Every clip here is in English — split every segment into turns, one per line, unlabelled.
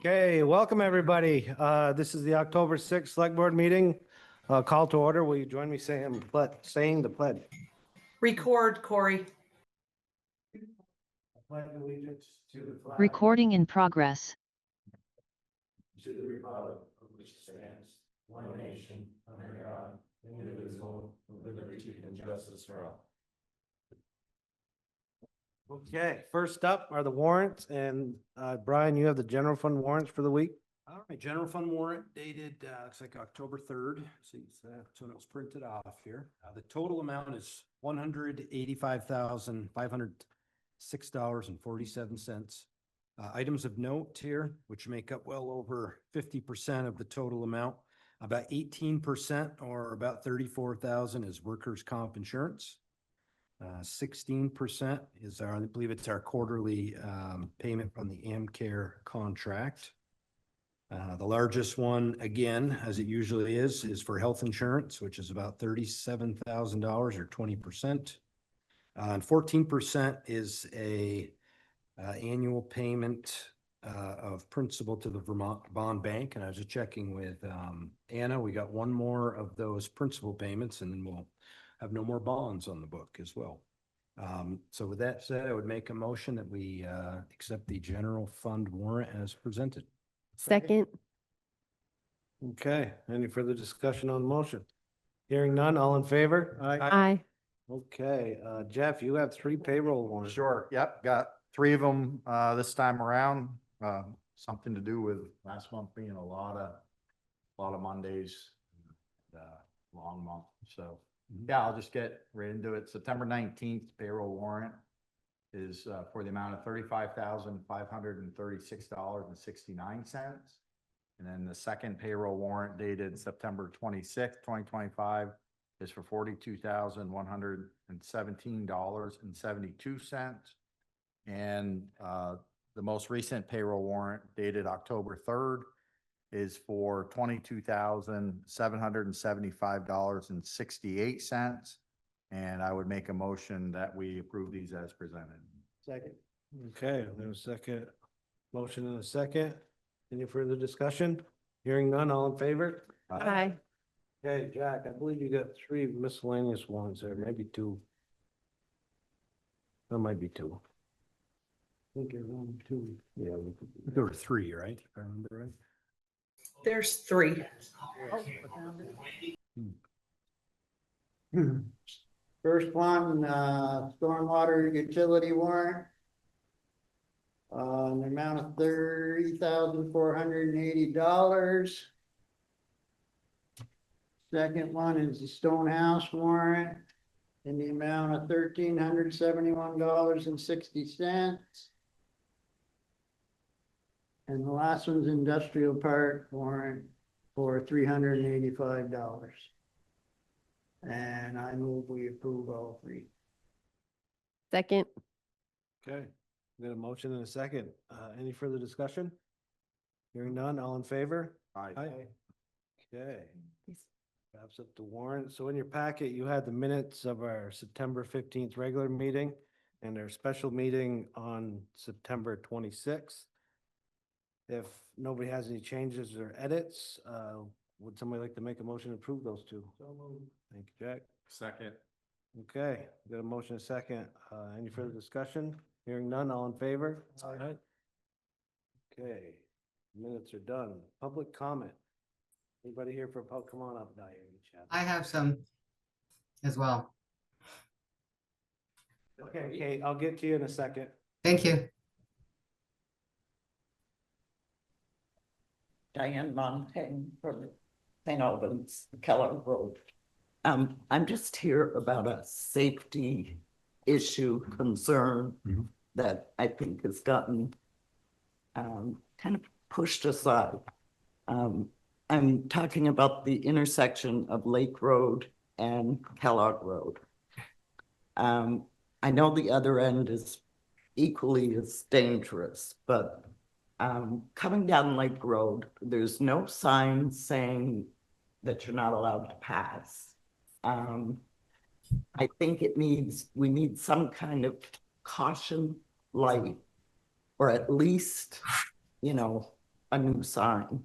Okay, welcome everybody. This is the October 6th Select Board meeting. Call to order. Will you join me saying the pledge?
Record, Corey.
Pledge allegiance to the flag.
Recording in progress.
To the republic for which it stands, one nation, under God, indivisible, with liberty and justice for all. Okay, first up are the warrants, and Brian, you have the general fund warrants for the week.
All right, general fund warrant dated, looks like October 3rd. See, so it was printed off here. The total amount is $185,506.47. Items of note here, which make up well over 50% of the total amount. About 18% or about 34,000 is workers' comp insurance. 16% is I believe it's our quarterly payment from the AmCare contract. The largest one, again, as it usually is for health insurance, which is about $37,000 or 20%. And 14% is a annual payment of principal to the Vermont Bond Bank. And I was just checking with Anna, we got one more of those principal payments and then we'll have no more bonds on the book as well. So with that said, I would make a motion that we accept the general fund warrant as presented.
Second.
Okay, any further discussion on the motion? Hearing none, all in favor?
Aye.
Okay, Jeff, you have 3 payroll warrants.
Sure. Yep. Got 3 of them this time around. Something to do with last month being a lot of Mondays, long month. So yeah, I'll just get right into it. September 19th payroll warrant is for the amount of $35,536.69. And then the second payroll warrant dated September 26th, 2025 is for $42,117.72. And the most recent payroll warrant dated October 3rd is for $22,775.68. And I would make a motion that we approve these as presented.
Second. Okay, there's a second. Motion and a second. Any further discussion? Hearing none, all in favor?
Aye.
Okay, Jack, I believe you got 3 miscellaneous ones there, maybe 2. There might be 2. I think you're 1, 2. Yeah.
There were 3, right? If I remember right.
There's 3.
First one, stormwater utility warrant. An amount of $30,480. Second one is the Stonehouse warrant in the amount of $1,371.60. And the last one's industrial park warrant for $385. And I move we approve all 3.
Second.
Okay, we got a motion and a second. Any further discussion? Hearing none, all in favor?
Aye.
Okay. Wraps up the warrant. So in your packet, you had the minutes of our September 15th regular meeting and our special meeting on September 26th. If nobody has any changes or edits, would somebody like to make a motion to approve those 2? Thank you, Jack.
Second.
Okay, we got a motion and a second. Any further discussion? Hearing none, all in favor? Aye. Okay, minutes are done. Public comment. Anybody here for come on up, Diane?
I have some as well.
Okay, Kate, I'll get to you in a second.
Thank you.
Diane Montaigne from St. Albans, Keller Road. I'm just here about a safety issue concern that I think has gotten kind of pushed aside. I'm talking about the intersection of Lake Road and Kellogg Road. I know the other end is equally as dangerous, but coming down Lake Road, there's no sign saying that you're not allowed to pass. I think we need some kind of caution light, or at least, a new sign.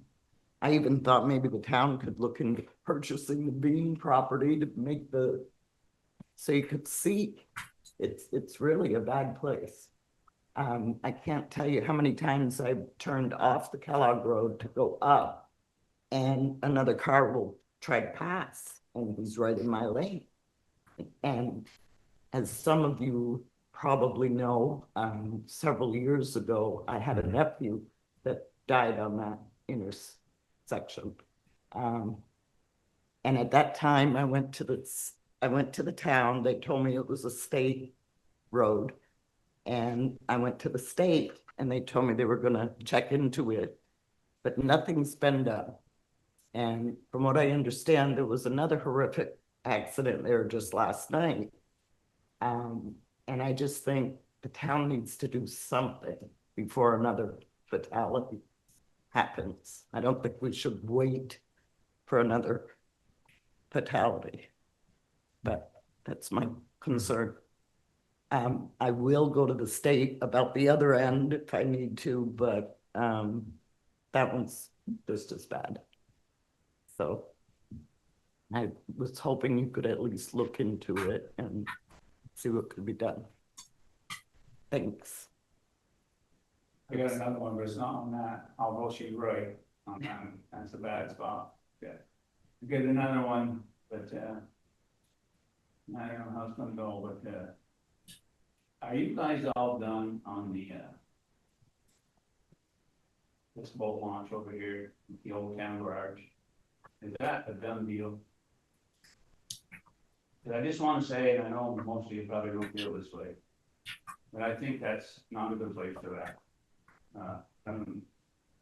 I even thought maybe the town could look into purchasing the Bean property to make so you could see. It's really a bad place. I can't tell you how many times I've turned off the Kellogg Road to go up, and another car will try to pass, and he's right in my lane. And as some of you probably know, several years ago, I had a nephew that died on that intersection. And at that time, I went to the town. They told me it was a state road. And I went to the state and they told me they were gonna check into it, but nothing's been done. And from what I understand, there was another horrific accident there just last night. And I just think the town needs to do something before another fatality happens. I don't think we should wait for another fatality, but that's my concern. I will go to the state about the other end if I need to, but that one's just as bad. So I was hoping you could at least look into it and see what could be done. Thanks.
I got another one, but it's not on that, although she's right on that, that's a bad spot. Yeah. Get another one, but I don't know how it's gonna go, but are you guys all done on the this boat launch over here, the old town garage? Is that a done deal? Cause I just wanna say, and I know most of you probably don't feel this way, but I think that's not a good place for that. I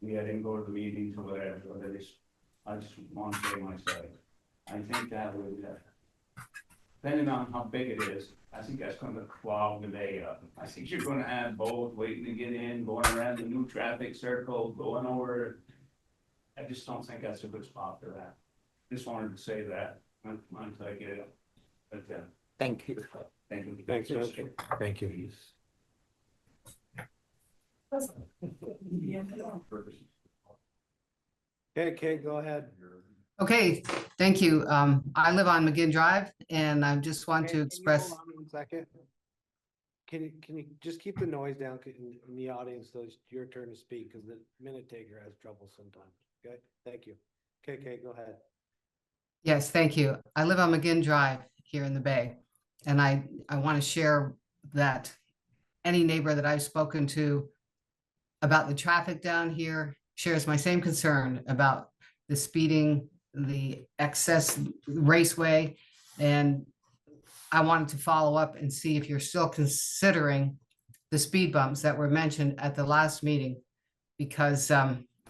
didn't go to the meetings or whatever, but I just want to say my side. I think that would, depending on how big it is, I think that's gonna clog the day up. I think you're gonna have boats waiting to get in, going around the new traffic circle, going over. I just don't think that's a good spot for that. Just wanted to say that, once I get it. But,
Thank you.
thank you.
Thanks, Mr.
Thank you.
Okay, Kate, go ahead.
Okay, thank you. I live on McGinn Drive and I just want
Hey,
to
can you
express,
hold on 1 second? Can you just keep the noise down in the audience, so it's your turn to speak, because the minute taker has trouble sometimes, okay? Thank you. Okay, Kate, go ahead.
yes, thank you. I live on McGinn Drive here in the Bay. And I want to share that any neighbor that I've spoken to about the traffic down here shares my same concern about the speeding, the excess raceway. And I wanted to follow up and see if you're still considering the speed bumps that were mentioned at the last meeting, because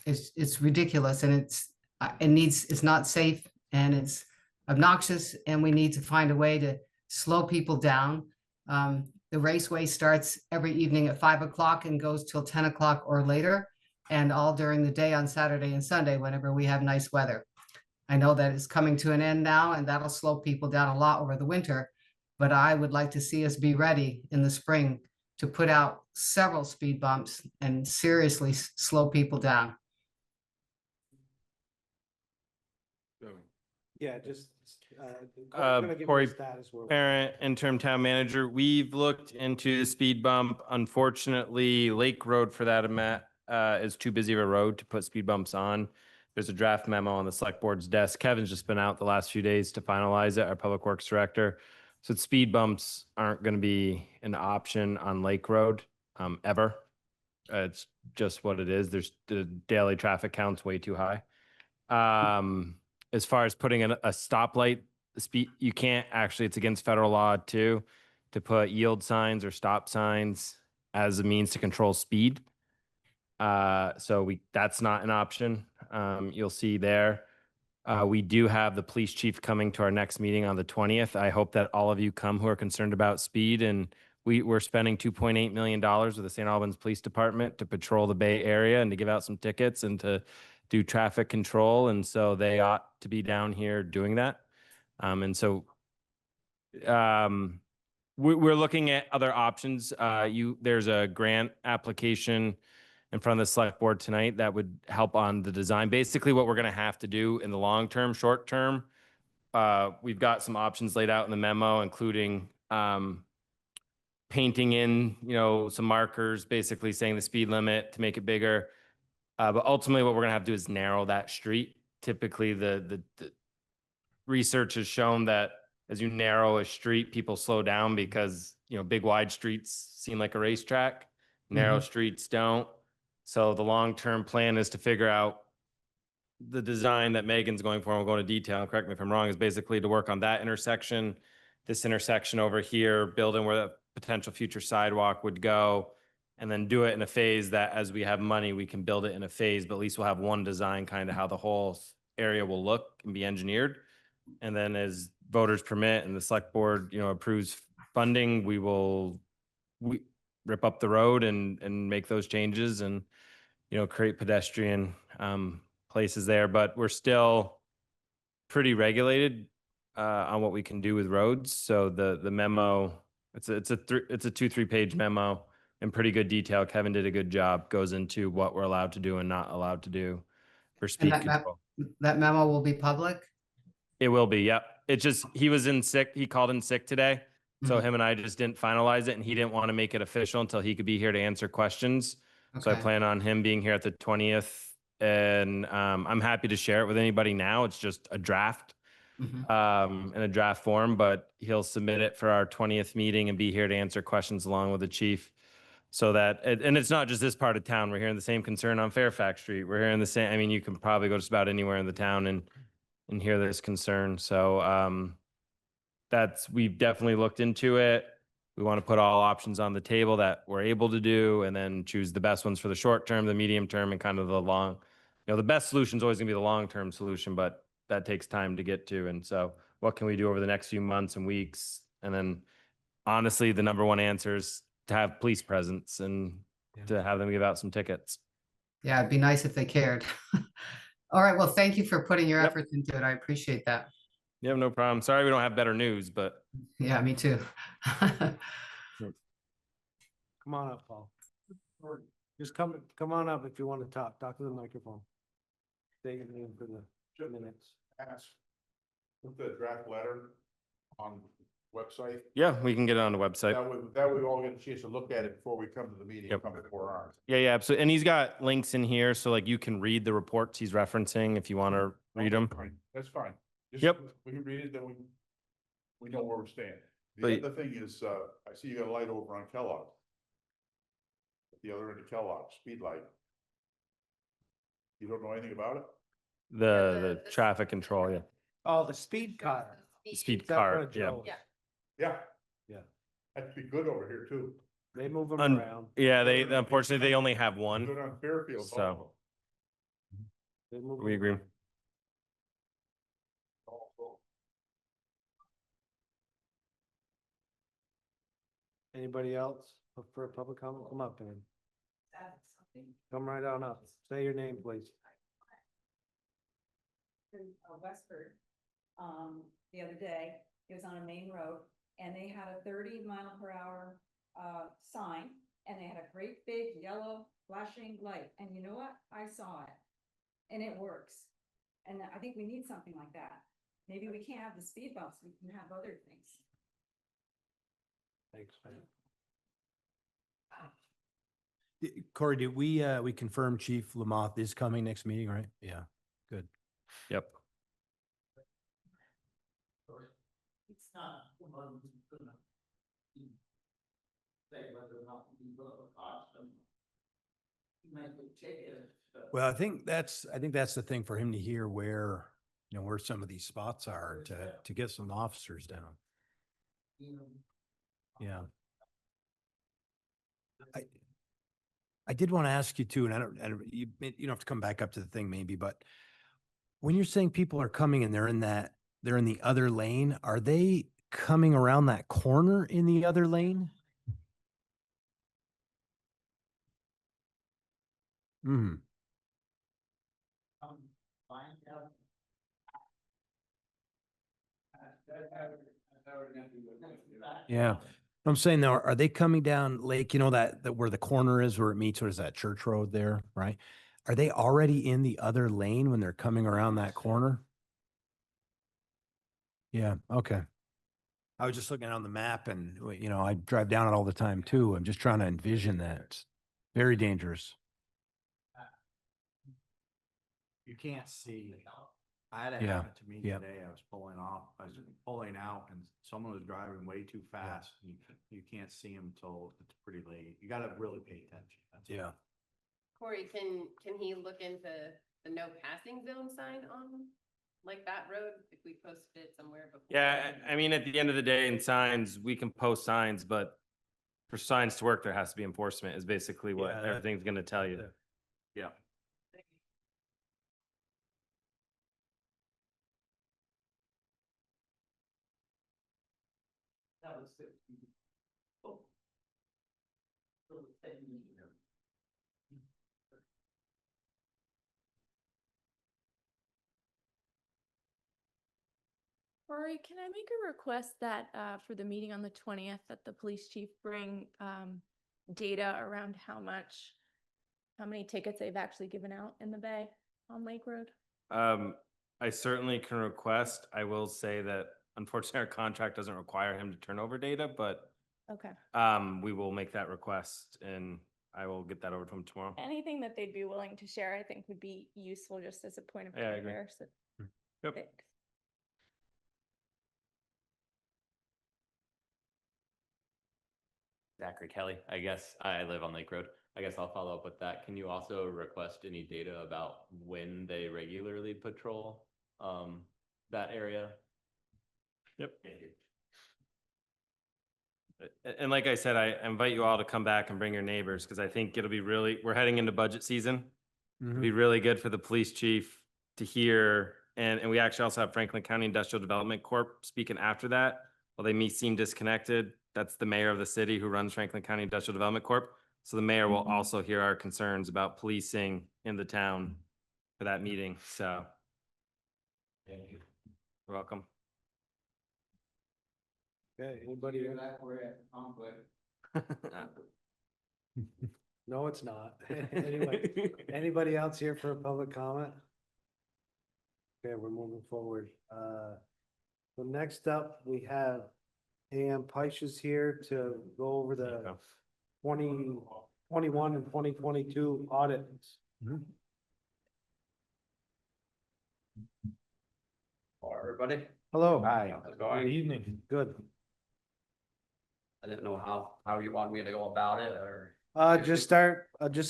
it's ridiculous and it's not safe and it's obnoxious, and we need to find a way to slow people down. The raceway starts every evening at 5 o'clock and goes till 10 o'clock or later, and all during the day on Saturday and Sunday whenever we have nice weather. I know that it's coming to an end now, and that'll slow people down a lot over the winter, but I would like to see us be ready in the spring to put out several speed bumps and seriously slow people down.
Yeah, just.
Corey
Status where.
Parent, interim town manager, we've looked into the speed bump. Unfortunately, Lake Road for that amount is too busy of a road to put speed bumps on. There's a draft memo on the select board's desk. Kevin's just been out the last few days to finalize it, our public works director. So speed bumps aren't going to be an option on Lake Road ever. It's just what it is. There's the daily traffic count's way too high. As far as putting a stoplight, speed, you can't actually, it's against federal law too, to put yield signs or stop signs as a means to control speed. So that's not an option. You'll see there. We do have the police chief coming to our next meeting on the 20th. I hope that all of you come who are concerned about speed, and we're spending $2.8 million with the St. Albans Police Department to patrol the Bay Area and to give out some tickets and to do traffic control. And so they ought to be down here doing that. And so we're looking at other options. There's a grant application in front of the select board tonight that would help on the design. Basically, what we're going to have to do in the long term, short term, we've got some options laid out in the memo, including painting in, some markers, basically saying the speed limit to make it bigger. But ultimately, what we're going to have to do is narrow that street. Typically, the research has shown that as you narrow a street, people slow down because, big wide streets seem like a racetrack. Narrow streets don't. So the long-term plan is to figure out the design that Megan's going for, and we'll go into detail, correct me if I'm wrong, is basically to work on that intersection, this intersection over here, building where the potential future sidewalk would go, and then do it in a phase that as we have money, we can build it in a phase, but at least we'll have one design, kind of how the whole area will look and be engineered. And then as voters permit and the select board, approves funding, we rip up the road and make those changes and, create pedestrian places there. But we're still pretty regulated on what we can do with roads. So the memo, it's a 2-3 page memo in pretty good detail. Kevin did a good job, goes into what we're allowed to do and not allowed to do for
And
speed
that
control.
that memo will be public?
It will be, yep. It just, he was in sick, he called in sick today. So
Mhm.
him and I just didn't finalize it, and he didn't want to make it official until he could be here to answer questions. So I
Okay.
plan on him being here at the 20th, and I'm happy to share it with anybody now. It's just a draft in a draft form, but he'll submit it for our 20th meeting and be here to answer questions along with the chief. So that, and it's not just this part of town. We're hearing the same concern on Fairfax Street. We're hearing the same, I mean, you can probably go just about anywhere in the town and hear this concern. So we've definitely looked into it. We want to put all options on the table that we're able to do, and then choose the best ones for the short term, the medium term, and kind of the long. The best solution is always going to be the long-term solution, but that takes time to get to. And so what can we do over the next few months and weeks? And then honestly, the number one answer is to have police presence and to have them give out some tickets.
Yeah, it'd be nice if they cared. All right, well, thank you for putting your
Yep.
efforts into it. I appreciate that.
You have no problem. Sorry we don't have better news, but
Yeah, me too.
Come on up, Paul. Just come on up if you want to talk to the microphone. Say your name for the minutes.
Ask, put the draft letter on website.
yeah, we can get it on the website.
That way we all get a chance to look at it before we come to the meeting,
Yep.
come before ours.
Yeah, absolutely. And he's got links in here, so like you can read the reports he's referencing if you want to read them.
Fine, that's fine. Just
Yep.
We can read it, then we know where we stand.
But-
The other thing is, I see you got a light over on Kellogg. At the other end of Kellogg, speed light. You don't know anything about it?
The traffic control, yeah.
Oh, the speed car.
Speed
Is that what
cart, yeah.
Joe-
Yeah.
Yeah.
That'd be good over here too.
They move them
Un-
around.
Yeah, unfortunately, they only have
Good
one.
on Fairfield.
So-
They move
We
them
agree.
around. Anybody else for a public comment? Come up, man. Come right on up. Say your name, please.
Westford, the other day, it was on a main road, and they had a 30 mile per hour sign, and they had a great big yellow flashing light, and you know what? I saw it, and it works. And I think we need something like that. Maybe we can't have the speed bumps, we can have other things.
Thanks, man.
Corey, did we confirm Chief Lamoth is coming next meeting, right? Yeah, good.
Yep.
It's not. Say whether or not we will cost them. Might be ticket.
Well, I think that's the thing for him to hear where, where some of these spots are to get some officers down. Yeah. I did want to ask you too, and I don't, you don't have to come back up to the thing maybe, but when you're saying people are coming and they're in the other lane, are they coming around that corner in the other lane? Hmm. Yeah. I'm saying now, are they coming down Lake, you know, that where the corner is, where it meets, what is that, Church Road there, right? Are they already in the other lane when they're coming around that corner? Yeah, okay. I was just looking on the map and, you know, I drive down it all the time too. I'm just trying to envision that. It's very dangerous.
You can't see. I had it
Yeah,
happen to me
yeah.
today. I was pulling off, I was pulling out and someone was driving way too fast. You can't see them till it's pretty late. You gotta really pay attention. That's all.
Yeah.
Corey, can he look into the no passing zone sign on like that road if we posted it somewhere before?
Yeah, I mean, at the end of the day, in signs, we can post signs, but for signs to work, there has to be enforcement is basically what
Yeah, that-
everything's gonna tell you.
Yeah.
That was it. Oh.
Rory, can I make a request that for the meeting on the 20th, that the police chief bring data around how many tickets they've actually given out in the Bay on Lake Road?
I certainly can request. I will say that unfortunately our contract doesn't require him to turn over data, but
Okay.
we will make that request and I will get that over to him tomorrow.
Anything that they'd be willing to share, I think would be useful just as a point of
Yeah, I agree.
comparison.
Yep.
Thanks.
Zachary Kelly, I guess I live on Lake Road. I guess I'll follow up with that. Can you also request any data about when they regularly patrol that area?
Yep. And like I said, I invite you all to come back and bring your neighbors because I think it'll be really, we're heading into budget season. It'll be really good for the police chief to hear. And we actually also have Franklin County Industrial Development Corp speaking after that. While they may seem disconnected, that's the mayor of the city who runs Franklin County Industrial Development Corp. So the mayor will also hear our concerns about policing in the town for that meeting. So.
Thank you.
You're welcome.
Okay, anybody?
We're at conflict.
No, it's not. Anyway, anybody else here for a public comment? Okay, we're moving forward. So next up, we have A.M. Peisch is here to go over the 2021 and 2022 audits.
Hello, everybody.
Hello.
Hi.
How's it going?
Good evening. Good.
I didn't know how you want me to go about it or.
Just a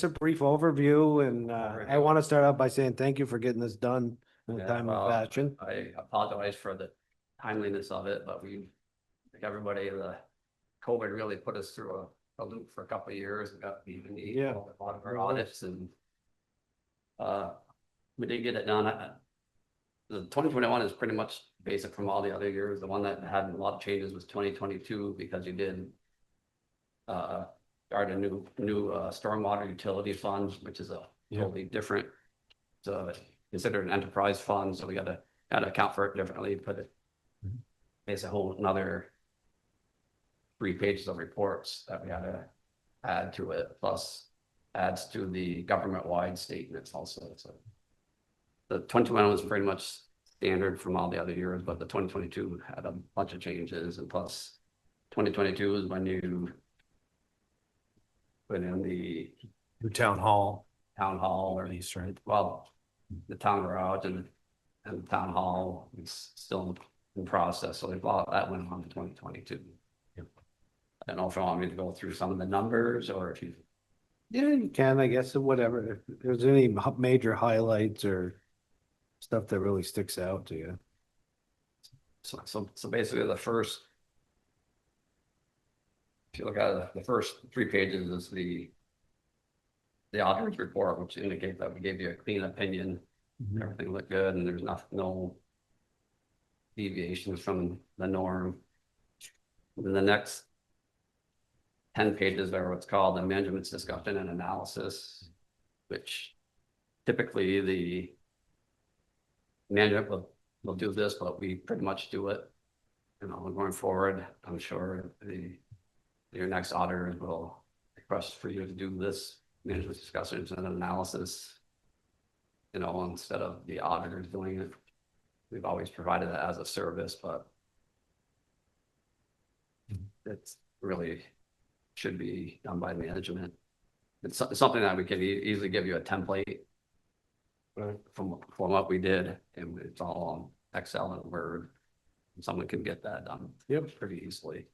brief overview and, I want to start out by saying thank you for getting this done in a
Yeah,
timely
well,
fashion.
I apologize for the timeliness of it, but like everybody, the COVID really put us through a loop for a couple of years. We got even
Yeah.
a lot of our audits and we did get it done. The 2021 is pretty much basic from all the other years. The one that had a lot of changes was 2022 because you did start a new stormwater utility fund, which is a totally different, considered an enterprise fund, so we gotta account for it differently, but it's a whole another 3 pages of reports that we gotta add to it, plus adds to the government-wide statements also, so. The 2021 was pretty much standard from all the other years, but the 2022 had a bunch of changes, and plus 2022 is when you put in the
New town hall.
or
Lease, right?
well, the town garage and the town hall is still in process, so that went on to 2022. I don't know if you want me to go through some of the numbers or if you.
Yeah, you can, I guess, or whatever. If there's any major highlights or stuff that really sticks out to you.
So basically the first. If you look at the first 3 pages is the auditor's report, which indicates that we gave you a clean opinion. Everything looked good and there's no deviations from the norm. And then the next 10 pages are what's called the management's discussion and analysis, which typically the management will do this, but we pretty much do it. You know, going forward, I'm sure the your next auditor will request for you to do this management discussions and analysis. You know, instead of the auditors doing it. We've always provided that as a service, but it's really should be done by management. It's something that we could easily give you a template from what we did, and it's all on Excel and Word. Someone can get that done.
Yep.
Pretty easily.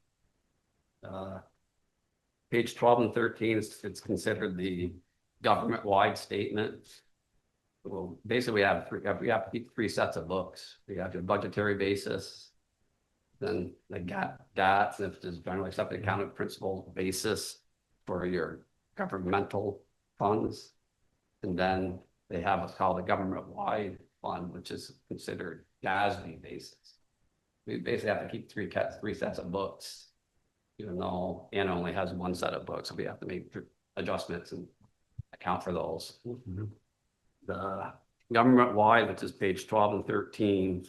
Page 12 and 13 it's considered the government-wide statement. Well, basically we have three sets of books. We have your budgetary basis, then the GAT, if there's generally accepted accounting principle basis for your governmental funds. And then they have what's called a government-wide fund, which is considered GASB basis. We basically have to keep three sets of books, even though Anna only has one set of books, so we have to make adjustments and account for those. The government-wide, which is page 12 and 13,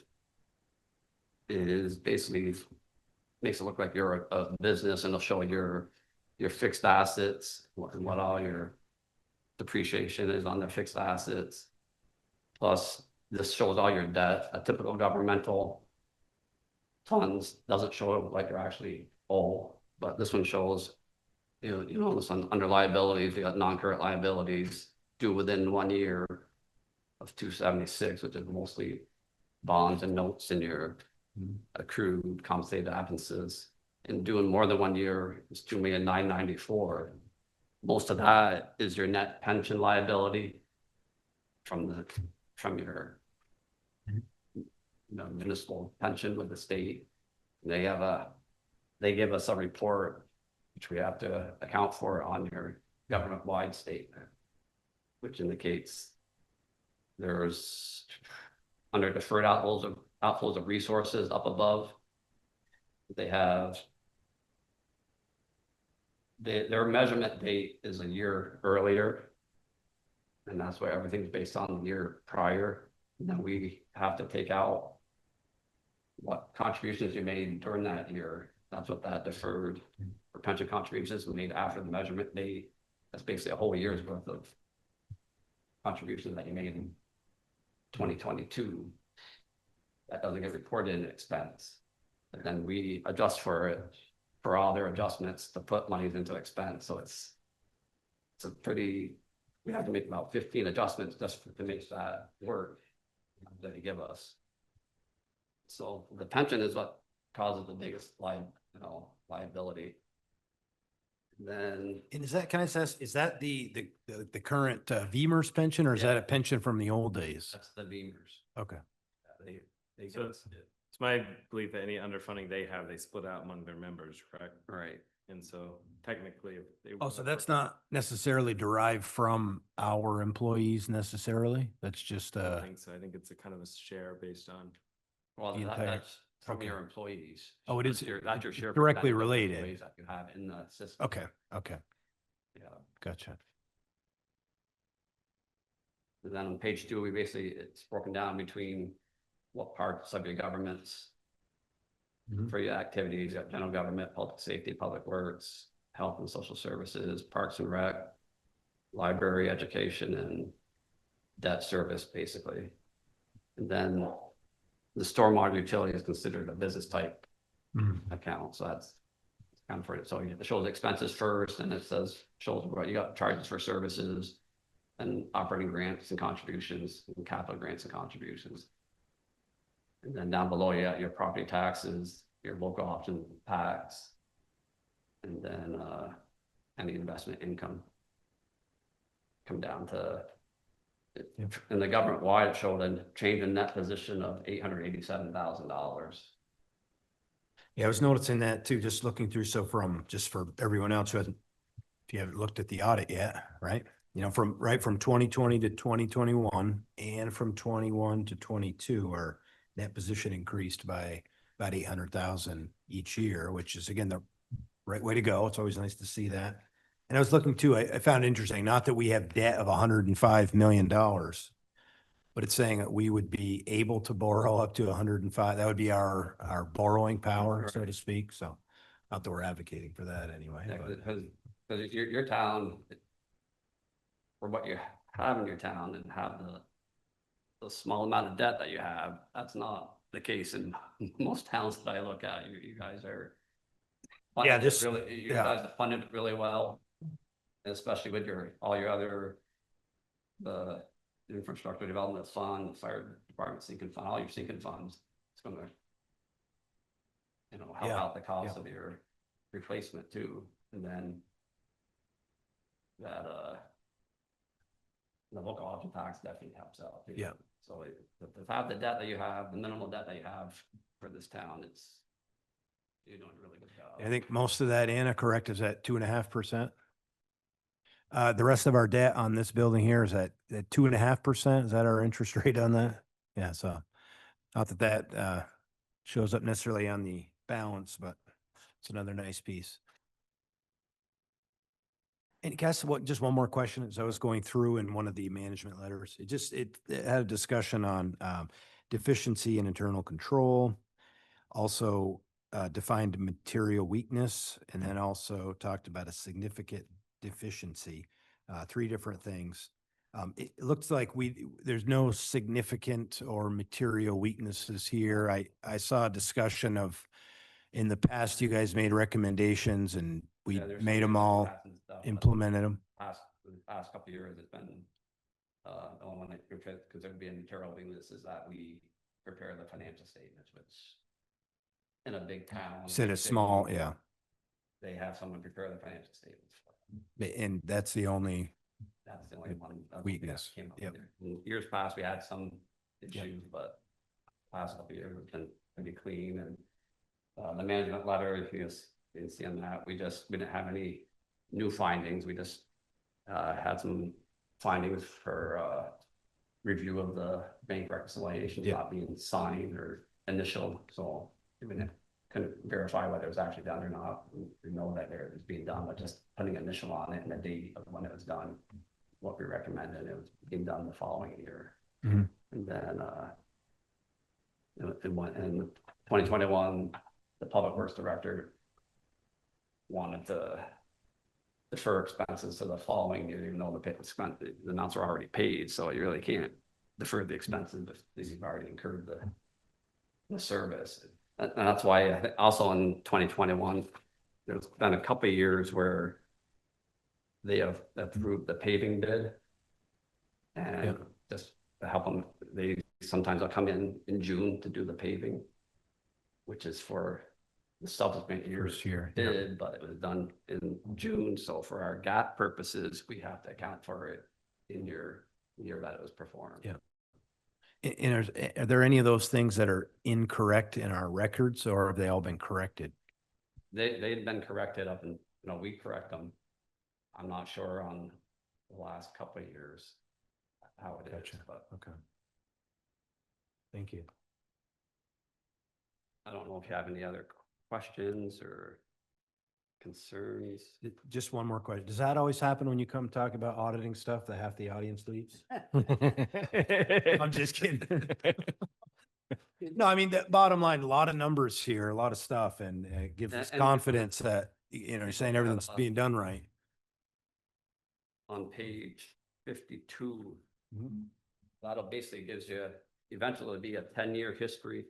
is basically makes it look like you're a business, and it'll show your fixed assets, what all your depreciation is on the fixed assets. Plus, this shows all your debt. A typical governmental funds doesn't show like you're actually owe, but this one shows, you know, this under liabilities, you got non-current liabilities due within 1 year of 276, which is mostly bonds and notes in your accrued compensated absences. And doing more than 1 year is 2,994,000. Most of that is your net pension liability from your municipal pension with the state. They give us a report which we have to account for on your government-wide statement, which indicates there's under deferred outflows of resources up above. They have their measurement date is a year earlier, and that's why everything's based on the year prior. And then we have to take out what contributions you made during that year. That's what that deferred for pension contributions made after the measurement date. That's basically a whole year's worth of contributions that you made in 2022. That doesn't get reported in expense. And then we adjust for it, for all their adjustments to put monies into expense. So it's a pretty, we have to make about 15 adjustments just to make that work that they give us. So the pension is what causes the biggest liability. Then,
And is that, can I ask, is that the current VEMR's pension, or is that a pension from the old days?
that's the Beamers.
Okay.
They
So
give us,
it's my belief that any underfunding they have, they split out among their members, correct?
right.
And so technically, if they.
Oh, so that's not necessarily derived from our employees necessarily? That's just,
I don't think so. I think it's a kind of a share based on.
Well,
The entire-
that's from
okay.
your employees.
Oh, it is
That's your share.
directly
percentage of
related.
employees that you have in the system.
okay,
Yeah.
gotcha.
And then on page 2, it's broken down between what parts of your governments for your activities. You got general government, public safety, public works, health and social services, parks and rec, library, education, and debt service, basically. And then the stormwater utility is considered a business type account. So that's kind of for it. So it shows expenses first, and it shows what you got charges for services and operating grants and contributions and capital grants and contributions. And then down below, you got your property taxes, your local option tax, and then any investment income come down to, in the government wide, it showed a change in net position of $887,000.
Yeah, I was noticing that too, just looking through. So just for everyone else who hasn't, if you haven't looked at the audit yet, right? You know, from 2020 to 2021 and from 21 to 22, our net position increased by about 800,000 each year, which is again, the right way to go. It's always nice to see that. And I was looking too, I found it interesting, not that we have debt of $105 million, but it's saying that we would be able to borrow up to 105. That would be our borrowing power, so to speak. So Not that we're advocating for that anyway,
Yeah,
but
because your town, for what you have in your town and have the small amount of debt that you have, that's not the case in most towns that I look at. You guys are.
Yeah,
funded
this-
really, you
yeah.
guys have funded it really well, especially with all your other, the infrastructure development fund, the fire department sinking fund, all your sinking funds. It's gonna, help
Yeah,
out the cost
yeah.
of your replacement too, and then that, the local option tax definitely helps out too.
Yeah.
So to have the debt that you have, the minimal debt that you have for this town, you're doing a really good job.
I think most of that, Anna, correct, is at 2.5%. The rest of our debt on this building here is at 2.5%. Is that our interest rate on that? Yeah, so not that shows up necessarily on the balance, but it's another nice piece. And guess what, just one more question. As I was going through in one of the management letters, it had a discussion on deficiency in internal control, also defined material weakness, and then also talked about a significant deficiency, 3 different things. It looks like there's no significant or material weaknesses here. I saw a discussion of, in the past, you guys made recommendations and we
Yeah, there's
made
some
them all,
impacts and stuff, but
implemented them.
the past couple of years, it's been, the only one because there'd be a material weakness is that we prepare the financial statements, which in a big town.
Said
big
it's
city,
small, yeah.
They have someone prepare the financial statements.
And that's the only,
That's the only one. I don't think that
Weakness,
came up
yep.
there. In years past, we had some issues, but past couple of years, it's been pretty clean and, the management letter, if you didn't see on that, we didn't have any new findings. We just, had some findings for, review of the bank reconciliation
Yeah.
not being signed or initial, so we couldn't verify whether it was actually done or not. We know that it was being done, but just putting initial on it and the date of when it was done, what we recommended, it was being done the following year.
Mhm.
And then, in 2021, the public works director wanted to defer expenses to the following year, even though the amounts are already paid, so you really can't defer the expenses if you've already incurred the service. And that's why I think also in 2021, there's been a couple of years where they have approved the paving bid. And just to help them, sometimes they'll come in June to do the paving, which is for the subsequent year's
First year, yeah.
bid, but it was done in June. So for our gap purposes, we have to account for it in your year that it was performed.
Yeah. And are there any of those things that are incorrect in our records, or have they all been corrected?
They've been corrected up and, we correct them. I'm not sure on the last couple of years how it is,
Gotcha.
but
Okay. Thank you.
I don't know if you have any other questions or concerns.
Just one more question. Does that always happen when you come talk about auditing stuff that half the audience leaves? I'm just kidding. No, I mean, the bottom line, a lot of numbers here, a lot of stuff, and it gives us
And-
confidence that, you're saying everything's being done right.
On page 52,
Mhm.
that'll basically gives you, eventually it'll be a 10-year history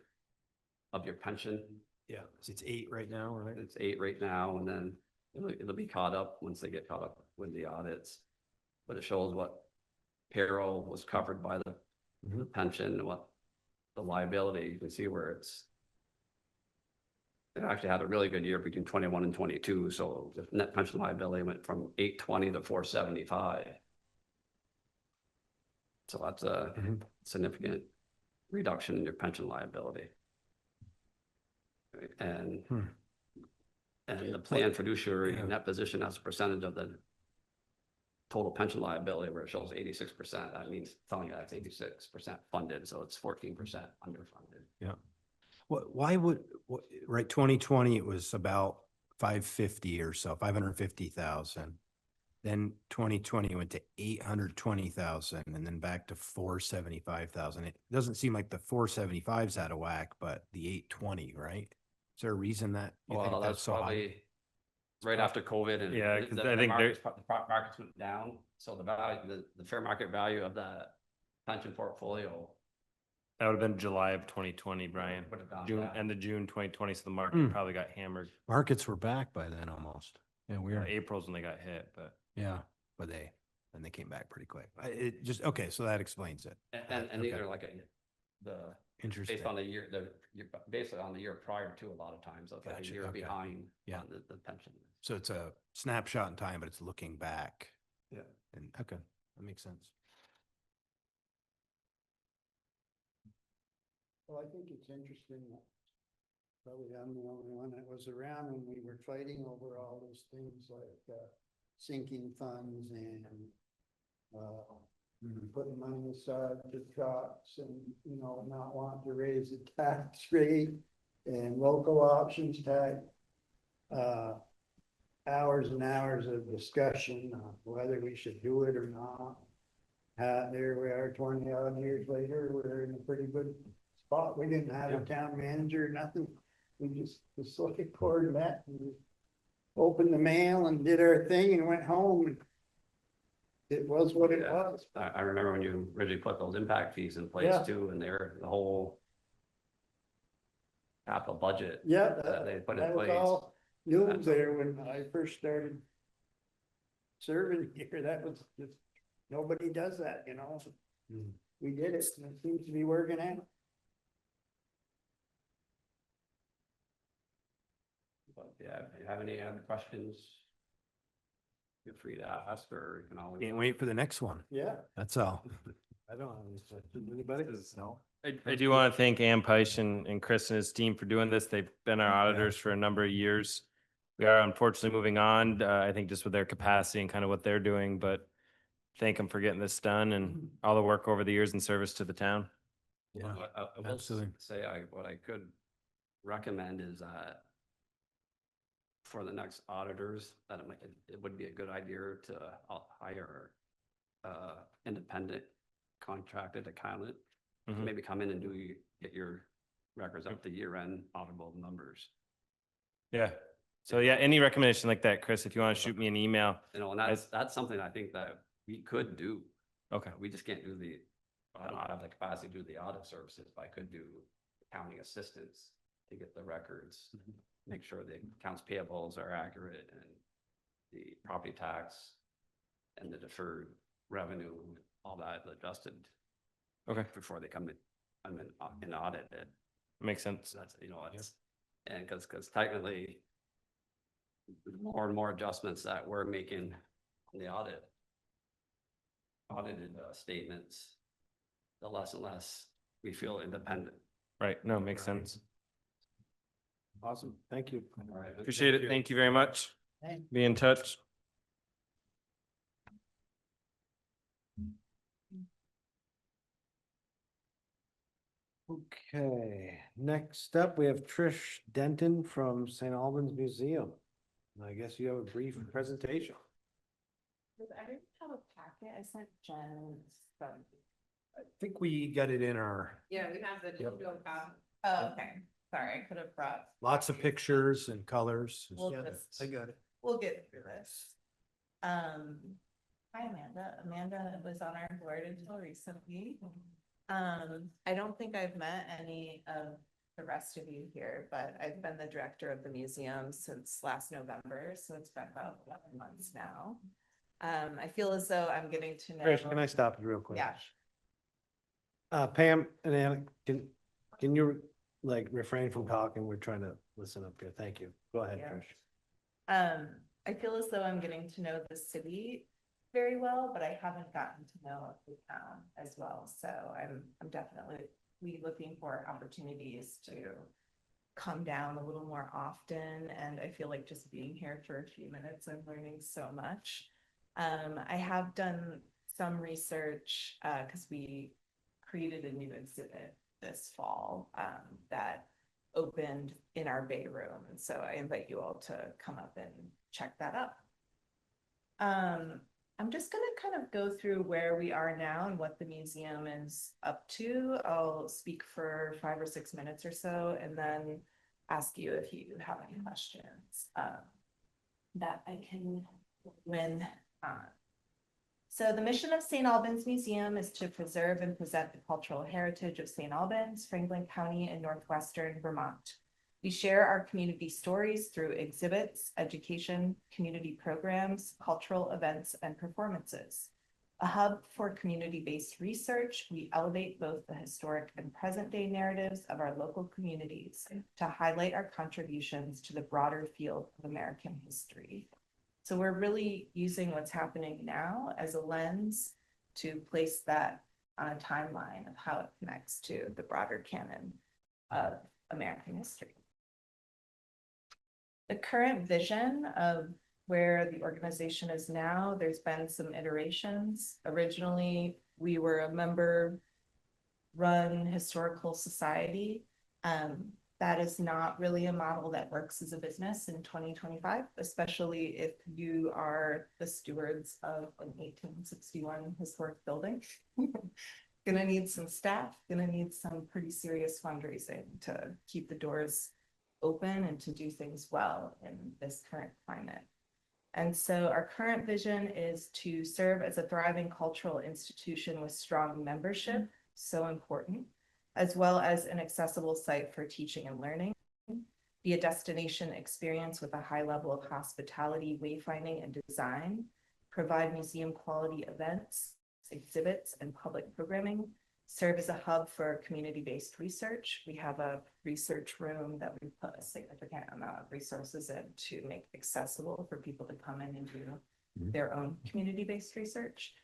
of your pension.
Yeah, it's 8 right now, right?
It's 8 right now, and then it'll be caught up once they get caught up with the audits. But it shows what payroll was covered by the pension, and what the liability, you can see where it actually had a really good year between 21 and 22. So the net pension liability went from 820 to 475. So that's a significant reduction in your pension liability. And the plan fiduciary net position as a percentage of the total pension liability, where it shows 86%, that means telling you that's 86% funded, so it's 14% underfunded.
Yeah. Why would, right, 2020, it was about 550 or so, 550,000. Then 2020 went to 820,000 and then back to 475,000. It doesn't seem like the 475's out of whack, but the 820, right? there a reason that you think
Well,
that's
that's
so high?
probably right after COVID and.
Yeah,
the-
'cause
the
I think
markets, the markets went down, so the value, the fair market value of that pension portfolio.
That would have been July of 2020, Brian.
Would have gone
June,
down.
end of June 2020, so the market
Mm.
probably got hammered.
Markets were back by then almost. Yeah, weird.
April's when they got hit, but
Yeah, but they came back pretty quick. It just, okay, so that explains it.
And these
Okay.
are like the,
Interesting.
based on the year, basically on the year prior to a lot of times, so it's like a
Gotcha,
year
okay.
behind
Yeah.
on the pension.
So it's a snapshot in time, but it's looking back.
Yeah.
And, okay, that makes sense.
Well, I think it's interesting that probably I'm the only one that was around when we were fighting over all those things like sinking funds and putting money aside for trucks and, you know, not wanting to raise the tax rate and local options tax. Hours and hours of discussion on whether we should do it or not. There we are 20 odd years later, we're in a pretty good spot. We didn't have a town manager, nothing. We just, the select board met and opened the mail and did our thing and went home. And it was what it
Yeah.
was.
I remember when you originally put those impact fees in place
Yeah.
too, and they're the whole capital budget.
Yeah,
that they put in
that was
place.
all new there when I first started serving here. That was just, nobody does that, you know? We did it and it seems to be working out.
But yeah, if you have any other questions, feel free to ask, or you can always.
Can't wait for the next one.
Yeah.
That's all.
I don't have any questions. Anybody? No.
I do want to thank Ann Peisch and Chris and his team for doing this. They've been our auditors for a number of years. We are unfortunately moving on, I think just with their capacity and kind of what they're doing, but thank them for getting this done and all the work over the years in service to the town.
Yeah,
Well, I will
absolutely.
say, what I could recommend is that for the next auditors, that it would be a good idea to hire independent contracted accountant. to
Mhm.
Maybe come in and get your records up to year-end auditable numbers.
Yeah. So yeah, any recommendation like that, Chris, if you want to shoot me an email.
You know, and that's something I think that we could do.
Okay.
We just can't do I don't have the capacity to do the audit services, but I could do accounting assistance to get the records, make sure the accounts payables are accurate and the property tax and the deferred revenue, all that adjusted.
Okay.
Before they come in, and audit it.
Makes sense.
So that's, and because technically the more and more adjustments that we're making in the audited statements, the less and less we feel independent.
Right. No, makes sense.
Awesome. Thank you.
All right.
Appreciate it. Thank you very much.
Thanks.
Be in touch.
Okay, next up, we have Trish Denton from St. Albans Museum. And I guess you have a brief presentation.
I didn't have a packet. I sent Jen some.
I think we got it in our,
Yeah, we have the digital copy.
Oh, okay. Sorry, I could have brought.
lots of pictures and colors.
We'll
Yeah,
just,
I got it.
we'll get through this. Hi, Amanda. Amanda was on our board until recently. I don't think I've met any of the rest of you here, but I've been the director of the museum since last November, so it's been about 11 months now. I feel as though I'm getting to know.
Trish, can I stop you real quick?
Yeah.
Pam and Anna, can you like refrain from talking? We're trying to listen up here. Thank you. Go ahead,
Yeah.
Trish.
I feel as though I'm getting to know the city very well, but I haven't gotten to know the town as well. So I'm definitely looking for opportunities to come down a little more often. And I feel like just being here for a few minutes, I'm learning so much. I have done some research because we created a new exhibit this fall that opened in our Bay Room. And so I invite you all to come up and check that out. I'm just going to kind of go through where we are now and what the museum is up to. I'll speak for 5 or 6 minutes or so, and then ask you if you have any questions that I can win on. So the mission of St. Albans Museum is to preserve and present the cultural heritage of St. Albans, Franklin County, and northwestern Vermont. We share our community stories through exhibits, education, community programs, cultural events, and performances. A hub for community-based research, we elevate both the historic and present-day narratives of our local communities to highlight our contributions to the broader field of American history. So we're really using what's happening now as a lens to place that on a timeline of how it connects to the broader canon of American history. The current vision of where the organization is now, there's been some iterations. Originally, we were a member-run historical society. That is not really a model that works as a business in 2025, especially if you are the stewards of an 1861 historic building. Gonna need some staff, gonna need some pretty serious fundraising to keep the doors open and to do things well in this current climate. And so our current vision is to serve as a thriving cultural institution with strong membership, so important, as well as an accessible site for teaching and learning, be a destination experience with a high level of hospitality, wayfinding, and design, provide museum quality events, exhibits, and public programming, serve as a hub for community-based research. We have a research room that we put a significant amount of resources in to make accessible for people to come in and do their own community-based research,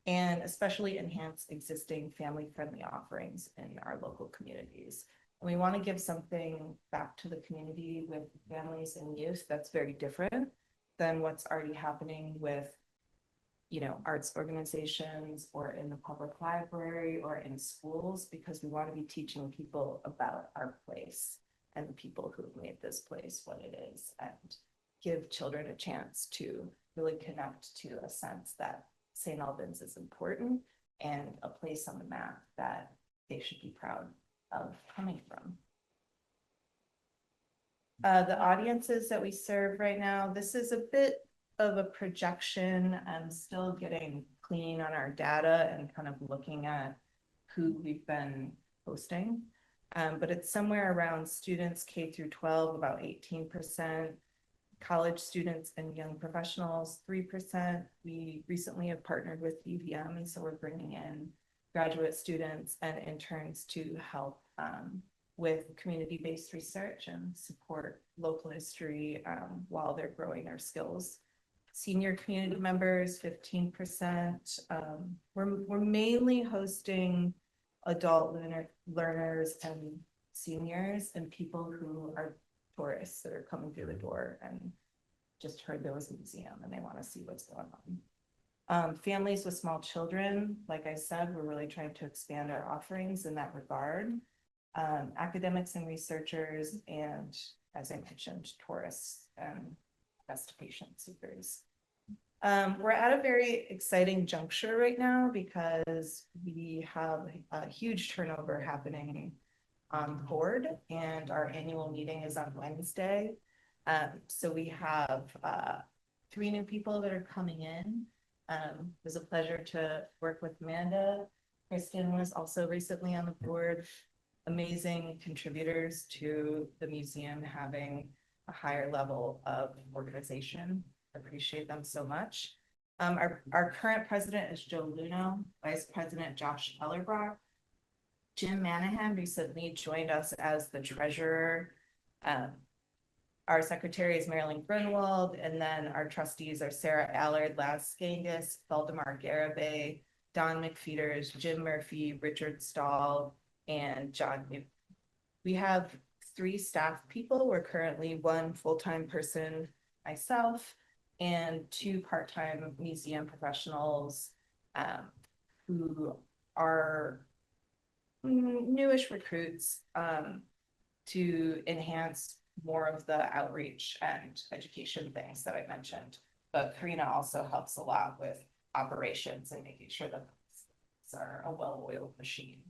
and especially enhance existing family-friendly offerings in our local communities. And we want to give something back to the community with families and youth that's very different than what's already happening with, you know, arts organizations or in the public library or in schools, because we want to be teaching people about our place and the people who have made this place what it is, and give children a chance to really connect to a sense that St. Albans is important and a place on the map that they should be proud of coming from. The audiences that we serve right now, this is a bit of a projection. I'm still getting clean on our data and kind of looking at who we've been hosting. But it's somewhere around students K through 12, about 18%, college students and young professionals, 3%. We recently have partnered with UVM, and so we're bringing in graduate students and interns to help with community-based research and support local history while they're growing their skills. Senior community members, 15%. We're mainly hosting adult learners and seniors and people who are tourists that are coming through the door and just heard there was a museum and they want to see what's going on. Families with small children, like I said, we're really trying to expand our offerings in that regard. Academics and researchers, and as I mentioned, tourists and investigation seekers. We're at a very exciting juncture right now because we have a huge turnover happening on the board, and our annual meeting is on Wednesday. So we have 3 new people that are coming in. It was a pleasure to work with Amanda. Kristen was also recently on the board. Amazing contributors to the museum having a higher level of organization. Appreciate them so much. Our current president is Joe Luno, Vice President Josh Ellerbrock. Jim Manahan recently joined us as the treasurer. Our secretary is Marilyn Grunwald, and then our trustees are Sarah Allard, Laz Skangus, Valdemar Garibay, Don McFeeters, Jim Murphy, Richard Stahl, and John Newton. We have 3 staff people. We're currently 1 full-time person, myself, and 2 part-time museum professionals who are newish recruits to enhance more of the outreach and education things that I mentioned. But Karina also helps a lot with operations and making sure that things are a well-oiled machine.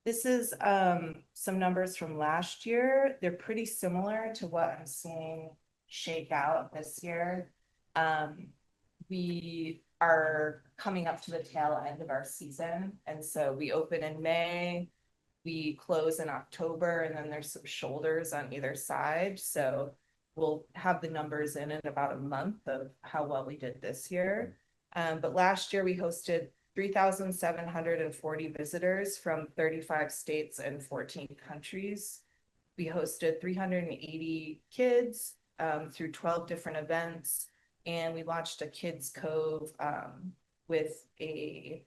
This is some numbers from last year. They're pretty similar to what I'm seeing shake out this year. We are coming up to the tail end of our season, and so we open in May, we close in October, and then there's some shoulders on either side. So we'll have the numbers in about a month of how well we did this year. But last year we hosted 3,740 visitors from 35 states and 14 countries. We hosted 380 kids through 12 different events, and we launched a Kids Cove with a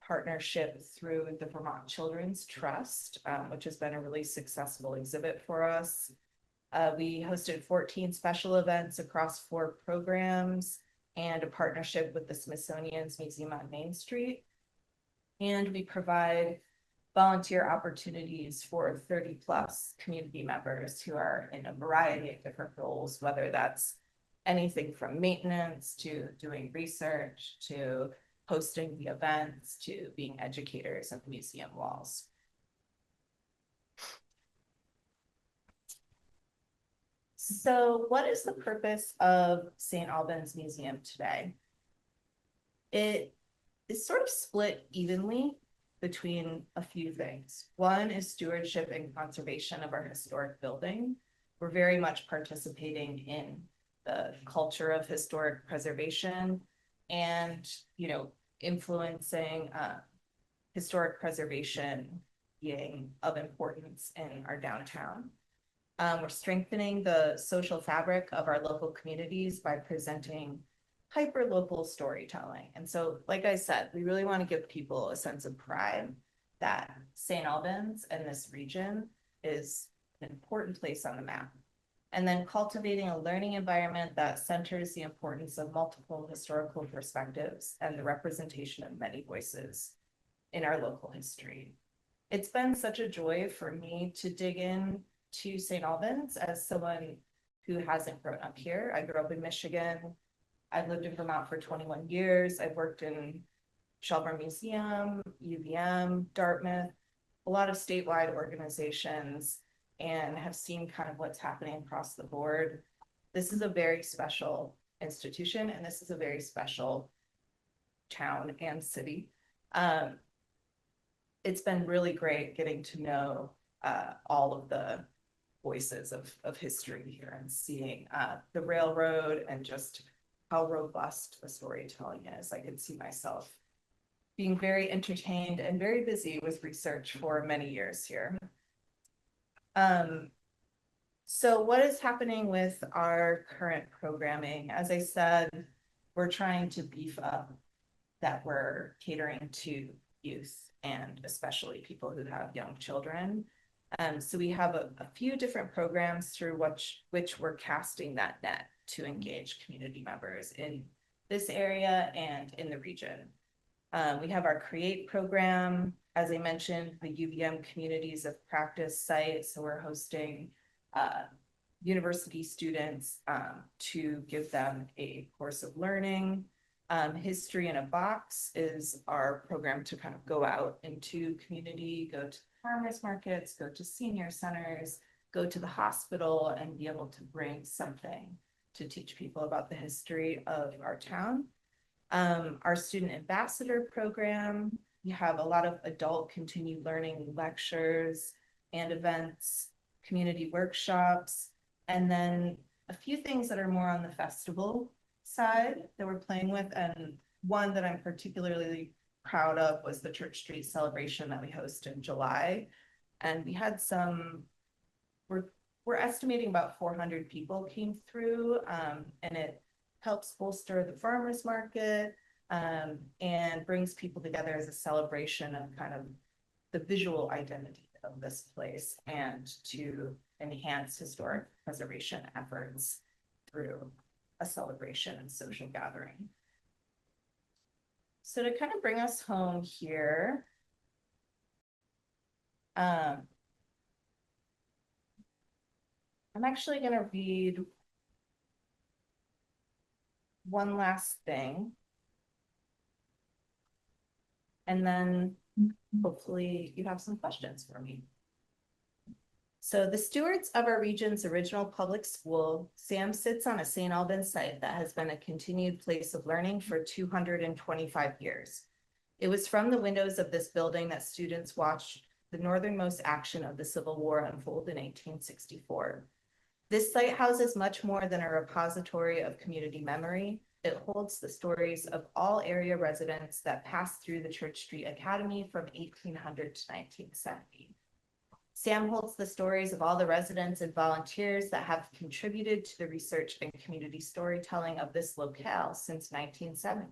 partnership through the Vermont Children's Trust, which has been a really successful exhibit for us. We hosted 14 special events across 4 programs and a partnership with the Smithsonian's Museum on Main Street. And we provide volunteer opportunities for 30+ community members who are in a variety of different roles, whether that's anything from maintenance to doing research to hosting the events to being educators at the museum walls. So what is the purpose of St. Albans Museum today? It is sort of split evenly between a few things. One is stewardship and conservation of our historic building. We're very much participating in the culture of historic preservation and, you know, influencing historic preservation being of importance in our downtown. We're strengthening the social fabric of our local communities by presenting hyper-local storytelling. And so, like I said, we really want to give people a sense of pride that St. Albans and this region is an important place on the map. And then cultivating a learning environment that centers the importance of multiple historical perspectives and the representation of many voices in our local history. It's been such a joy for me to dig in to St. Albans as someone who hasn't grown up here. I grew up in Michigan. I've lived in Vermont for 21 years. I've worked in Shelburne Museum, UVM, Dartmouth, a lot of statewide organizations, and have seen kind of what's happening across the board. This is a very special institution, and this is a very special town and city. It's been really great getting to know all of the voices of history here and seeing the railroad and just how robust the storytelling is. I could see myself being very entertained and very busy with research for many years here. So what is happening with our current programming? As I said, we're trying to beef up that we're catering to youth and especially people who have young children. So we have a few different programs through which we're casting that net to engage community members in this area and in the region. We have our Create program, as I mentioned, the UVM Communities of Practice site. So we're hosting university students to give them a course of learning. History in a Box is our program to kind of go out into community, go to farmers markets, go to senior centers, go to the hospital, and be able to bring something to teach people about the history of our town. Our Student Ambassador program, we have a lot of adult continued learning lectures and events, community workshops, and then a few things that are more on the festival side that we're playing with. And one that I'm particularly proud of was the Church Street celebration that we hosted in July. And we had we're estimating about 400 people came through, and it helps bolster the farmers market and brings people together as a celebration of kind of the visual identity of this place and to enhance historic preservation efforts through a celebration and social gathering. So to kind of bring us home here, I'm actually going to read one last thing, and then hopefully you have some questions for me. So the stewards of our region's original public school, Sam sits on a St. Albans site that has been a continued place of learning for 225 years. It was from the windows of this building that students watched the northernmost action of the Civil War unfold in 1864. This site houses much more than a repository of community memory. It holds the stories of all area residents that passed through the Church Street Academy from 1800 to 1970. Sam holds the stories of all the residents and volunteers that have contributed to the research and community storytelling of this locale since 1970.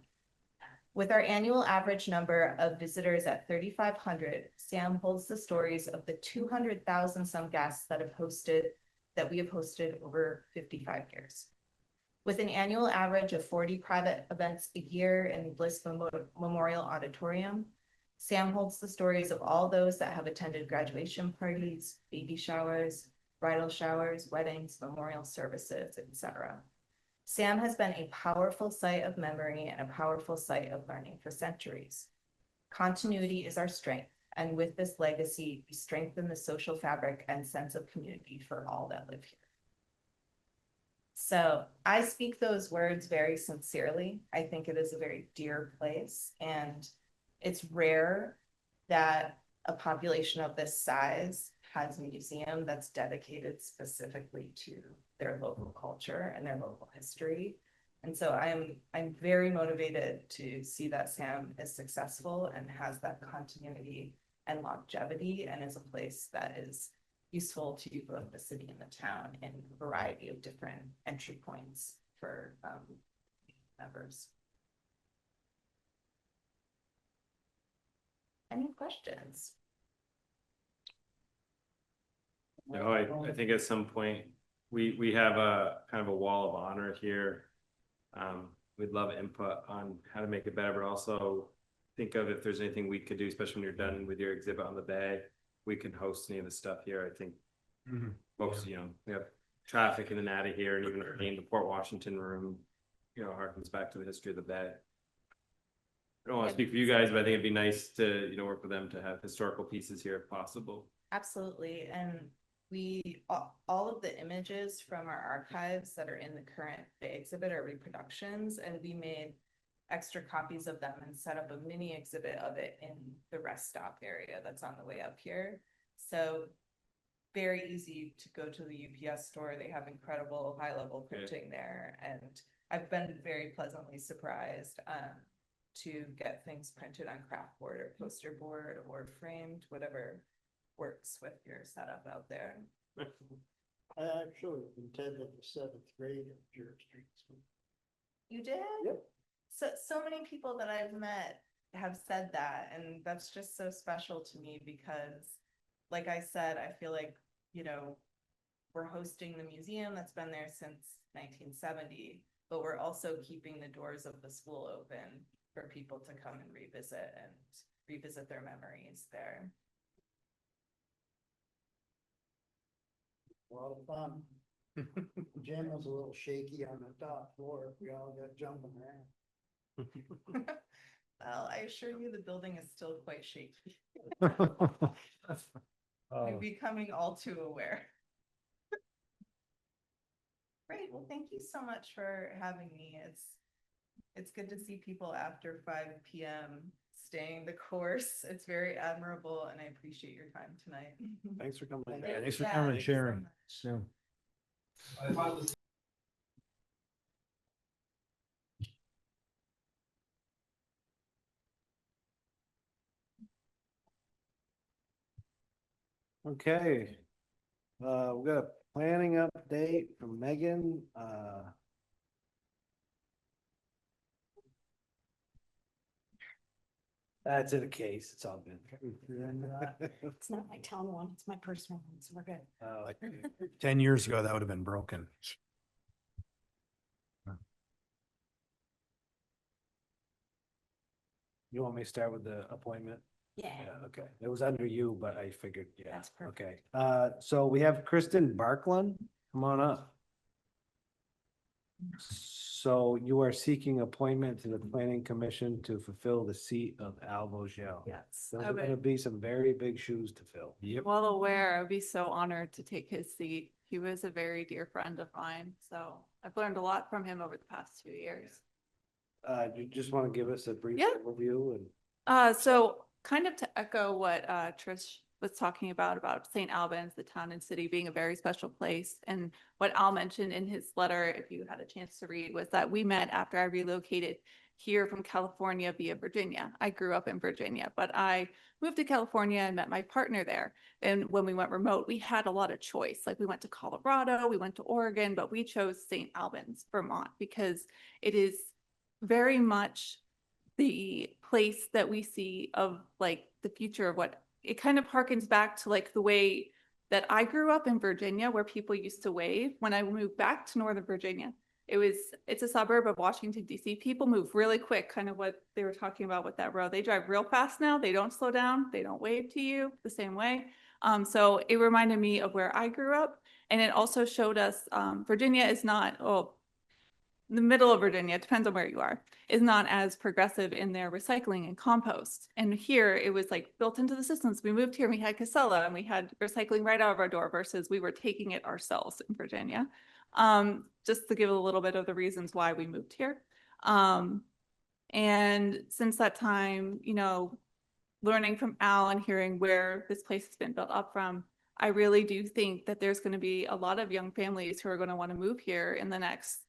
With our annual average number of visitors at 3,500, Sam holds the stories of the 200,000 some guests that we have hosted over 55 years. With an annual average of 40 private events a year in Bliss Memorial Auditorium, Sam holds the stories of all those that have attended graduation parties, baby showers, bridal showers, weddings, memorial services, etc. Sam has been a powerful site of memory and a powerful site of learning for centuries. Continuity is our strength, and with this legacy, we strengthen the social fabric and sense of community for all that live here. So I speak those words very sincerely. I think it is a very dear place, and it's rare that a population of this size has a museum that's dedicated specifically to their local culture and their local history. And so I'm very motivated to see that Sam is successful and has that continuity and longevity, and is a place that is useful to both the city and the town in a variety of different entry points for members. Any questions?
No, I think at some point, we have a kind of a wall of honor here. We'd love input on how to make it better, but also think of if there's anything we could do, especially when you're done with your exhibit on the bay, we can host any of the stuff here. I think folks, you know, we have traffic in and out of here, and even in the Port Washington room, you know, harkens back to the history of the bay. I don't want to speak for you guys, but I think it'd be nice to, you know, work with them to have historical pieces here if possible.
Absolutely. And we, all of the images from our archives that are in the current Bay exhibit are reproductions, and we made extra copies of them and set up a mini exhibit of it in the rest stop area that's on the way up here. So very easy to go to the UPS store. They have incredible high level printing there. And I've been very pleasantly surprised to get things printed on craft board or poster board or framed, whatever works with your setup out there.
I actually attended the 7th grade at Church Street School.
You did?
Yep.
So many people that I've met have said that, and that's just so special to me because, like I said, I feel like, you know, we're hosting the museum that's been there since 1970, but we're also keeping the doors of the school open for people to come and revisit their memories there.
A lot of fun. Gym was a little shaky on the top floor. We all got jumping around.
Well, I assure you the building is still quite shaky.
Oh.
You're becoming all too aware. Great, well, thank you so much for having me. It's good to see people after 5 p.m. staying the course. It's very admirable, and I appreciate your time tonight.
Thanks for coming.
Yeah, thanks for
Yeah,
coming and
thank you so
sharing.
much.
So.
Okay. We got a planning update from Megan. That's in a case. It's all good.
It's not my town one, it's my personal one, so we're good.
10 years ago, that would have been broken.
You want me to start with the appointment?
Yeah.
Okay. It was under you, but I figured, yeah.
That's perfect.
Okay. So we have Kristen Barkland. Come on up. So you are seeking appointment to the planning commission to fulfill the seat of Al Vogel.
Yes.
Those are gonna be some very big shoes to fill.
Yep.
Well aware, I'd be so honored to take his seat. He was a very dear friend of mine, so I've learned a lot from him over the past 2 years.
You just want to give us a brief
Yeah.
overview and
So kind of to echo what Trish was talking about St. Albans, the town and city being a very special place. And what Al mentioned in his letter, if you had a chance to read, was that we met after I relocated here from California via Virginia. I grew up in Virginia, but I moved to California and met my partner there. And when we went remote, we had a lot of choice. Like we went to Colorado, we went to Oregon, but we chose St. Albans, Vermont, because it is very much the place that we see of like the future of what it kind of harkens back to like the way that I grew up in Virginia where people used to wave. When I moved back to Northern Virginia, it's a suburb of Washington, DC. People move really quick, kind of what they were talking about with that road. They drive real fast now. They don't slow down. They don't wave to you the same way. So it reminded me of where I grew up. And it also showed us Virginia is not, the middle of Virginia, it depends on where you are, is not as progressive in their recycling and compost. And here it was like built into the systems. We moved here, we had Casella and we had recycling right out of our door versus we were taking it ourselves in Virginia. Just to give a little bit of the reasons why we moved here. And since that time, you know, learning from Al and hearing where this place has been built up from, I really do think that there's going to be a lot of young families who are going to want to move here in the next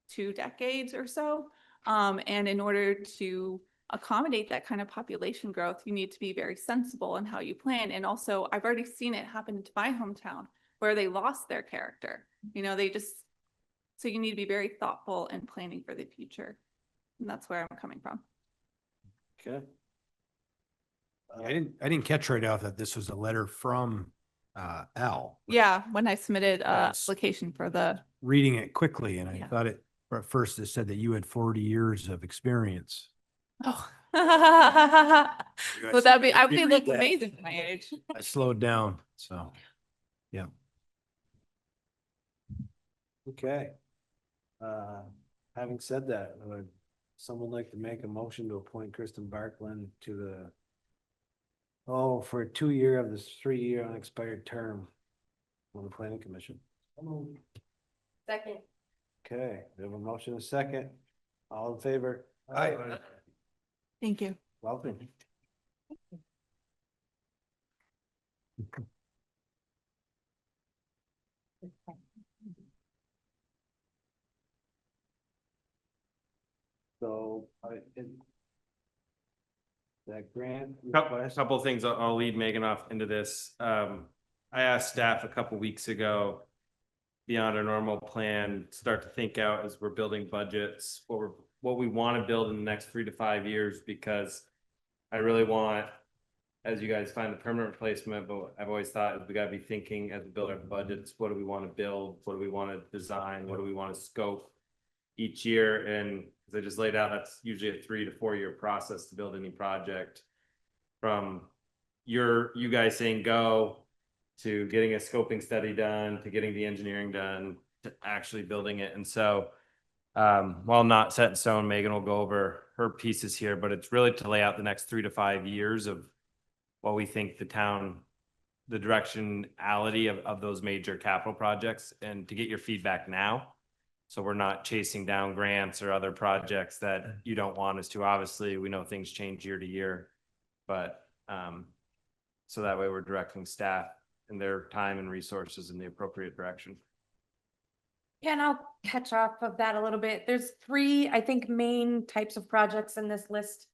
2 decades or so. And in order to accommodate that kind of population growth, you need to be very sensible in how you plan. And also, I've already seen it happen to my hometown where they lost their character. You know, so you need to be very thoughtful in planning for the future. And that's where I'm coming from.
okay.
I didn't catch right off that this was a letter from Al.
Yeah, when I submitted
Yes.
application for the,
Reading it quickly, and I
Yeah.
thought at first it said that you had 40 years of experience.
oh.
guys
Would that be, I
read
would look
that.
amazing at my age.
I slowed down, so.
Okay. Having said that, would someone like to make a motion to appoint Kristen Barkland to for a 2-year of this 3-year unexpired term on the planning commission?
Second.
Okay, we have a motion, a second. All in favor?
Aye.
Thank you.
Welcome. So, that grant request,
Couple of things, I'll lead Megan off into this. I asked staff a couple weeks ago, beyond our normal plan, start to think out as we're building budgets, what we want to build in the next 3 to 5 years, because I really want, as you guys find the permanent replacement, but I've always thought we gotta be thinking as we build our budgets, what do we want to build? What do we want to design? What do we want to scope each year? And as I just laid out, that's usually a 3 to 4 year process to build any project, from you guys saying go to getting a scoping study done, to getting the engineering done, to actually building it. And so, while not set in stone, Megan will go over her pieces here, but it's really to lay out the next 3 to 5 years of what we think the directionality of those major capital projects, and to get your feedback now. So we're not chasing down grants or other projects that you don't want us to. Obviously, we know things change year to year, but, so that way we're directing staff and their time and resources in the appropriate direction.
Yeah, and I'll catch off of that a little bit. There's 3, I think, main types of projects in this list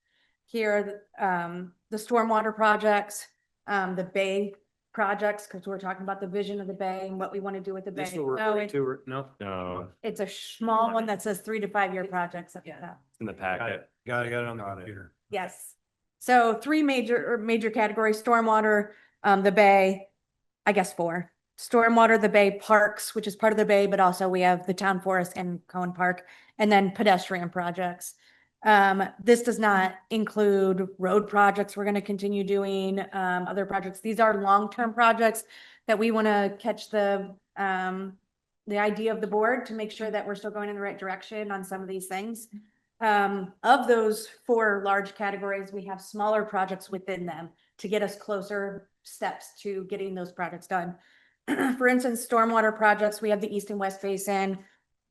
here. The stormwater projects, the bay projects, because we're talking about the vision of the bay and what we want to do with the bay.
This will
No,
refer
it-
to, no,
it's a small one that says 3 to 5 year projects at the top.
In the packet.
got it on the computer.
Yes. So 3 major categories: stormwater, the bay, I guess 4. Stormwater, the bay, parks, which is part of the bay, but also we have the town forest and Cohen Park, and then pedestrian projects. This does not include road projects we're going to continue doing, other projects. These are long-term projects that we want to catch the the idea of the board to make sure that we're still going in the right direction on some of these things. Of those 4 large categories, we have smaller projects within them to get us closer steps to getting those projects done. For instance, stormwater projects, we have the East and West Basin,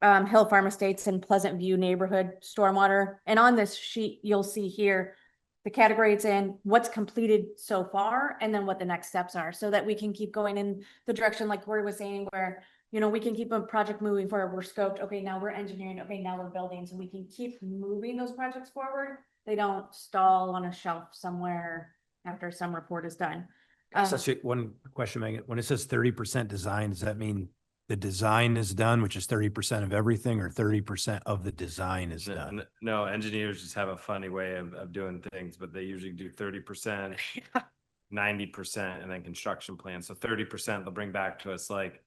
Hill Farm Estates and Pleasant View neighborhood stormwater. And on this sheet, you'll see here the category it's in, what's completed so far, and then what the next steps are, so that we can keep going in the direction like Corey was saying, where, you know, we can keep a project moving forward. We're scoped. Okay, now we're engineering. Okay, now we're building. So we can keep moving those projects forward. They don't stall on a shelf somewhere after some report is done.
So one question, Megan, when it says 30% design, does that mean the design is done, which is 30% of everything, or 30% of the design is done?
No, engineers just have a funny way of doing things, but they usually do 30%, 90%, and then construction plan. So 30% they'll bring back to us, like,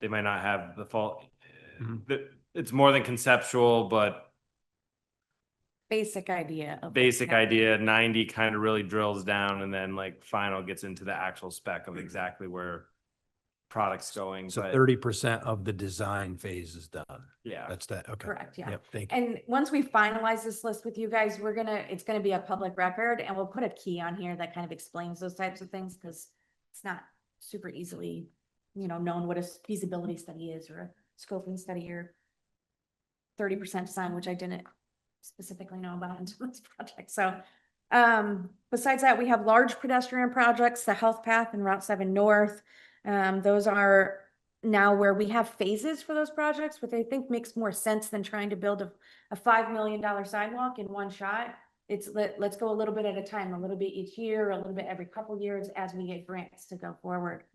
they might not have the fault. It's more than conceptual, but
Basic idea. Of
basic idea. 90 kind of really drills down, and then like final gets into the actual spec of exactly where product's going.
So
but
30% of the design phase is done.
Yeah.
That's that. Okay.
Correct, yeah.
Yep, thank you.
And once we finalize this list with you guys, it's gonna be a public record, and we'll put a key on here that kind of explains those types of things, because it's not super easily, you know, known what a feasibility study is, or a scoping study, or 30% design, which I didn't specifically know about until this project. So besides that, we have large pedestrian projects, the Health Path and Route 7 North. Those are now where we have phases for those projects, which I think makes more sense than trying to build a $5 million sidewalk in one shot. It's let's go a little bit at a time, a little bit each year, a little bit every couple years as we get grants to go forward.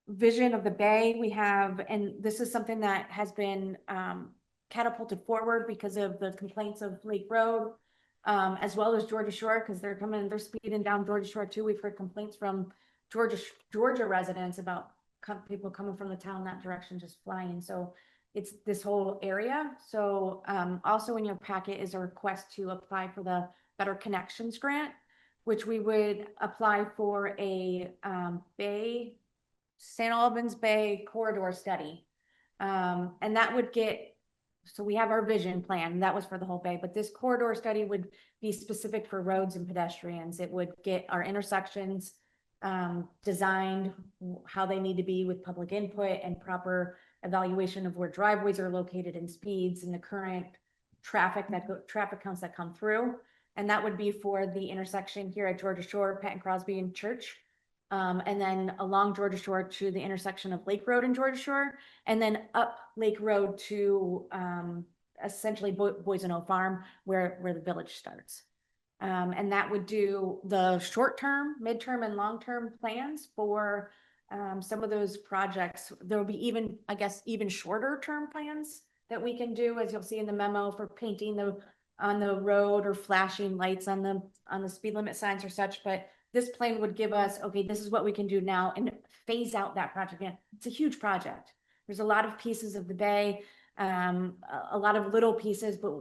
Vision of the Bay we have, and this is something that has been catapulted forward because of the complaints of Lake Road, as well as Georgia Shore, because they're speeding down Georgia Shore too. We've heard complaints from Georgia residents about people coming from the town that direction, just flying. So it's this whole area. So also in your packet is a request to apply for the Better Connections Grant, which we would apply for a St. Albans Bay corridor study. And that would so we have our vision plan, that was for the whole bay, but this corridor study would be specific for roads and pedestrians. It would get our intersections designed, how they need to be with public input and proper evaluation of where driveways are located and speeds and the current traffic counts that come through. And that would be for the intersection here at Georgia Shore, Patton Crosby and Church. And then along Georgia Shore to the intersection of Lake Road and Georgia Shore, and then up Lake Road to essentially Boise Farm, where the village starts. And that would do the short-term, mid-term, and long-term plans for some of those projects. There will be even shorter-term plans that we can do, as you'll see in the memo, for painting on the road or flashing lights on the speed limit signs or such. But this plan would give us, okay, this is what we can do now, and phase out that project again. It's a huge project. There's a lot of pieces of the bay, a lot of little pieces, but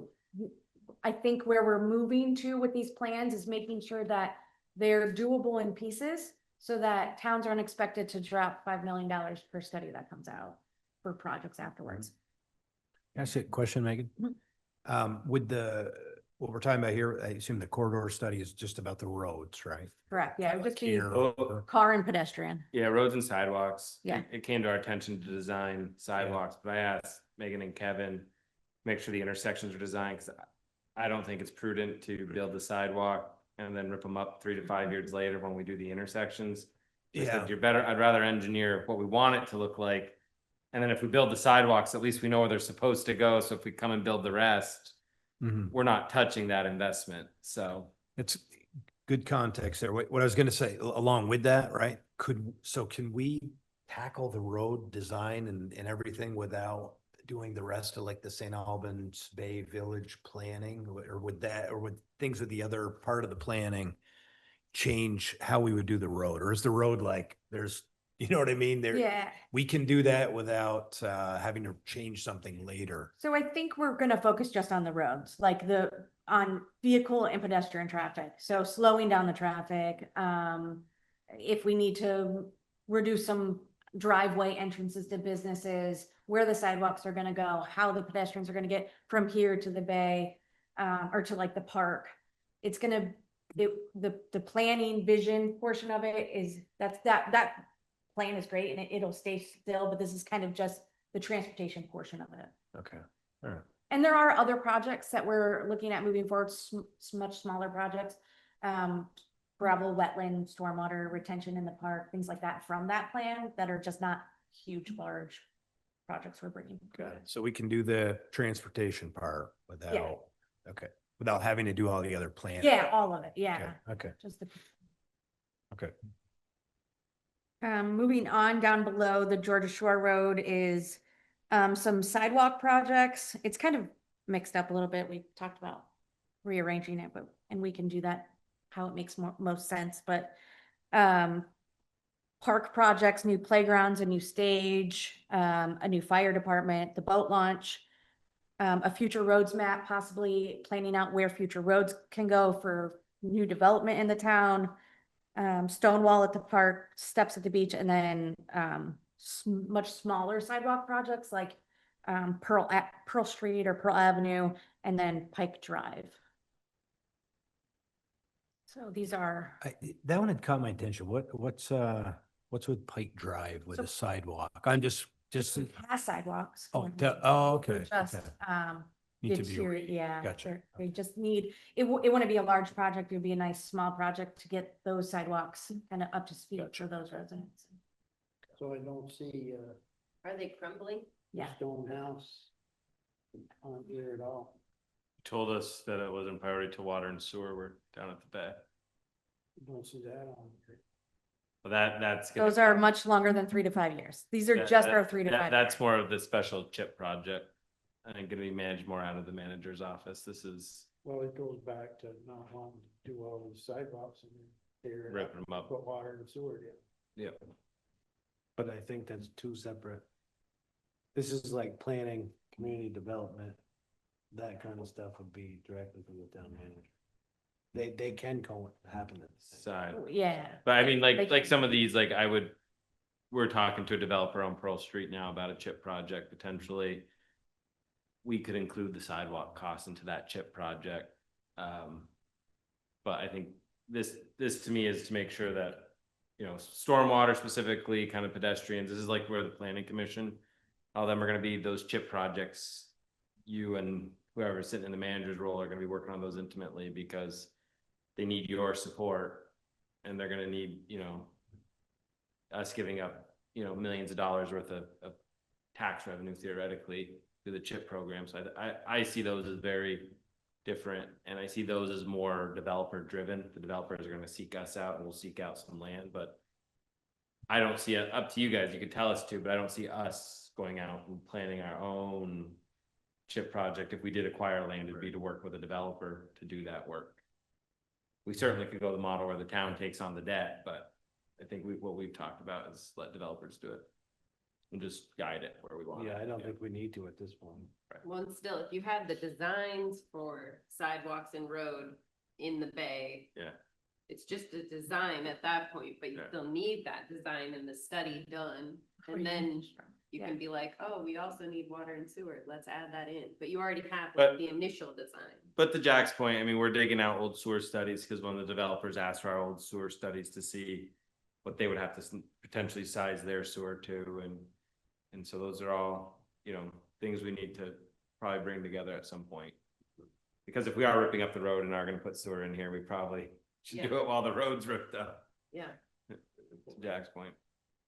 I think where we're moving to with these plans is making sure that they're doable in pieces so that towns aren't expected to drop $5 million per study that comes out for projects afterwards.
Can I ask you a question, Megan? With what we're talking about here, I assume the corridor study is just about the roads, right?
Correct. Yeah, it would just be
Oh,
car and pedestrian.
yeah, roads and sidewalks.
Yeah.
It came to our attention to design sidewalks, but I asked Megan and Kevin, make sure the intersections are designed, because I don't think it's prudent to build the sidewalk and then rip them up 3 to 5 years later when we do the intersections. I said, I'd rather engineer what we want it to look like. And then if we build the sidewalks, at least we know where they're supposed to go. So if we come and build the rest, we're not touching that investment. So
it's good context there. What I was going to say along with that, right? Can we tackle the road design and everything without doing the rest of like the St. Albans Bay Village planning, or would things with the other part of the planning change how we would do the road? Or is the road like you know what I mean?
Yeah.
We can do that without having to change something later.
So I think we're going to focus just on the roads, like on vehicle and pedestrian traffic. So slowing down the traffic. If we need to reduce some driveway entrances to businesses, where the sidewalks are gonna go, how the pedestrians are gonna get from here to the bay, or to like the park. It's gonna, the planning vision portion of it is, that plan is great and it'll stay still, but this is kind of just the transportation portion of it.
Okay, all right.
And there are other projects that we're looking at moving forward, much smaller projects. Gravel, wetland, stormwater retention in the park, things like that from that plan that are just not huge, large projects we're bringing.
Got it. So we can do the transportation part without, okay, without having to do all the other plans.
Yeah, all of it, yeah.
Okay,
Just the.
okay.
Moving on down below, the Georgia Shore Road is some sidewalk projects. It's kind of mixed up a little bit. We talked about rearranging it, and we can do that how it makes most sense, but park projects, new playgrounds, a new stage, a new fire department, the boat launch, a future roads map, possibly planning out where future roads can go for new development in the town, stone wall at the park, steps at the beach, and then much smaller sidewalk projects like Pearl Street or Pearl Avenue, and then Pike Drive. So these are.
That one had caught my attention. What's with Pike Drive with
So-
the sidewalk? I'm just,
Past sidewalks.
oh,
They're
okay.
Just,
okay. Need to be,
yeah.
gotcha.
They just need, it wouldn't be a large project. It would be a nice, small project to get those sidewalks kind of up to speed for those residents.
So I don't see,
Are they crumbling?
Yeah.
stone house on here at all.
Told us that it wasn't priority to water and sewer. We're down at the bay.
Don't see that on here.
Well, that's. gonna-
Those are much longer than 3 to 5 years. These are
that-
just
that-
our 3 to 5.
That's more of the special chip project. I think gonna be managed more out of the manager's office. This is
Well, it goes back to not wanting to do all these sidewalks and tear it
ripping them up.
put water and sewer in.
Yeah.
But I think that's two separate. This is like planning, community development, that kind of stuff would be directly from the town manager. They can happen at the same time.
Side.
Yeah.
But I mean,
They
like
can-
some of these, like we're talking to a developer on Pearl Street now about a chip project potentially. We could include the sidewalk costs into that chip project. But I think this to me is to make sure that, stormwater specifically, kind of pedestrians, this is like where the planning commission, all of them are gonna be those chip projects. You and whoever's sitting in the manager's role are gonna be working on those intimately because they need your support. And they're gonna need, us giving up, millions of dollars worth of tax revenue theoretically through the CHIP program. So I see those as very different, and I see those as more developer driven. The developers are gonna seek us out and we'll seek out some land, but I don't see it, up to you guys, you could tell us to, but I don't see us going out and planning our own CHIP project. If we did acquire land, it'd be to work with a developer to do that work. We certainly could go the model where the town takes on the debt, but I think what we've talked about is let developers do it and just guide it where we want.
Yeah, I don't think we need to at this point.
Well, and still, if you had the designs for sidewalks and road in the bay.
Yeah.
It's just a design at that point, but you
Yeah.
still need that design and the study done. And then you can be like, oh, we also need water and sewer, let's add that in, but you already have like,
But-
the initial design.
But to Jack's point, I mean, we're digging out old sewer studies because one of the developers asked for our old sewer studies to see what they would have to potentially size their sewer to, and so those are all, things we need to probably bring together at some point. Because if we are ripping up the road and are gonna put sewer in here, we probably should do
Yeah.
it while the road's ripped up,
Yeah.
to Jack's point.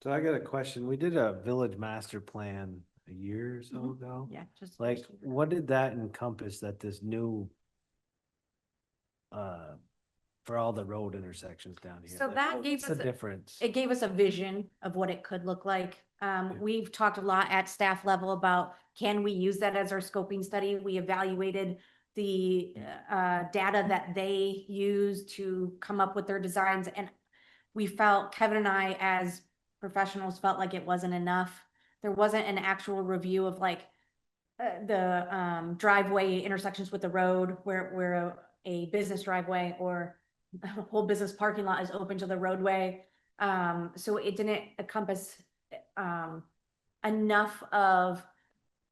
So I got a question. We did a village master plan a year or so ago.
Yeah, just.
Like, what did that encompass that this new for all the road intersections down here?
So
Like,
that
what's
gave
the
us
difference?
It gave us a vision of what it could look like. We've talked a lot at staff level about, can we use that as our scoping study? We evaluated the data that they used to come up with their designs, and we felt, Kevin and I as professionals felt like it wasn't enough. There wasn't an actual review of like the driveway intersections with the road where a business driveway or a whole business parking lot is open to the roadway. So it didn't encompass enough of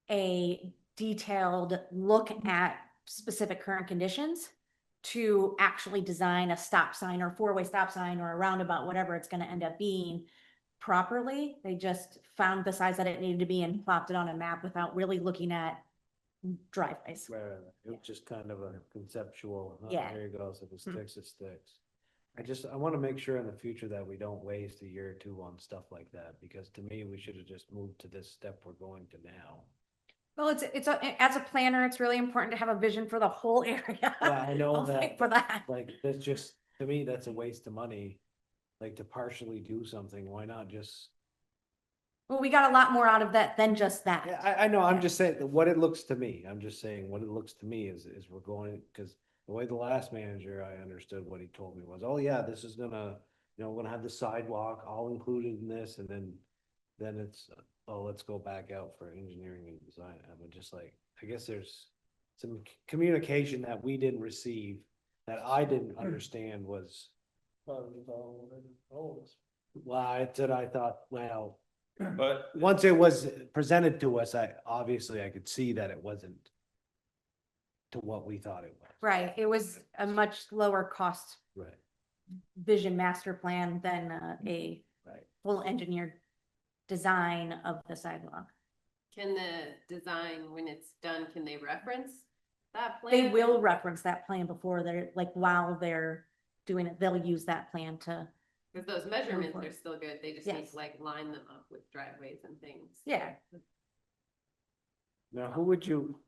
a detailed look at specific current conditions to actually design a stop sign or four-way stop sign or a roundabout, whatever it's gonna end up being properly. They just found the size that it needed to be and plopped it on a map without really looking at driveways.
It was just kind of a conceptual,
Yeah.
there you go, so if it sticks, it sticks. I want to make sure in the future that we don't waste a year or two on stuff like that, because to me, we should have just moved to this step we're going to now.
Well, as a planner, it's really important to have a vision for the whole area.
Yeah, I know
I'll
that.
fight for that.
Like, that's just, to me, that's a waste of money. Like, to partially do something, why not just?
Well, we got a lot more out of that than just that.
Yeah, I know, I'm just saying, what it looks to me, I'm just saying, what it looks to me is we're going, because the way the last manager, I understood what he told me was, oh yeah, this is gonna, we're gonna have the sidewalk all included in this, and then it's, oh, let's go back out for engineering and design. I'm just like, I guess there's some communication that we didn't receive, that I didn't understand was. Well, I said, I thought, well,
But
once it was presented to us, obviously I could see that it wasn't to what we thought it was.
Right, it was a much lower cost
Right.
vision master plan than a
Right.
full engineered design of the sidewalk.
Can the design, when it's done, can they reference that plan?
They will reference that plan before they're, like, while they're doing it, they'll use that plan to,
Because those measurements
for
are
it.
still good, they just need
Yes.
to like line them up with driveways and things.
yeah.
Now, who would you,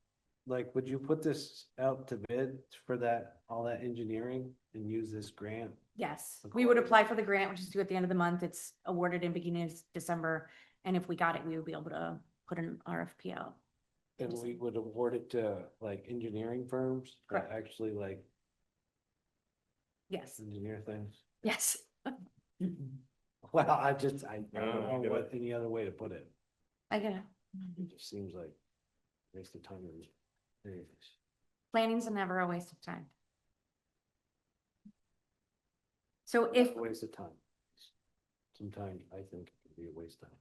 like, would you put this out to bid for that, all that engineering and use this grant?
Yes, we would apply for the grant, which is due at the end of the month. It's awarded in beginning of December. And if we got it, we would be able to put an RFP out.
And we would award it to like engineering firms that
Correct.
actually like
Yes,
engineer things?
yes.
Well, I don't know what any other way to put it.
I get it.
It just seems like waste of time. Anyways.
Planning's never a waste of time. So if,
A waste of time. Sometimes I think it can be a waste of time.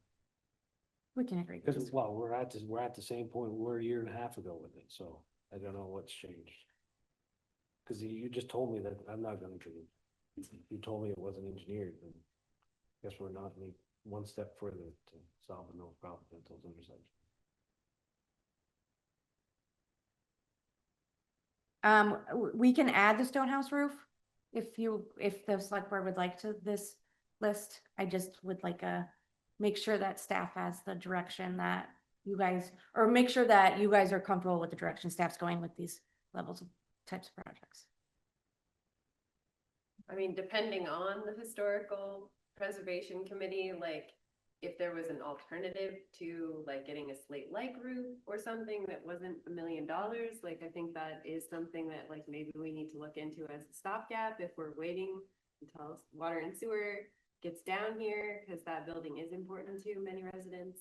we can agree.
Because, well, we're at the same point we were a year and a half ago with it, so I don't know what's changed. Cause you just told me that I'm not gonna do it. You told me it wasn't engineered, and guess we're not any one step further to solve no problem at those intersections.
We can add the stone house roof if the select board would like to this list. I just would like make sure that staff has the direction that you guys, or make sure that you guys are comfortable with the direction staff's going with these levels of types of projects.
I mean, depending on the historical preservation committee, like if there was an alternative to like getting a slate-like roof or something that wasn't $1 million, like I think that is something that like maybe we need to look into as a stopgap if we're waiting until water and sewer gets down here, because that building is important to many residents.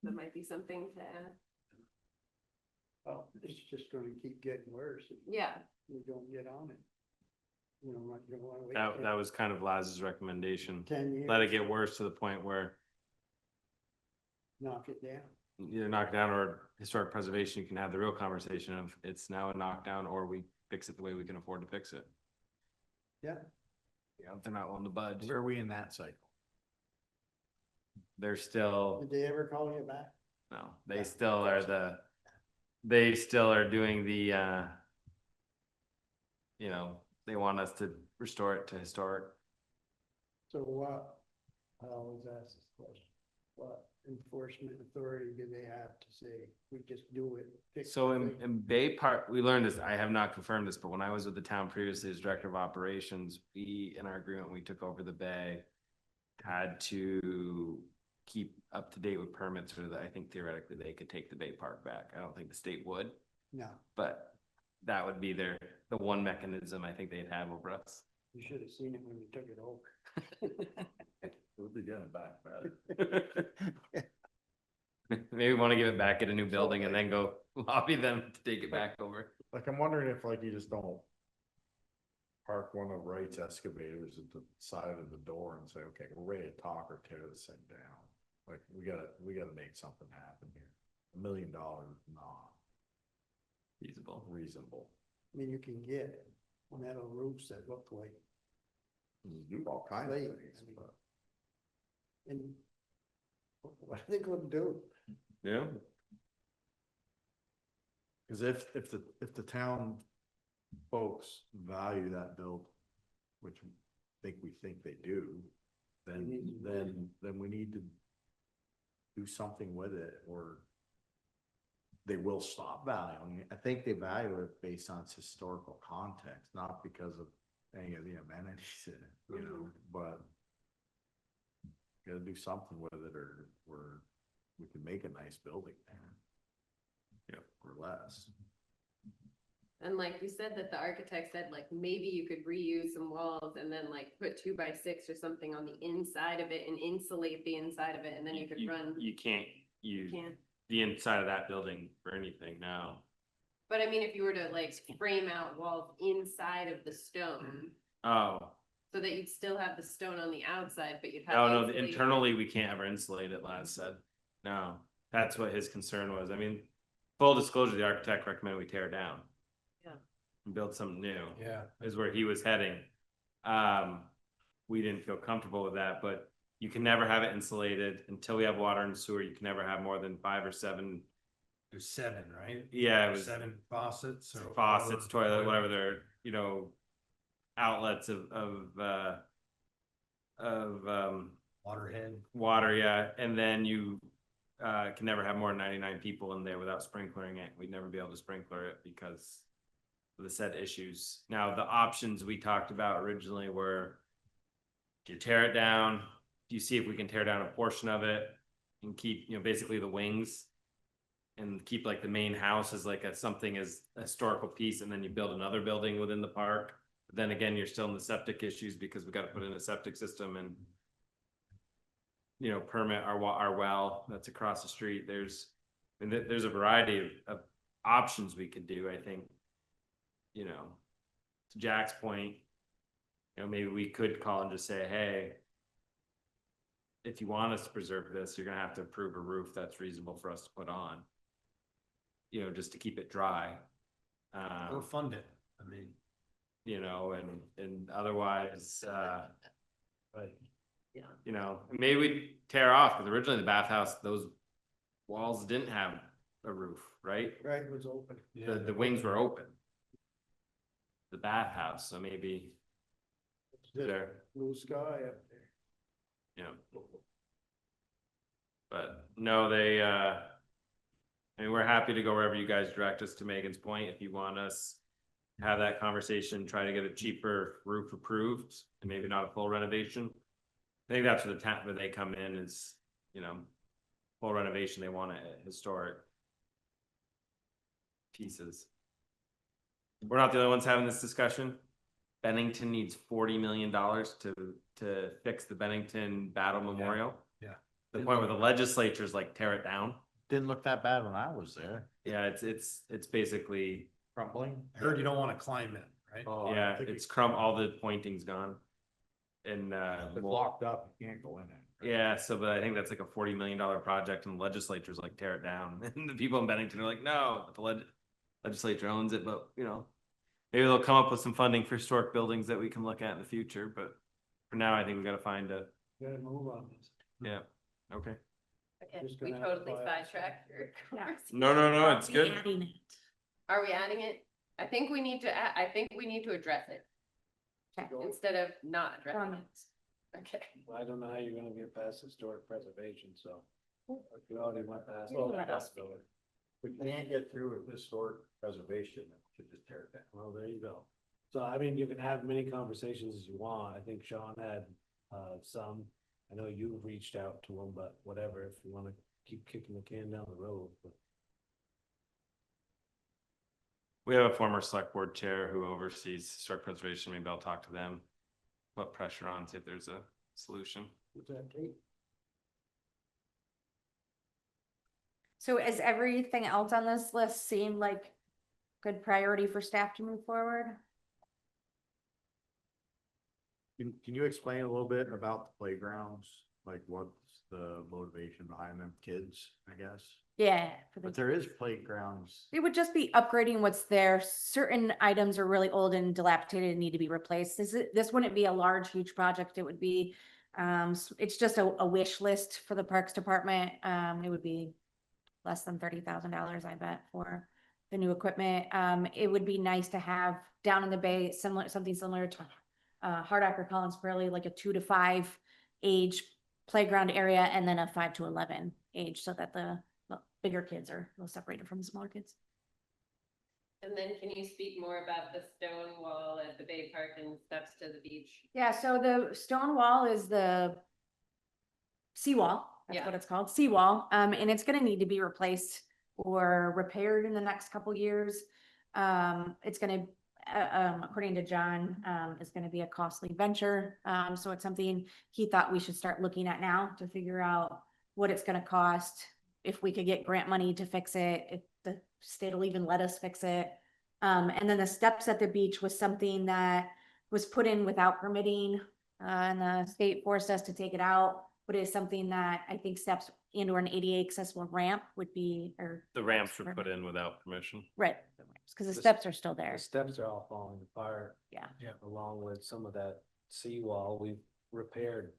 That might be something to add.
Well, it's just gonna keep getting worse. if
Yeah.
We don't get on it. You know, you don't wanna wait
that was kind of Laz's recommendation.
10 years.
Let it get worse to the point where
Knock it down.
either knock down or historic preservation, you can have the real conversation of it's now a knockdown or we fix it the way we can afford to fix it.
Yeah.
Yeah, they're not willing to budge.
Where are we in that cycle?
They're still,
Did they ever call you back?
no, they still are they still are doing the, they want us to restore it to historic.
So what, I always ask this question, what enforcement authority do they have to say, we just do it? fix
So
the
in,
thing?
in Bay Park, we learned this, I have not confirmed this, but when I was with the town previously as director of operations, we, in our agreement, we took over the bay, had to keep up to date with permits so that I think theoretically they could take the Bay Park back. I don't think the state would,
No,
but that would be the one mechanism I think they'd have over us.
you should have seen it when you took it over.
We'll be getting it back,
Maybe want to give it back at a new building and then go lobby them to take it back over.
Like, I'm wondering if like you just don't park one of Wright's excavators at the side of the door and say, okay, we're ready to talk or tear this thing down. Like, we gotta make something happen here. $1 million is not
Feasible.
reasonable.
I mean, you can get metal roofs that look like.
You do all kinds of
Slate,
things,
I mean,
but
And what are they gonna do?
Yeah.
cause if the town folks value that build, which we think they do, then we need to do something with it, or they will stop valuing it. I think they value it based on its historical context, not because of any of the amenities in it, you know, but gotta do something with it, or we can make a nice building there. Yeah, or less.
And like you said, that the architect said, like, maybe you could reuse some walls and then like put 2x6 or something on the inside of it and insulate the inside of it, and then you could run.
You can't use
Can't.
the inside of that building for anything now.
But I mean, if you were to like frame out walls inside of the stone,
Oh,
so that you'd still have the stone on the outside, but you'd have.
no,
the
no,
insulation.
internally, we can't ever insulate it, Laz said. No, that's what his concern was. I mean, full disclosure, the architect recommended we tear it down.
Yeah.
And build something new.
Yeah.
Is where he was heading. We didn't feel comfortable with that, but you can never have it insulated until we have water and sewer. You can never have more than 5 or 7.
There's 7, right?
Yeah, it was
7 faucets or
faucets, toilet, whatever they're, you know, outlets of
Waterhead.
water, yeah, and then you can never have more than 99 people in there without sprinklering it. We'd never be able to sprinkler it because of the said issues. Now, the options we talked about originally were, do you tear it down? Do you see if we can tear down a portion of it and keep, you know, basically the wings, and keep like the main house as like something as a historical piece, and then you build another building within the park. But then again, you're still in the septic issues because we got to put in a septic system and, you know, permit our well that's across the street. There's a variety of options we could do. I think, you know, to Jack's point, you know, maybe we could call and just say, hey, if you want us to preserve this, you're gonna have to approve a roof that's reasonable for us to put on, you know, just to keep it dry.
Or fund it. I mean,
You know, and otherwise,
but
Yeah.
you know, maybe we tear off, because originally the bathhouse, those walls didn't have a roof, right?
Right, it was open.
The wings were open. The bathhouse, so maybe
It's just
there,
blue sky up there.
you know. But no, I mean, we're happy to go wherever you guys direct us, to Megan's point. If you want us to have that conversation, try to get a cheaper roof approved, and maybe not a full renovation. I think that's where where they come in is, you know, full renovation, they want a historic pieces. We're not the only ones having this discussion. Bennington needs $40 million to fix the Bennington Battle Memorial.
Yeah.
The point where the legislature's like, tear it down.
Didn't look that bad when I was there.
Yeah, it's basically,
Crumbling.
I heard you don't want to climb it, right?
Oh, I
yeah,
think
it's all the pointing's gone. And
It's locked up, you can't go in it.
yeah, so but I think that's like a $40 million project, and the legislature's like, tear it down. And the people in Bennington are like, no, but the legislature owns it, but you know, maybe they'll come up with some funding for historic buildings that we can look at in the future, but for now, I think we gotta find a,
Gotta move on this.
yeah, okay.
Okay,
Just
we
gonna have to
totally
buy-
sidetracked your conversation.
No, it's good.
Are we adding it? I think we need to, I think we need to address it instead of not addressing it. Okay.
I don't know how you're gonna get past historic preservation, so. We already went past.
Well,
that
that-
possibility.
We can't get through with historic preservation, we should just tear it down.
Well, there you go. So I mean, you can have many conversations as you want. I think Sean had some. I know you've reached out to him, but whatever, if you wanna keep kicking the can down the road, but.
We have a former select board chair who oversees historic preservation. Maybe I'll talk to them, put pressure on, see if there's a solution.
What's that, Kate?
So is everything else on this list seem like good priority for staff to move forward?
Can you explain a little bit about the playgrounds? Like what's the motivation behind them kids, I guess?
Yeah. for the-
But there is playgrounds.
It would just be upgrading what's there. Certain items are really old and dilapidated and need to be replaced. This wouldn't be a large, huge project. It would be, it's just a wish list for the Parks Department. It would be less than $30,000, I bet, for the new equipment. It would be nice to have down in the bay, something similar to Hardock or Collins Prairie, like a 2 to 5 age playground area, and then a 5 to 11 age, so that the bigger kids are a little separated from the smaller kids.
And then can you speak more about the stone wall at the Bay Park and steps to the beach?
Yeah, so the stone wall is the seawall. That's
Yeah.
what it's called, seawall. And it's gonna need to be replaced or repaired in the next couple years. It's gonna, according to John, is gonna be a costly venture. So it's something he thought we should start looking at now to figure out what it's gonna cost, if we could get grant money to fix it, if the state will even let us fix it. And then the steps at the beach was something that was put in without permitting, and the state forced us to take it out, but it's something that I think steps and or an ADA accessible ramp would be, or.
The ramps were put in without permission.
Right, because the steps are still
The
there.
steps are all falling apart.
Yeah.
Along with some of that seawall, we repaired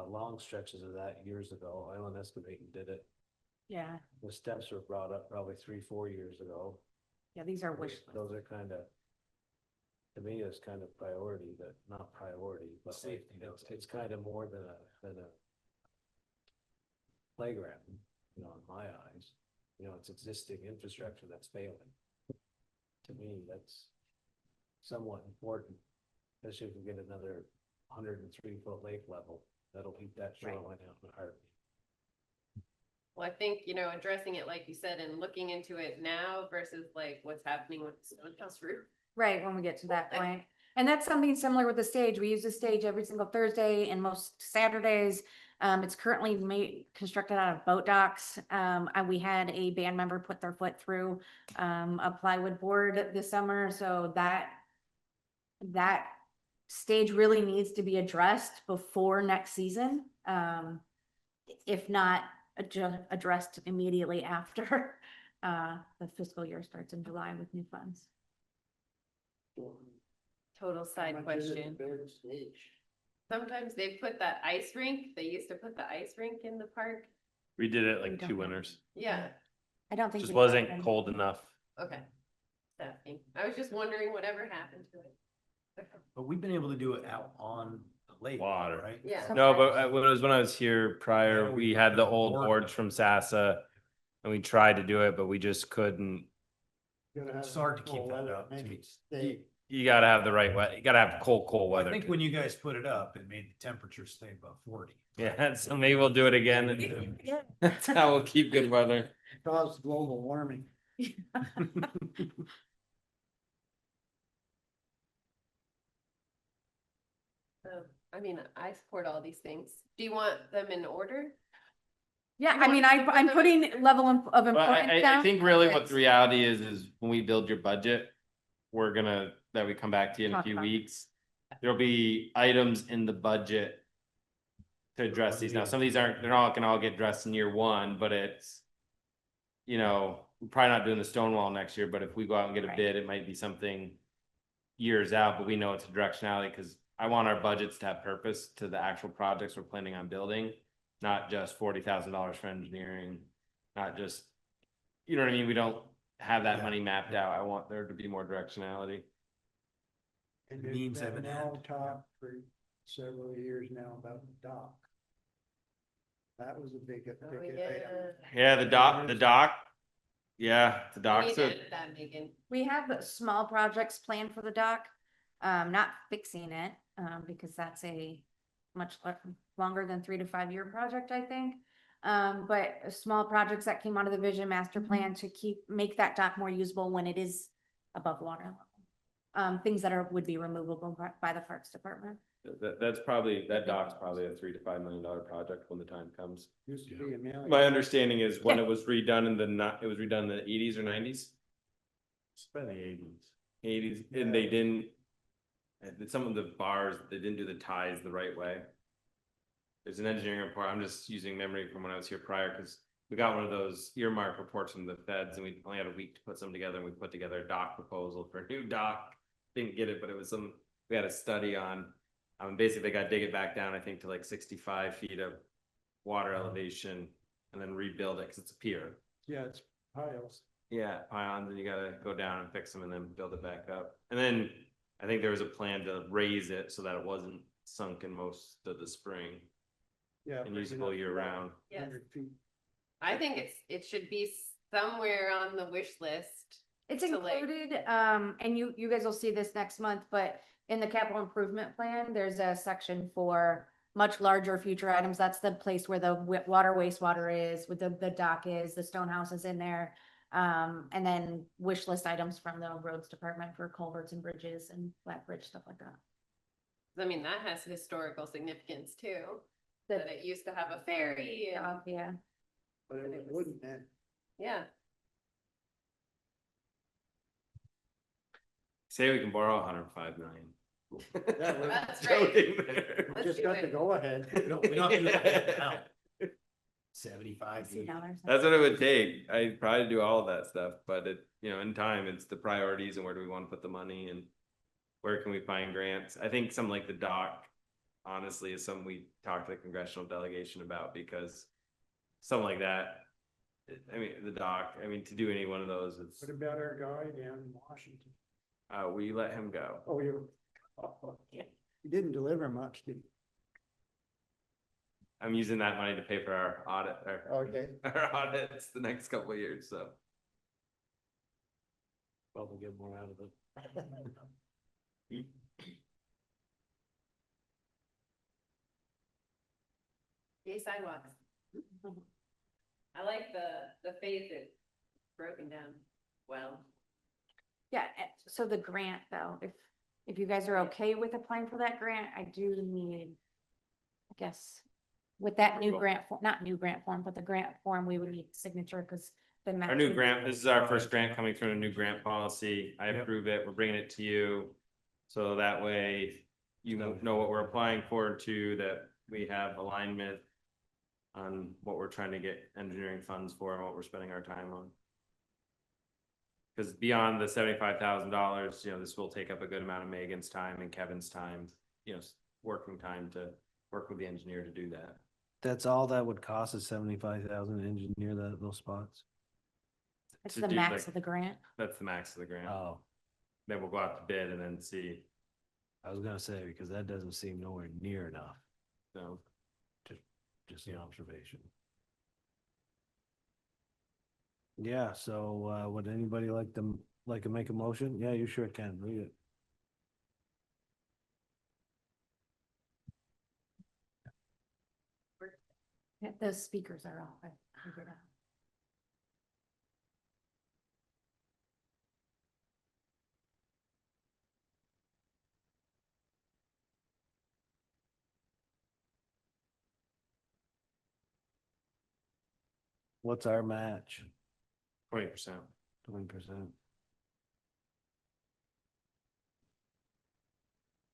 long stretches of that years ago. Island Excavating did it.
Yeah,
The steps were brought up probably 3-4 years ago.
yeah, these are wish lists.
Those are kind of, to me, it's kind of priority, but not priority, but like, it's kind of more than a playground, in my eyes. It's existing infrastructure that's failing. To me, that's somewhat important, especially if we get another 103-foot lake level. That'll beat that shoreline out in a heartbeat.
Well, I think, addressing it, like you said, and looking into it now versus like what's happening with the stone house roof.
Right, when we get to that point. And that's something similar with the stage. We use the stage every single Thursday and most Saturdays. It's currently constructed out of boat docks. And we had a band member put their foot through a plywood board this summer, so that stage really needs to be addressed before next season. If not addressed immediately after the fiscal year starts in July with new funds.
Total side question. Sometimes they put that ice rink, they used to put the ice rink in the park.
We did it like
don't
2
know.
winters.
Yeah,
I don't think.
Just
we
wasn't
have them.
cold enough.
okay. Staffing. I was just wondering whatever happened to it.
But we've been able to do it out on the lake.
Water.
Right?
Yeah.
No, but when I was here prior,
Yeah,
we had the old
board.
boards from Sasa and we tried to do it, but we just couldn't.
It's hard to keep that up. to me.
You gotta have the right weather. You gotta have cold
I
weather.
think when you guys put it up, it made the temperature stay above 40.
Yeah, so maybe we'll do it again. That's how we'll keep good weather.
Cause global warming.
I mean, I support all these things. Do you want them in order?
Yeah,
You
I
want
mean,
to
I'm
put them
putting level of
But
importance
I
down.
think really what
Yes.
the reality is when we build your budget, that we come back to you in a
Talk
few
about it.
weeks. There'll be items in the budget to address these. Now, some of these they're not gonna all get addressed in year one, but it's, we're probably not doing the stone wall next year, but if we go out and get a
Right.
bid, it might be something years out, but we know it's a directionality, because I want our budgets to have purpose to the actual projects we're planning on building, not just $40,000 for engineering, not just, you know what I mean? We don't have that money mapped out. I want there to be more directionality.
And
Means
there's
have
been
an
all
end.
talk for several years now about the dock. That was a big ticket
Oh,
item.
Yeah, the dock. Yeah, the
We
dock's
need that, Megan.
We have small projects planned for the dock, not fixing it, because that's a much longer than 3 to 5 year project, I think. But small projects that came out of the vision master plan to make that dock more usable when it is above water level. Things that would be removable by the Parks Department.
that dock's probably a $3 to $5 million project when the time comes.
Used to be a million.
My understanding is when it was redone in the 80s or 90s.
It's been the 80s.
80s, and they didn't some of the bars, they didn't do the ties the right way. There's an engineering report. I'm just using memory from when I was here prior, because we got one of those earmark reports from the feds and we only had a week to put some together, and we put together a dock proposal for a new dock. Didn't get it, but it was we had a study on, basically they got to dig it back down, I think to like 65 feet of water elevation and then rebuild it because it's a pier.
Yeah, it's piles.
Yeah, pylons, and you gotta go down and fix them and then build it back up. And then I think there was a plan to raise it so that it wasn't sunk in most of the spring
Yeah.
and usable year round.
Yes.
100 feet.
I think it should be somewhere on the wish list.
It's
to, like-
included, and you guys will see this next month, but in the capital improvement plan, there's a section for much larger future items. That's the place where the water wastewater is, with the dock is, the stone house is in there. And then wish list items from the roads department for culverts and bridges and flat bridge, stuff like that.
I mean, that has historical significance too, that it used to have a ferry and,
Yeah.
But it wouldn't then.
yeah.
Say we can borrow 105 million.
That's
Joking
right.
there.
Let's
Just
do
got to
it.
go ahead.
We don't have to do that now. 75.
That's what it would take. I'd probably do all of that stuff, but in time, it's the priorities and where do we want to put the money and where can we find grants? I think something like the dock, honestly, is something we talked to the congressional delegation about, because something like that, the dock, to do any one of those, it's,
What about our guy down in Washington?
we let him go.
Oh, you didn't deliver much, did you?
I'm using that money to pay for our audit,
Okay.
our audits the next couple of years, so.
Probably get more out of it.
Yay, sidewalks. I like the phase it's broken down well.
Yeah, so the grant though, if you guys are okay with applying for that grant, I do need, I guess, with that new grant, not new grant form, but the grant form, we would need signature because the.
Our new grant, this is our first grant coming through a new grant policy. I
Yep.
approve it. We're bringing it to you. So that way you know what we're applying for, to that we have alignment on what we're trying to get engineering funds for and what we're spending our time on. Because beyond the $75,000, this will take up a good amount of Megan's time and Kevin's time, working time to work with the engineer to do that.
That's all that would cost is 75,000 to engineer those spots.
It's
to
the
do,
max
like-
of the grant.
That's the max of the grant.
Oh,
Then we'll go out to bid and then see.
I was gonna say, because that doesn't seem nowhere near enough,
So
just an observation. Yeah, so, would anybody like to make a motion? Yeah, you sure can, read it.
Yeah, those speakers are off. I figured out.
What's our match?
20%.
20%.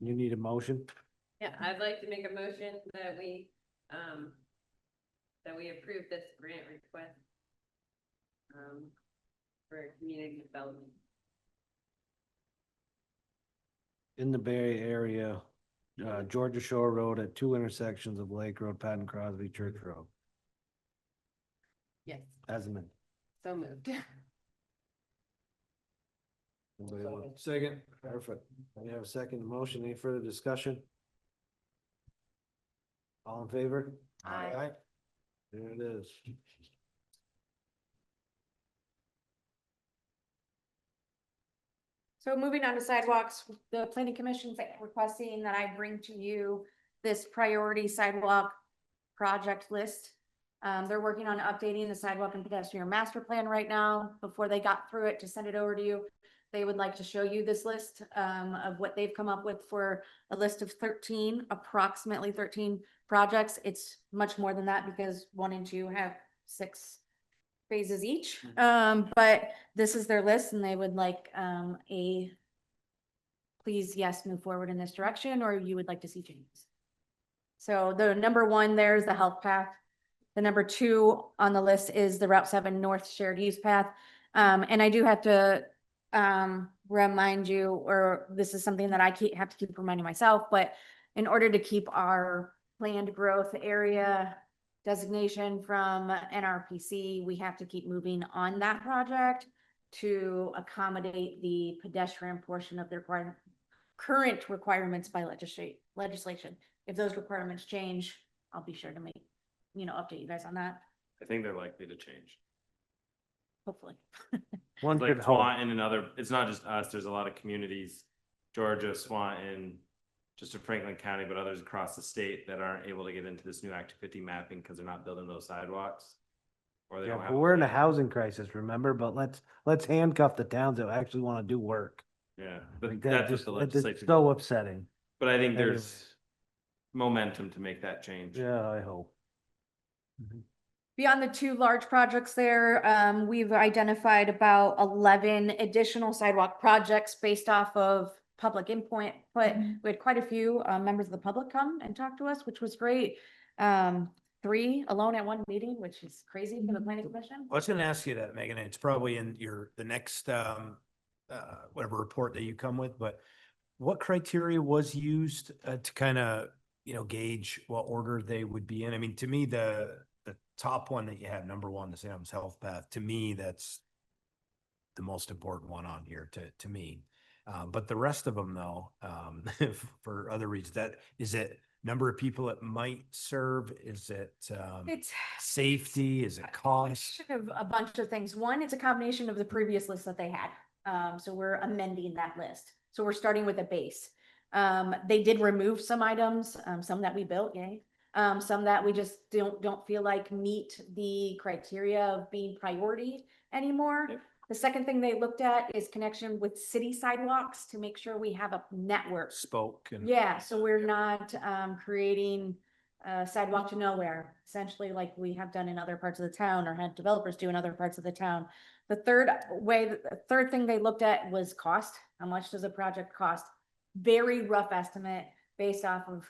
You need a motion?
Yeah, I'd like to make a motion that we approve this grant request for community development.
In the Bay Area, Georgia Shore Road at 2 intersections of Lake Road, Patton Crosby, Church Road.
Yes,
As amended.
so moved.
Anybody want- Second. Perfect. We have a second motion. Any further discussion? All in favor?
Aye.
There it is.
So moving on to sidewalks, the planning commission's requesting that I bring to you this priority sidewalk project list. They're working on updating the sidewalk and pedestrian master plan right now. Before they got through it to send it over to you, they would like to show you this list of what they've come up with for a list of 13, approximately 13 projects. It's much more than that because 1 and 2 have 6 phases each. But this is their list and they would like a please, yes, move forward in this direction, or you would like to see changes. So the number one there is the health path. The number two on the list is the Route 7 North Shared Use Path. And I do have to remind you, or this is something that I have to keep reminding myself, but in order to keep our planned growth area designation from NRPC, we have to keep moving on that project to accommodate the pedestrian portion of their current requirements by legislation. If those requirements change, I'll be sure to update you guys on that,
I think they're likely to change.
hopefully.
One
Like
could hope.
Swanton and other, it's not just us, there's a lot of communities, Georgia, Swanton, just in Franklin County, but others across the state that aren't able to get into this new Act 250 mapping because they're not building those sidewalks. Or they
Yeah,
don't
but
have.
we're in a housing crisis, remember? But let's handcuff the towns that actually want to do work.
Yeah, but
Like
that's
just,
what the
it's
legislature.
so upsetting.
But I think
Anyway.
there's momentum to make that change.
Yeah, I hope.
Beyond the two large projects there, we've identified about 11 additional sidewalk projects based off of public input. But we had quite a few members of the public come and talk to us, which was great. 3 alone at one meeting, which is crazy for the planning commission.
I was gonna ask you that, Megan, and it's probably in the next, whatever report that you come with, but what criteria was used to kind of, gauge what order they would be in? I mean, to me, the top one that you have, number one, the Sam's Health Path, to me, that's the most important one on here to me. But the rest of them though, for other reasons, is it number of people it might serve? Is it,
It's
safety? Is it cost?
a bunch of things. One, it's a combination of the previous list that they had. So we're amending that list. So we're starting with a base. They did remove some items, some that we built, yay. Some that we just don't feel like meet the criteria of being priority anymore.
Yep.
The second thing they looked at is connection with city sidewalks to make sure we have a network.
Spoke and.
Yeah, so we're not creating a sidewalk to nowhere, essentially like we have done in other parts of the town or had developers do in other parts of the town. The third thing they looked at was cost. How much does a project cost? Very rough estimate based off of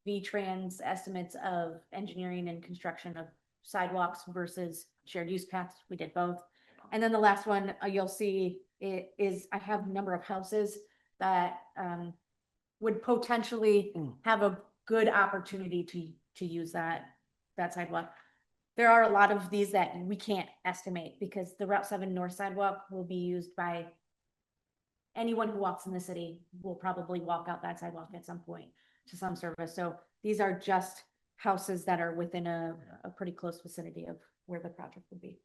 V-Trans estimates of engineering and construction of sidewalks versus shared use paths. We did both. And then the last one you'll see is I have a number of houses that would potentially have a good opportunity to use that sidewalk. There are a lot of these that we can't estimate because the Route 7 North sidewalk will be used by anyone who walks in the city will probably walk out that sidewalk at some point to some service. So these are just houses that are within a pretty close vicinity of where the project would be.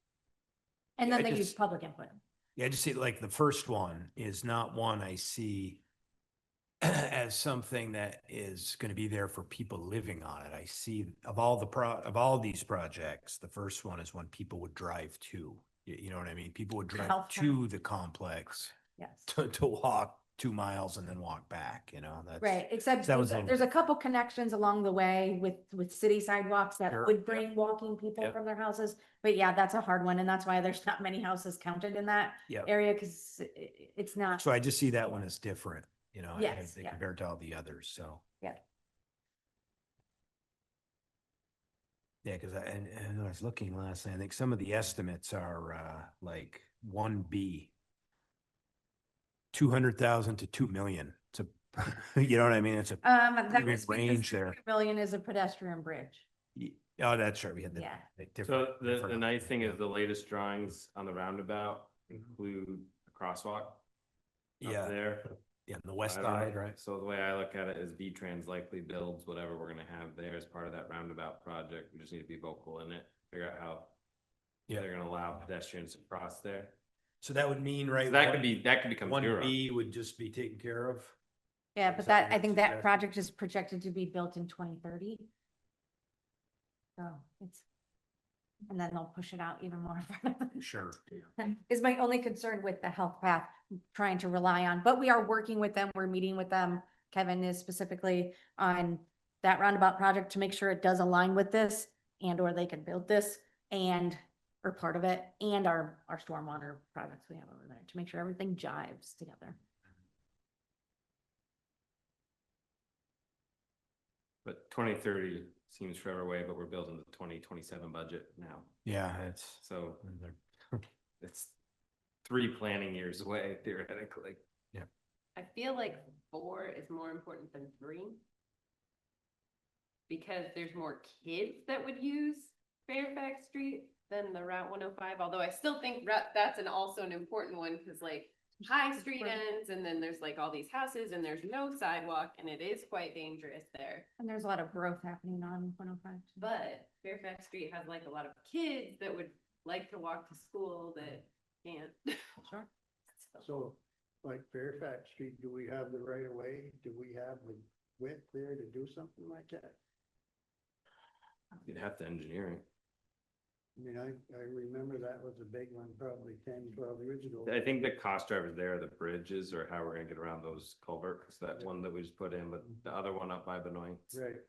And
Yeah,
then
I
they use
just-
public input.
Yeah, I just see like the first one is not one I see as something that is going to be there for people living on it. I see of all these projects, the first one is one people would drive to. You know what I mean? People would drive
Health
to the complex
Yes.
to walk 2 miles and then walk back, that's.
Right, except
that was
there's a couple connections along the way with city sidewalks that
Sure,
would bring walking people
Yep.
from their houses. But yeah, that's a hard one, and that's why there's not many houses counted in that
Yep.
area, because it's not.
So I just see that one as different,
Yes,
as
yeah.
compared to all the others, so.
Yeah.
Yeah, because and I was looking last night, I think some of the estimates are like 1B. 200,000 to 2 million. It's a, you know what I mean? It's a
That
pretty
was
big
because
range there.
2 million is a pedestrian bridge.
Oh, that's right. We had the
Yeah.
different.
So the
different-
nice thing is the latest drawings on the roundabout include a crosswalk. up
Yeah,
There.
yeah, on the west
I don't know.
side, right?
So the way I look at it is V-Trans likely builds whatever we're gonna have there as part of that roundabout project. We just need to be vocal in it, figure out how
Yeah.
they're gonna allow pedestrians to cross there.
So that would mean, right?
So that could become
One
zero.
B would just be taken care of.
Yeah,
Is
but
that
I think
what
that
you're
project is projected to be built in 2030. So and then they'll push it out even more.
Sure.
Is my only concern with the health path, trying to rely on, but we are working with them, we're meeting with them. Kevin is specifically on that roundabout project to make sure it does align with this or they can build this or part of it and our stormwater projects we have over there to make sure everything jives together.
But 2030 seems forever away, but we're building the 2027 budget now.
Yeah, it's.
So it's 3 planning years away theoretically.
I feel like 4 is more important than 3. Because there's more kids that would use Fairfax Street than the Route 105, although I still think that's also an important one, because like High Street ends and then there's like all these houses and there's no sidewalk and it is quite dangerous there.
And there's a lot of growth happening on 105.
But Fairfax Street has like a lot of kids that would like to walk to school that can't.
Sure.
So like Fairfax Street, do we have the right of way? Do we have the width there to do something like that?
You'd have to engineer it.
I mean, I remember that was a big one, probably 10, 12 years ago.
I think the cost drivers there are the bridges or how we're gonna get around those culverts, that one that we just put in, but the other one up by Benoit.
Right.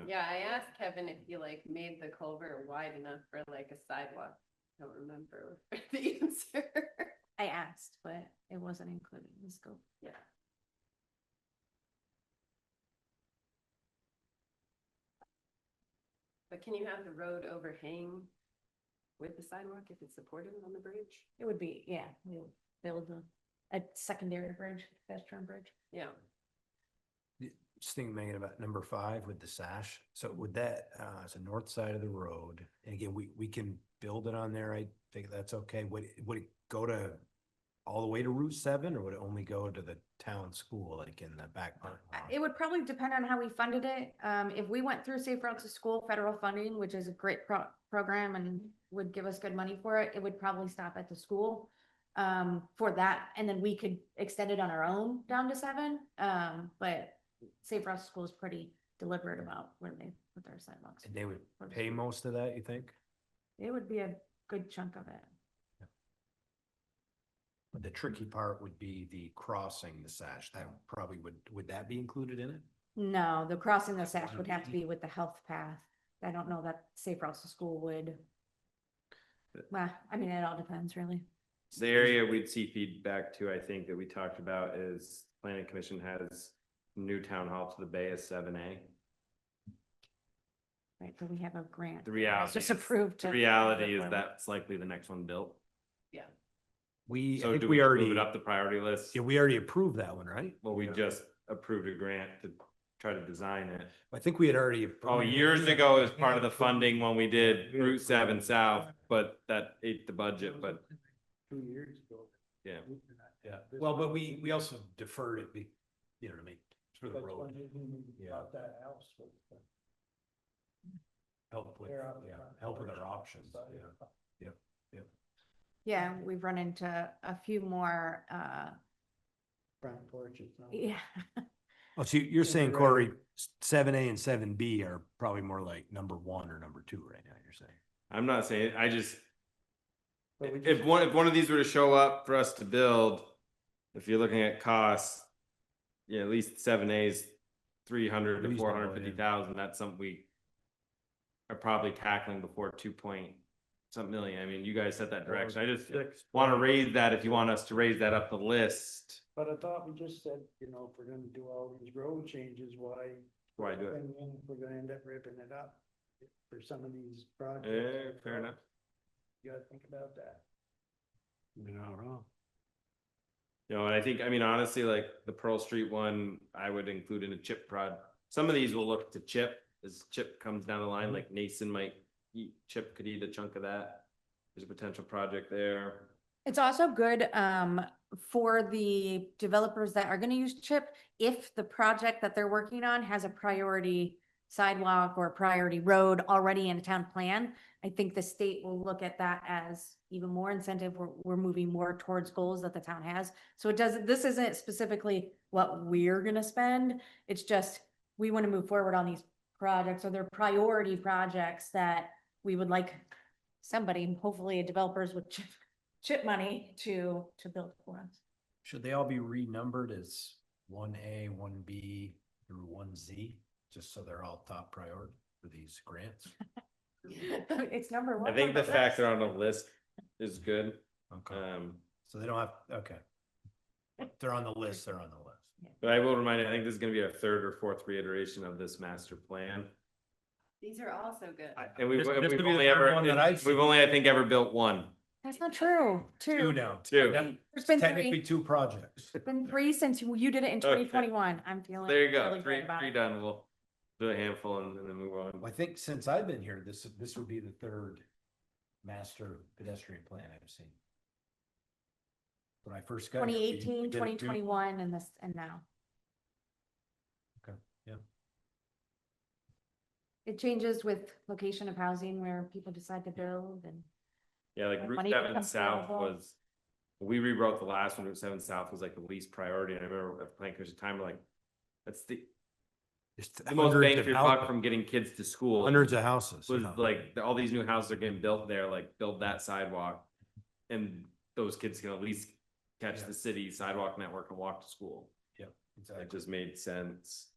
Yeah, I asked Kevin if he like made the culvert wide enough for like a sidewalk. I don't remember the answer.
I asked, but it wasn't included in the scope.
Yeah. But can you have the road overhang with the sidewalk if it's supported on the bridge?
It would be, yeah, we'll build a secondary bridge, fast turn bridge.
Yeah.
Just thinking, Megan, about number 5 with the sash. So would that, it's the north side of the road. And again, we can build it on there. I think that's okay. Would it go to all the way to Route 7 or would it only go to the town school, like in the back part?
It would probably depend on how we funded it. If we went through Safe Routes to School federal funding, which is a great program and would give us good money for it, it would probably stop at the school for that. And then we could extend it on our own down to 7. But Safe Routes to School is pretty deliberate about where they put their sidewalks.
And they would pay most of that, you think?
It would be a good chunk of it.
But the tricky part would be the crossing the sash. That probably would that be included in it?
No, the crossing the sash would have to be with the health path. I don't know that Safe Routes to School would. Well, I mean, it all depends really.
The area we'd see feedback to, I think, that we talked about is planning commission has new town hall to the bay as 7A.
Right, but we have a grant.
The reality,
Just approved.
the reality is that's likely the next one built.
Yeah.
I
So
think
do
we
move
already,
it up the priority list?
yeah, we already approved that one, right?
Well, we just approved a grant to try to design it.
I think we had already.
Oh, years ago as part of the funding when we did Route 7 South, but that ate the budget, but
2 years ago.
yeah.
Yeah, well, but we also deferred it, you know what I mean, for the
That's
road.
when we bought that house.
Help with, help with our options, yeah. Yep.
Yeah, we've run into a few more,
Front porches. no?
yeah.
Oh, so you're saying, Corey, 7A and 7B are probably more like number 1 or number 2 right now, you're saying?
I'm not saying, I just,
But we
if
just-
one of these were to show up for us to build, if you're looking at costs, yeah, at least 7A's 300 to
Reasonable,
450,000, that's something we are probably tackling before 2 million. I mean, you guys set that direction. I just want to raise that if you want us to raise that up the list.
But I thought we just said, if we're gonna do all these road changes, why?
Why do it?
And then if we're gonna end up ripping it up for some of these projects.
Fair enough.
You gotta think about that.
You're not wrong.
And I think, I mean, honestly, like the Pearl Street one, I would include in a chip prod. Some of these will look to chip as chip comes down the line, like Nason might Chip could eat a chunk of that. There's a potential project there.
It's also good for the developers that are going to use CHIP if the project that they're working on has a priority sidewalk or priority road already in a town plan. I think the state will look at that as even more incentive. We're moving more towards goals that the town has. So it doesn't, this isn't specifically what we're going to spend. It's just, we want to move forward on these projects, or they're priority projects that we would like somebody, hopefully developers with chip money to build for us.
Should they all be renumbered as 1A, 1B through 1Z, just so they're all top priority for these grants?
It's number one.
I think
on
the fact
list.
they're on the list is good.
Okay. So they don't have, okay. If they're on the list, they're on the list.
But I will remind you, I think this is gonna be our third or fourth reiteration of this master plan.
These are all so good.
And we've,
This would
we've
be the
only
third
ever,
one that I've
we've only, I think, ever built one.
That's not true.
Two now.
Two.
There's been
Technically
three.
two projects.
There's been three since you did it in
Okay.
2021. I'm feeling.
There you go,
really
three,
good about
three
it.
done. We'll do a handful and then move on.
I think since I've been here, this would be the third master pedestrian plan I've seen. When I first got. here, we
2018,
did it
2021, and this, and now.
Okay, yeah.
It changes with location of housing where people decide to build and.
Yeah, like
Like
Route
money
7
becomes
South
available.
was, we rewrote the last one, Route 7 South was like the least priority, and I remember at the planning commission time, we're like, that's the most bang for your buck from getting kids to school.
Hundreds of houses.
Was
yeah.
like, all these new houses are getting built there, like, build that sidewalk, and those kids can at least catch the city sidewalk network and walk to school.
Yeah,
It just made sense.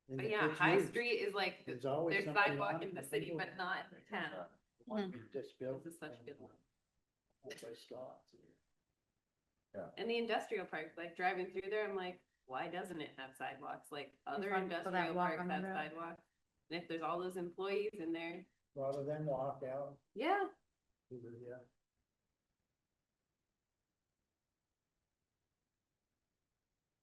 But yeah, High Street is like,
There's always
there's
something
sidewalk
on
in
it
the
that
city,
people-
but not in the town.
One we just built.
This is such a good one.
By Scott's.
And the industrial park, like driving through there, I'm like, why doesn't it have sidewalks? Like other
want people that
industrial
walk
parks
on the
have
road.
sidewalks. And if there's all those employees in there,
Rather than walk out.
yeah.
Yeah.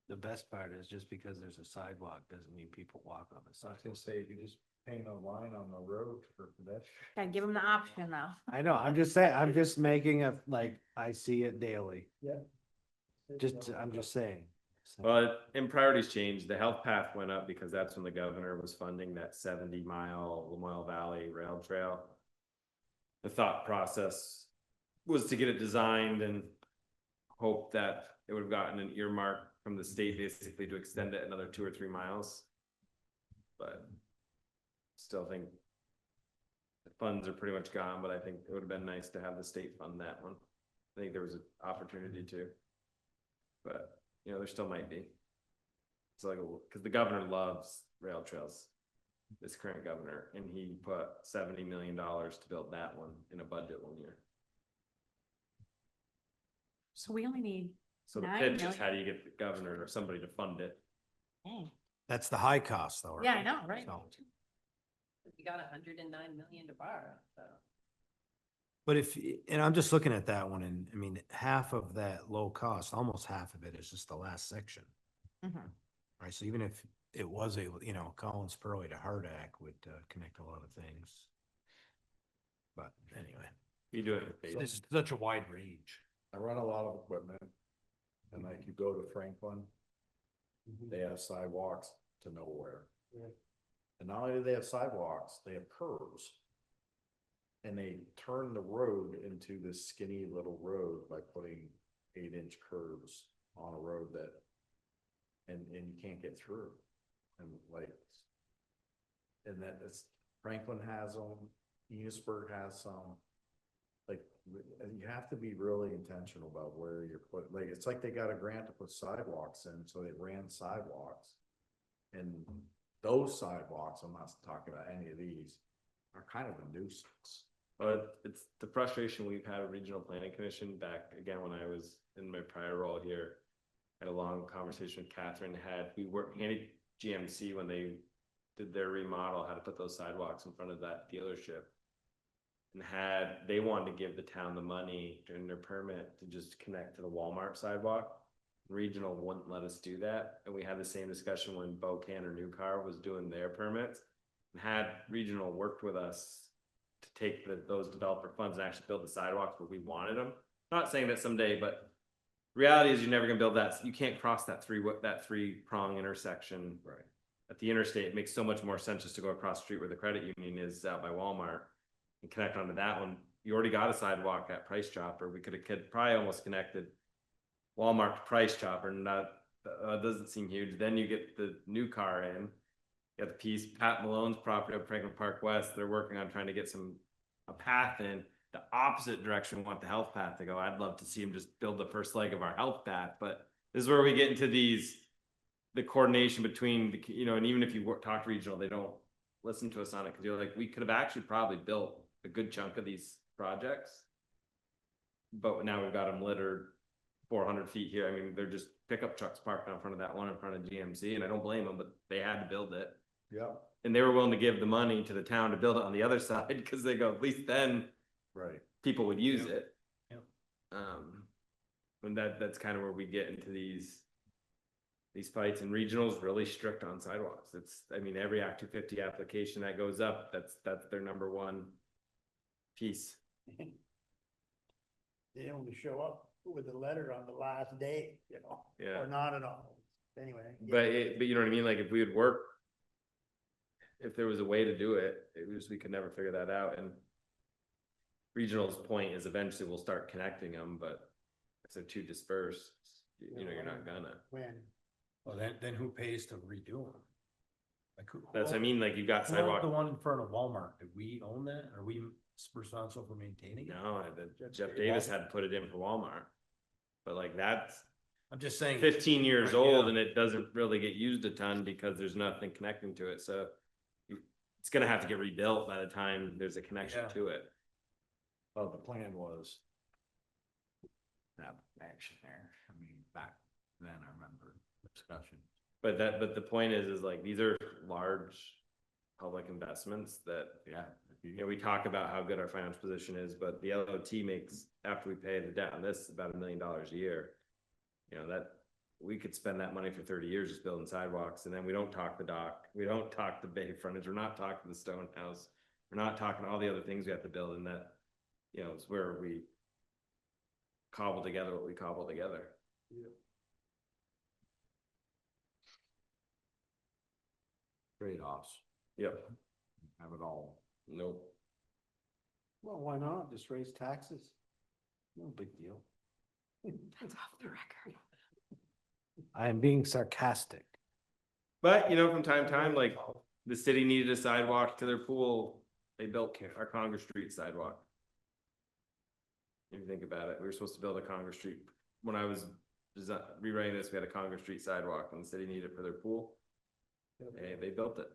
The best part is just because there's a sidewalk doesn't mean people walk on the
I was
sidewalk.
gonna say, you just paint a line on the road for pedestrians.
Gotta give them the option though.
I know, I'm just saying, I'm just making a, like, I see it daily.
Yeah.
I'm just saying. So-
But in priorities change, the health path went up because that's when the governor was funding that 70-mile Lamoille Valley Rail Trail. The thought process was to get it designed and hope that it would have gotten an earmark from the state basically to extend it another 2 or 3 miles. But still think the funds are pretty much gone, but I think it would have been nice to have the state fund that one. I think there was an opportunity to. But, you know, there still might be. It's like, because the governor loves rail trails, this current governor, and he put $70 million to build that one in a budget one year.
So we only need.
So the
9
pitch is,
million.
how do you get the governor or somebody to fund it?
Dang.
That's the high cost though.
Yeah,
right?
I know, right?
So-
We got 109 million to borrow, so.
But and I'm just looking at that one and I mean, half of that low cost, almost half of it is just the last section.
Mhm.
Right, so even if it was able, you know, Collins Pearly to Hardak would connect a lot of things. But anyway,
You do it. in
this
phases.
is such a wide range.
I run a lot of equipment, and like you go to Franklin, they have sidewalks to nowhere.
Yeah.
And not only do they have sidewalks, they have curves. And they turn the road into this skinny little road by putting 8-inch curves on a road that, and you can't get through. And like, and that is, Franklin has them, Enosburg has some. Like, and you have to be really intentional about where you're putting, like, it's like they got a grant to put sidewalks in, so they ran sidewalks. And those sidewalks, I'm not talking about any of these, are kind of a nuisance.
But it's the frustration we've had at Regional Planning Commission back again when I was in my prior role here. Had a long conversation with Catherine, we worked handy GMC when they did their remodel, how to put those sidewalks in front of that dealership. And they wanted to give the town the money during their permit to just connect to the Walmart sidewalk. Regional wouldn't let us do that, and we had the same discussion when Bocan or New Car was doing their permits. And had Regional worked with us to take those developer funds and actually build the sidewalks where we wanted them. Not saying that someday, but reality is you're never gonna build that. You can't cross that three-prong intersection.
Right.
At the interstate, it makes so much more sense just to go across the street where the credit union is out by Walmart and connect onto that one. You already got a sidewalk at Price Chopper. We could probably almost connected Walmart to Price Chopper, and that doesn't seem huge. Then you get the New Car in. You got the piece, Pat Malone's property up Franklin Park West. They're working on trying to get a path in the opposite direction. We want the health path to go. I'd love to see them just build the first leg of our health path, but this is where we get into the coordination between and even if you talk to Regional, they don't listen to us on it because you're like, we could have actually probably built a good chunk of these projects, but now we've got them littered 400 feet here. I mean, they're just pickup trucks parked in front of that one in front of GMC, and I don't blame them, but they had to build it.
Yeah.
And they were willing to give the money to the town to build it on the other side, because they go, at least then
Right.
people would use it.
Yep.
And that's kind of where we get into these fights, and regionals really strict on sidewalks. I mean, every Act 250 application that goes up, that's their number one piece.
They only show up with a letter on the last day, you know,
Yeah.
or not at all. Anyway.
But you know what I mean? Like if we would work, if there was a way to do it, we could never figure that out. And regional's point is eventually we'll start connecting them, but if they're too dispersed, you know, you're not gonna.
When?
Well, then who pays to redo them? Like who?
That's what I mean, like you've got
Who owned
sidewalk.
the one in front of Walmart? Did we own that? Are we responsible for maintaining it?
No, Jeff Davis had to put it in for Walmart. But like that's
I'm just saying.
15 years
Right,
old
yeah.
and it doesn't really get used a ton because there's nothing connecting to it. So it's gonna have to get rebuilt by the time there's a connection
Yeah.
to it.
Well, the plan was that action there. I mean, back then I remember discussion.
But the point is like, these are large public investments that, you know, we talk about how good our financial position is, but the LOT makes, after we pay the debt on this, about $1 million a year. You know, that, we could spend that money for 30 years just building sidewalks, and then we don't talk the dock, we don't talk the bay frontage, we're not talking the stone house, we're not talking all the other things we have to build, and that, you know, it's where we cobble together what we cobble together.
Trade-offs.
Yep.
Have it all.
Nope.
Well, why not? Just raise taxes. No big deal.
That's off the record.
I am being sarcastic.
But, you know, from time to time, like, the city needed a sidewalk to their pool, they built our Congress Street sidewalk. If you think about it, we were supposed to build a Congress Street, when I was rewriting this, we had a Congress Street sidewalk, and the city needed it for their pool. They built it.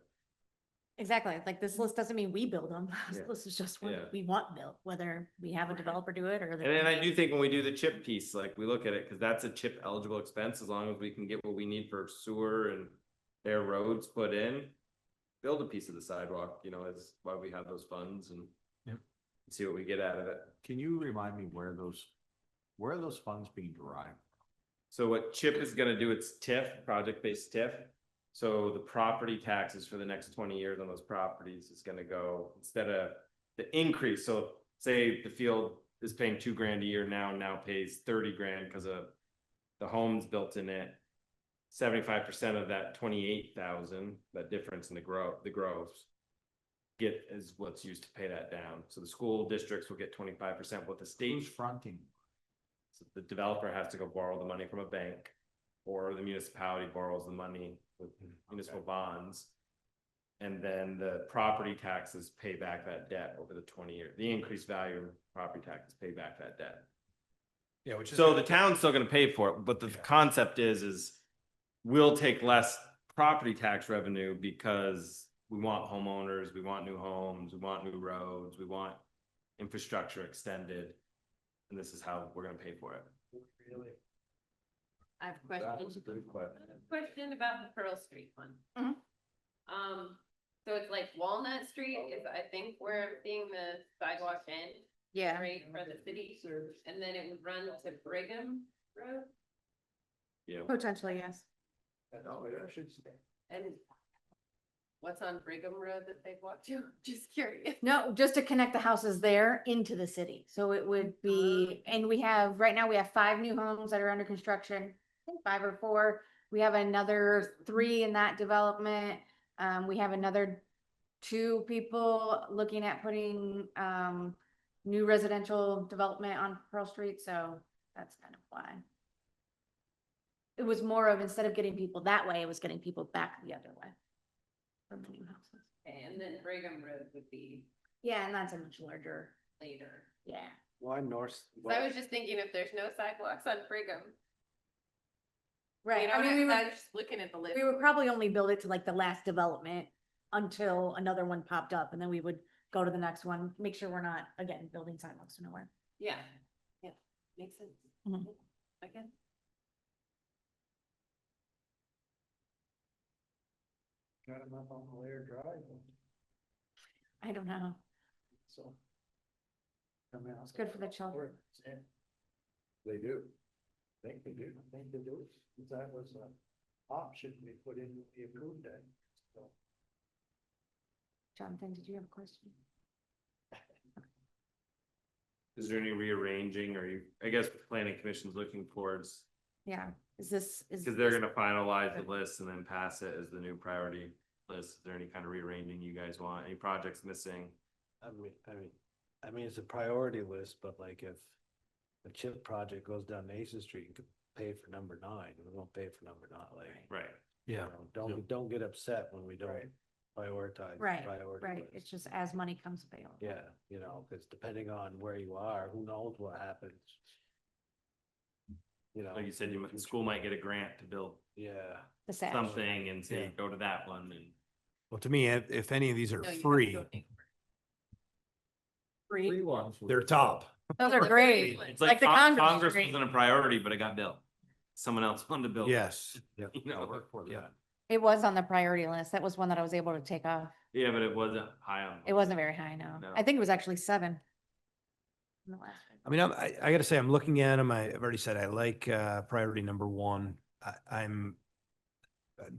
Exactly. Like this list doesn't mean we build them. This
Yeah.
list is just what
Yeah.
we want built, whether we have a developer do it or.
And then I do think when we do the chip piece, like, we look at it, because that's a chip eligible expense, as long as we can get what we need for sewer and their roads put in, build a piece of the sidewalk, you know, is why we have those funds, and see what we get out of it.
Can you remind me where are those funds being derived?
So what CHIP is gonna do, it's TIF, project-based TIF. So the property taxes for the next 20 years on those properties is gonna go, instead of the increase, so say the field is paying $2,000 a year now pays 30 grand because of the homes built in it. 75% of that 28,000, that difference in the gross, is what's used to pay that down. So the school districts will get 25%, what the state.
Who's fronting?
So the developer has to go borrow the money from a bank, or the municipality borrows the money with municipal bonds. And then the property taxes pay back that debt over the 20 years. The increased value of property taxes pay back that debt.
Yeah, which is.
So the town's still gonna pay for it, but the concept is we'll take less property tax revenue because we want homeowners, we want new homes, we want new roads, we want infrastructure extended. And this is how we're gonna pay for it.
Really?
I have a
That
question.
was a good question.
Question about the Pearl Street one.
Mhm.
So it's like Walnut Street is, I think, where I'm seeing the sidewalk end.
Yeah.
Right, for the city, and then it would run to Brigham Road,
Yeah.
Potentially, yes.
No, it should stay.
and what's on Brigham Road that they've walked to? Just curious.
No, just to connect the houses there into the city. So it would be, and we have, right now we have 5 new homes that are under construction. I think 5 or 4. We have another 3 in that development. We have another 2 people looking at putting, new residential development on Pearl Street. So that's kind of why. It was more of, instead of getting people that way, it was getting people back the other way. From the new houses.
And then Brigham Road would be
Yeah, and that's a much larger,
later.
yeah.
Why north?
So I was just thinking if there's no sidewalks on Brigham.
Right,
You know,
I mean, we
I
would,
was just looking at the list.
we would probably only build it to like the last development until another one popped up, and then we would go to the next one, make sure we're not, again, building sidewalks nowhere.
Yeah, makes sense.
Mhm.
I guess.
got them up on the layer drive.
I don't know.
So. I mean,
It's good for the children.
They do. I think they do. I think they do. That was an option we put in, we approved that. So.
Jonathan, did you have a question?
Is there any rearranging or I guess planning commission's looking towards,
Yeah, is
because they're gonna finalize the list and then pass it as the new priority list. Is there any kind of rearranging you guys want? Any projects missing?
I mean, it's a priority list, but like if a chip project goes down Mason Street, you could pay for number 9, we won't pay for number 9, like.
Right.
Yeah.
Don't get upset when we don't prioritize.
Right,
priority
right.
list.
It's just as money comes available.
Yeah, because depending on where you are, who knows what happens.
Like you said, the school might get a grant to build
Yeah.
The SAP.
something and say,
Yeah.
go to that one and.
Well, to me, if any of these are
No, you have to
free,
donate.
Free.
ones.
they're top.
Those are great.
It's
Like
like
the Congress is
Congress
great.
wasn't a priority, but it got built. Someone else wanted to build. it.
Yes. Yeah.
You know,
Yeah.
It was on the priority list. That was one that I was able to take off.
yeah, but it wasn't high on.
It wasn't very high, no.
No.
I think it was actually 7. in the last one.
I mean, I gotta say, I'm looking at them. I've already said I like, priority number 1. I'm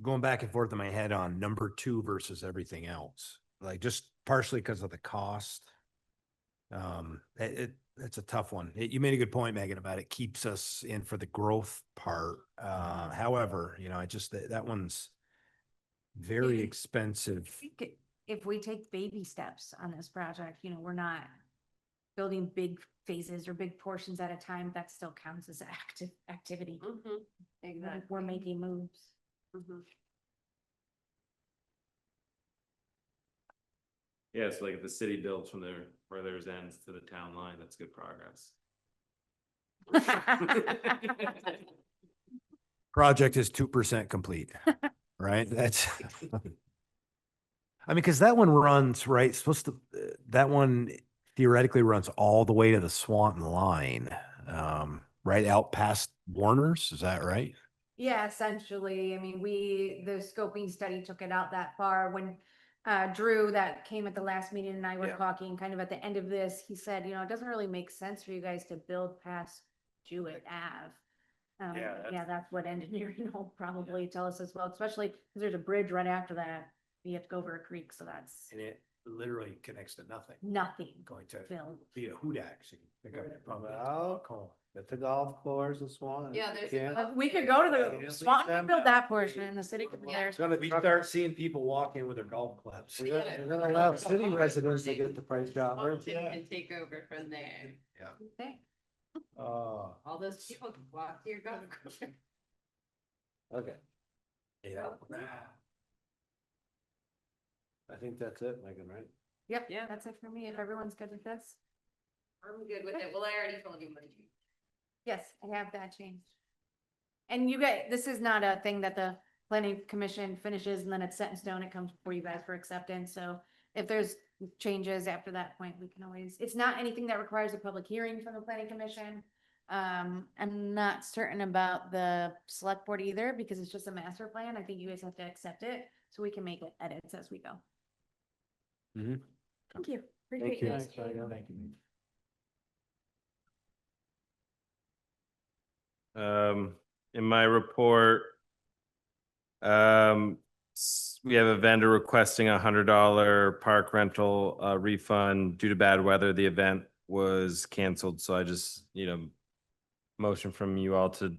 going back and forth in my head on number 2 versus everything else. Like just partially because of the cost. It's a tough one. You made a good point, Megan, about it keeps us in for the growth part. However, that one's very expensive.
I think if we take baby steps on this project, we're not building big phases or big portions at a time, that still counts as activity.
Exactly.
We're making moves.
Yeah, so like if the city builds from their furthest ends to the town line, that's good progress.
Project is 2% complete, right? That's, I mean, because that one runs, right, that one theoretically runs all the way to the Swanton line, right out past Warner's, is that right?
Yeah, essentially. I mean, the scoping study took it out that far when Drew that came at the last meeting and I were talking kind of at the end of this, he said, it doesn't really make sense for you guys to build past Jewett Ave. That's what engineering will probably tell us as well, especially because there's a bridge right after that. You have to go over a creek, so that's
And it literally connects to nothing.
nothing
Going to
filled.
be a hoot action. Pick up your pump.
At the golf course and Swan.
Yeah, there's-
Can't-
We could go to
Yeah,
the Swanton
we
could build that portion and the city could be there.
It's gonna
We
truck-
start seeing people walk in with their golf clubs.
We're gonna allow city residents to get the price jobber.
And take over from there.
Okay.
All those people can walk to your golf course.
Okay,
Yeah.
I think that's it, Megan, right?
Yep,
Yeah.
that's it for me. If everyone's good with this.
I'm good with it. Well, I already told you what to do.
Yes, I have that changed. And you guys, this is not a thing that the planning commission finishes and then it's set in stone. It comes before you guys for acceptance. So if there's changes after that point, we can always, it's not anything that requires a public hearing from the planning commission. I'm not certain about the select board either because it's just a master plan. I think you guys have to accept it so we can make edits as we go.
Mhm.
Thank you.
Thank
Appreciate
you.
you.
Thanks, Megan. Thank you.
In my report, we have a vendor requesting $100 park rental refund due to bad weather. The event was canceled, so I just, motion from you all to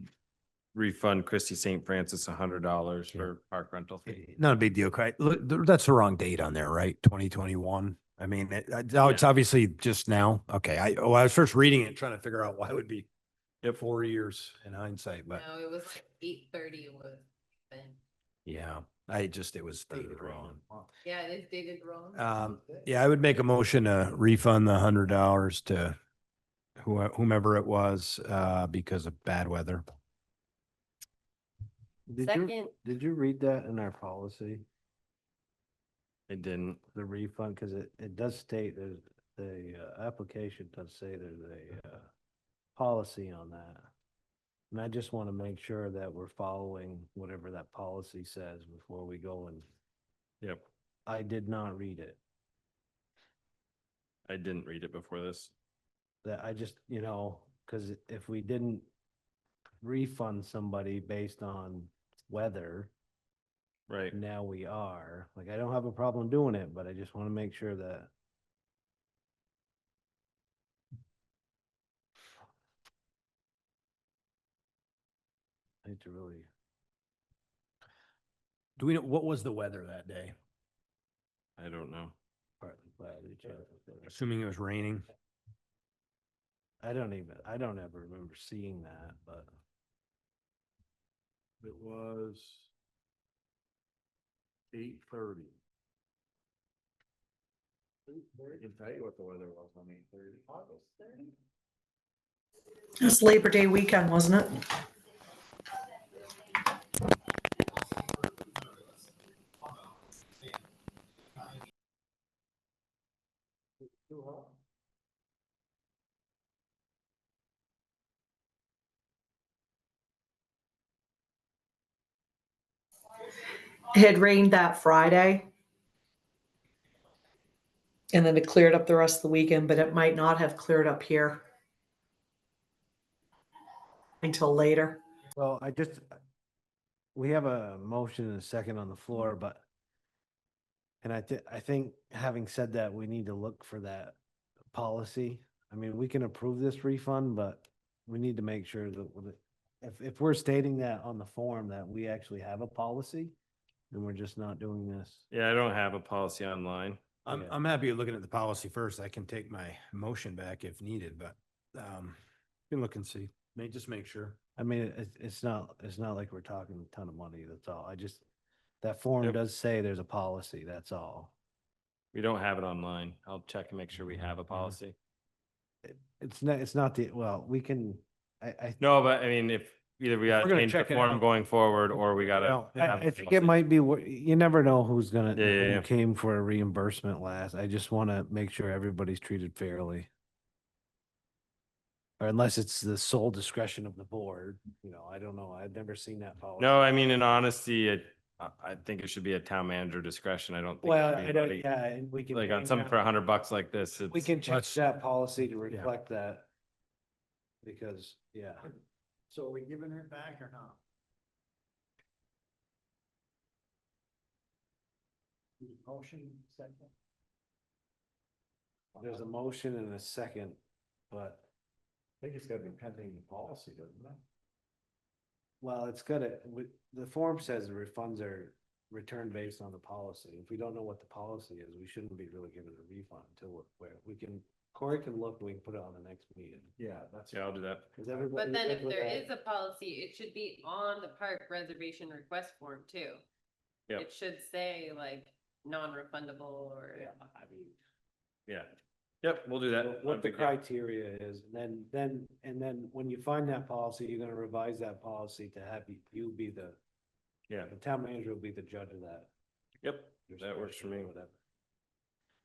refund Christy St. Francis $100 for park rental fee.
Not a big deal, right? Look, that's the wrong date on there, right? 2021. I mean, it's obviously just now. Okay, I was first reading it, trying to figure out why it would be 4 years in hindsight, but
No, it was like 8:30 was. then.
yeah, it was dated wrong.
Yeah, it is dated wrong.
Yeah, I would make a motion to refund the $100 to whomever it was, because of bad weather.
Second.
Did you read that in our policy?
I didn't.
The refund, because it does state there's the application does say there's a policy on that. And I just want to make sure that we're following whatever that policy says before we go and
Yep.
I did not read it.
I didn't read it before this.
That I just, because if we didn't refund somebody based on weather,
Right.
now we are. Like, I don't have a problem doing it, but I just want to make sure that. I need to really.
Do we know, what was the weather that day?
I don't know.
Assuming it was raining.
I don't ever remember seeing that, but.
It was 8:30. I can tell you what the weather was on 8:30. August 30.
It's Labor Day weekend, wasn't it? It had rained that Friday. And then it cleared up the rest of the weekend, but it might not have cleared up here until later.
Well, we have a motion and a second on the floor, but. And I think having said that, we need to look for that policy. I mean, we can approve this refund, but we need to make sure that if we're stating that on the form that we actually have a policy, and we're just not doing this.
Yeah, I don't have a policy online.
I'm happy looking at the policy first. I can take my motion back if needed, but can look and see. Just make sure.
I mean, it's not like we're talking a ton of money, that's all. That form does say there's a policy, that's all.
We don't have it online. I'll check and make sure we have a policy.
It's not we can,
No, but I mean, if either we gotta
gonna
change the
check it
form
out.
going forward, or we gotta.
Well,
have
I
a
think it
policy.
might be, you never know who's gonna,
Yeah.
who came for a reimbursement last. I just want to make sure everybody's treated fairly. Or unless it's the sole discretion of the board, I don't know. I've never seen that policy.
No, I mean, in honesty, I think it should be a town manager discretion. I don't think.
Well,
it should be
I don't,
anybody-
yeah, and we can.
Like on
bring
something
that-
for $100 like this.
We
it's-
can change
let's-
that policy to reflect that. Because, yeah.
So are we giving her back or not? Motion second.
There's a motion and a second, but,
I think it's gotta be pending the policy, doesn't it?
well, the form says the refunds are returned based on the policy. If we don't know what the policy is, we shouldn't be really giving a refund until Corey can look and we can put it on the next meeting.
Yeah, that's.
Yeah, I'll do that.
Is everybody
But then
good
if
with
there
that?
is a policy, it should be on the park reservation request form too.
Yep.
It should say like non-refundable or.
Yeah. Yep, we'll do that.
What the criteria is, and then when you find that policy, you're gonna revise that policy to have you be the town manager will be the judge of that.
Yep, that works for me.
Whatever.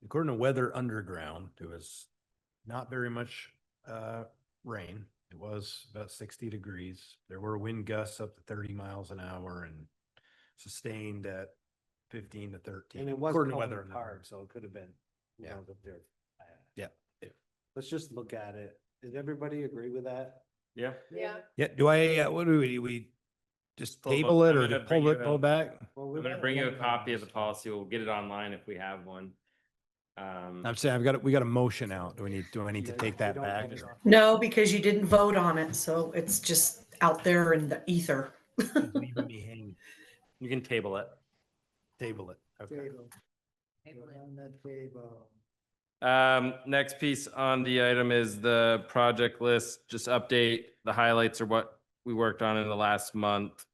According to Weather Underground, there was not very much rain. It was about 60 degrees. There were wind gusts up to 30 miles an hour and sustained at 15 to 13.
And it was
according to
Weather
Weather Underground.
Park, so it could have been.
Yeah.
Up there.
Yeah.
Let's just look at it. Did everybody agree with that?
Yeah.
Yeah.
Yeah. Do I, what do we just
Pull
table it
I'm
or
gonna
to
bring
pull
you
it, pull
a-
back?
Well,
I'm gonna bring you a copy of the policy. We'll get it online if we have one.
I'm saying we got a motion out. Do I need to take that back?
No, because you didn't vote on it, so it's just out there in the ether.
Leaving me hanging.
You can table it.
Table it. Okay.
Table. On that table.
Next piece on the item is the project list. Just update. The highlights are what we worked on in the last month.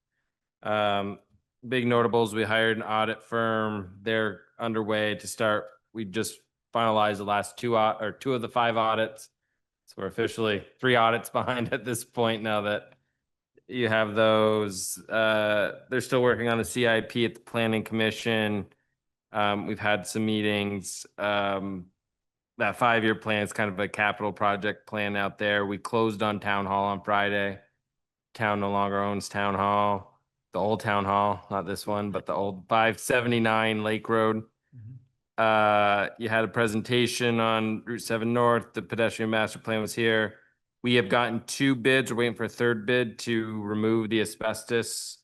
Big notables, we hired an audit firm. They're underway to start. We just finalized the last two of the 5 audits. So we're officially 3 audits behind at this point now that you have those. They're still working on the CIP at the Planning Commission. We've had some meetings. That 5-year plan is kind of a capital project plan out there. We closed on Town Hall on Friday. Town no longer owns Town Hall. the old town hall, not this one, but the old 579 Lake Road. You had a presentation on Route 7 North, the pedestrian master plan was here. We have gotten 2 bids, we're waiting for a 3rd bid to remove the asbestos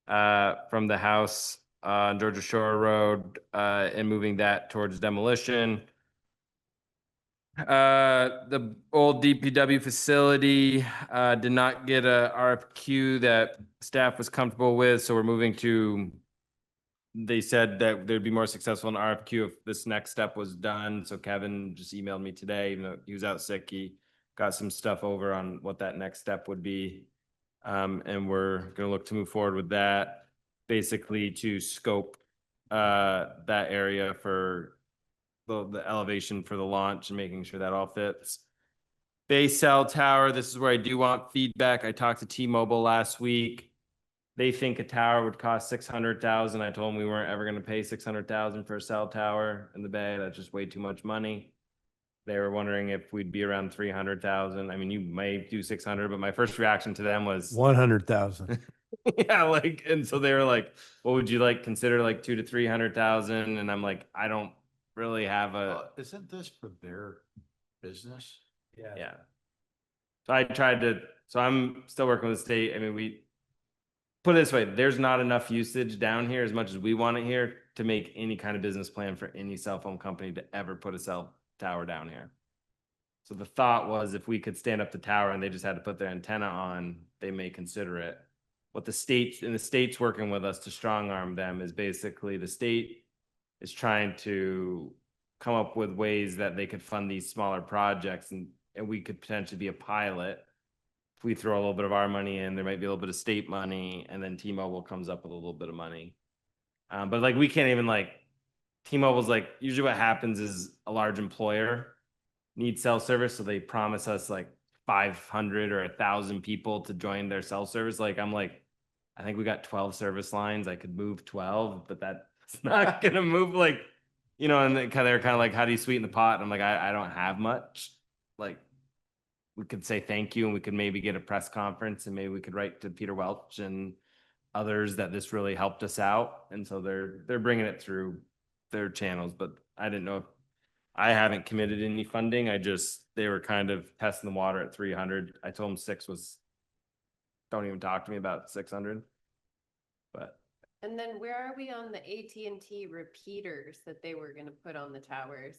from the house on Georgia Shore Road and moving that towards demolition. The old DPW facility did not get a RFQ that staff was comfortable with, so we're moving to, they said that they'd be more successful in RFQ if this next step was done. So Kevin just emailed me today, even though he was out sick, he got some stuff over on what that next step would be. And we're gonna look to move forward with that, basically to scope that area for the elevation for the launch and making sure that all fits. Base cell tower, this is where I do want feedback. I talked to T-Mobile last week. They think a tower would cost 600,000. I told them we weren't ever gonna pay 600,000 for a cell tower in the Bay. That's just way too much money. They were wondering if we'd be around 300,000. I mean, you may do 600, but my first reaction to them was
100,000.
yeah, like, and so they were like, what would you like consider like 200 to 300,000? And I'm like, I don't really have a,
Isn't this for their business?
yeah. So I tried to, so I'm still working with the state. I mean, we put it this way, there's not enough usage down here as much as we want it here to make any kind of business plan for any cell phone company to ever put a cell tower down here. So the thought was if we could stand up the tower and they just had to put their antenna on, they may consider it. What the state's working with us to strong arm them is basically the state is trying to come up with ways that they could fund these smaller projects and we could potentially be a pilot. If we throw a little bit of our money in, there might be a little bit of state money and then T-Mobile comes up with a little bit of money. But like, we can't even like, T-Mobile's like, usually what happens is a large employer needs cell service. So they promise us like 500 or 1,000 people to join their cell service. Like, I'm like, I think we got 12 service lines. I could move 12, but that's not going to move like, you know, and they're kind of like, how do you sweeten the pot? And I'm like, I don't have much. Like, we could say thank you and we could maybe get a press conference and maybe we could write to Peter Welch and others that this really helped us out. And so they're bringing it through their channels, but I didn't know if I haven't committed any funding. They were kind of testing the water at 300. I told them 6 was, don't even talk to me about 600, but.
And then where are we on the AT&T repeaters that they were gonna put on the towers?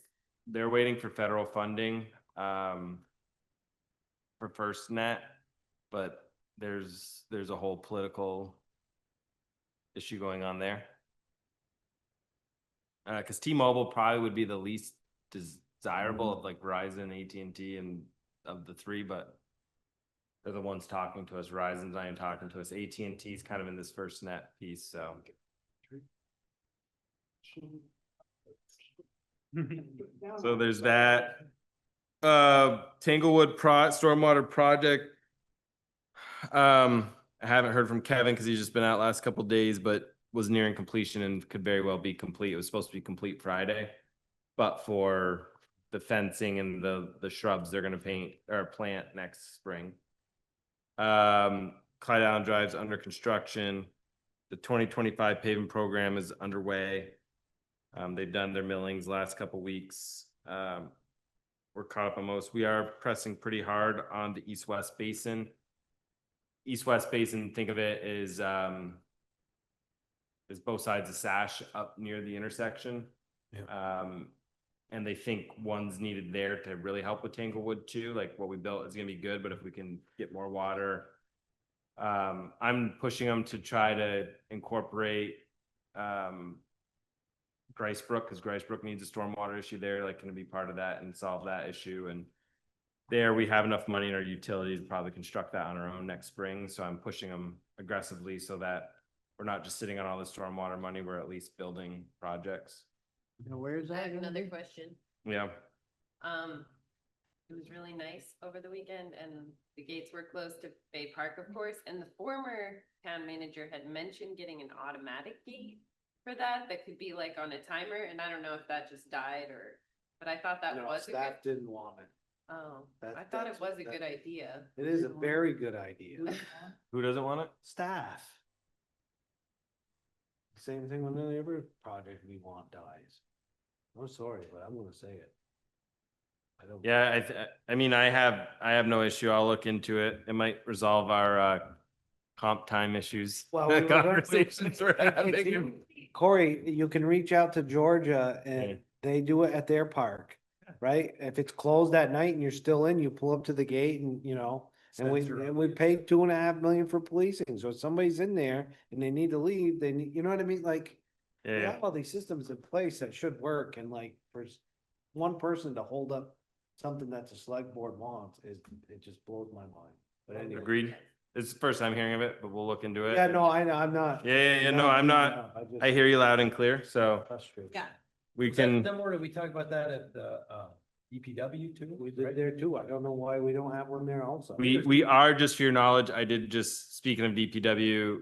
They're waiting for federal funding for FirstNet, but there's a whole political issue going on there. Because T-Mobile probably would be the least desirable of like Verizon, AT&T, and of the 3, but they're the ones talking to us. Verizon's not even talking to us. AT&T's kind of in this FirstNet piece, so. So there's that. Tanglewood stormwater project. I haven't heard from Kevin because he's just been out last couple days, but was nearing completion and could very well be complete. It was supposed to be complete Friday, but for the fencing and the shrubs, they're going to paint or plant next spring. Clyde Allen Drive's under construction. The 2025 paving program is underway. They've done their millings last couple weeks. We're caught up on most. We are pressing pretty hard on the east-west basin. East-west basin, think of it as both sides of Sash up near the intersection. Yeah. And they think one's needed there to really help with Tanglewood too. Like what we built is gonna be good, but if we can get more water, I'm pushing them to try to incorporate Gricebrook, because Gricebrook needs a stormwater issue there, like gonna be part of that and solve that issue. And there we have enough money in our utilities to probably construct that on our own next spring. So I'm pushing them aggressively so that we're not just sitting on all the stormwater money, we're at least building projects.
Now, where's
I
that?
have
gonna
another
be?
question.
Yeah.
It was really nice over the weekend and the gates were closed to Bay Park, of course, and the former town manager had mentioned getting an automatic gate for that could be like on a timer, and I don't know if that just died but I thought that
No,
was a good.
staff didn't want it.
Oh,
That-
I thought it
that's-
was a
that-
good idea.
It is a very good idea.
Who doesn't want it?
Staff. Same thing when every project we want dies. I'm sorry, but I'm gonna say it. I don't.
Yeah, I mean, I have no issue. I'll look into it. It might resolve our comp time issues.
Well, we were gonna-
Conversations we're having.
Corey, you can reach out to Georgia
Yeah.
and they do it at their park, right? If it's closed at night and you're still in, you pull up to the gate and, and we paid 2.5 million for policing. So if somebody's in there and they need to leave, they need, you know what I mean? Like, we
Yeah,
have all these systems in place that should work, and like, for one person to hold up something that the select board wants it just blows my mind. But anyway.
agreed. It's the first time hearing of it, but we'll look into it.
Yeah, no, I know, I'm not.
Yeah, no, I'm not. I hear you loud and clear, so
Frustrated.
Yeah.
we can.
Similar, we talked about that at the, DPW too?
We did there too. I don't know why we don't have one there also.
We are, just for your knowledge, I did just, speaking of DPW,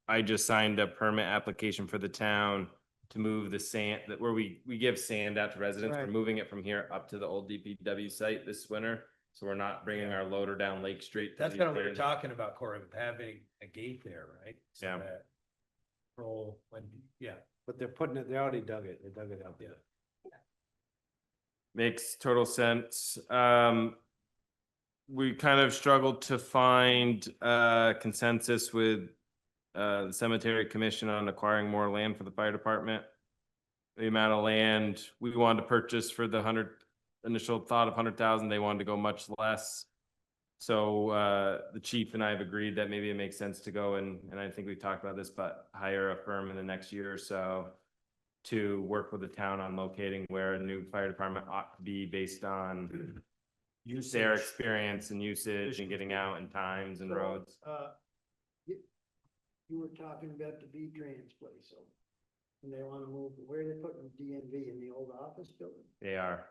I just signed a permit application for the town to move the sand, that where we give sand out to residents. We're
Right.
moving it from here up to the old DPW site this winter. So we're not bringing our loader down Lake Street.
That's kind of what we're talking about, Corey, with having a gate there, right? So
Yeah.
that Roll, when, yeah.
But they're putting it, they already dug it. They dug it out there.
Makes total sense. We kind of struggled to find consensus with the cemetery commission on acquiring more land for the fire department. The amount of land we wanted to purchase for the initial thought of 100,000, they wanted to go much less. So the chief and I have agreed that maybe it makes sense to go and I think we've talked about this, but hire a firm in the next year or so to work with the town on locating where a new fire department ought to be based on their
Usage.
experience and usage and getting out and times and
So,
roads.
You were talking about the V-Trans place, so, and they wanna move, where are they putting DNV, in the old office building?
They are.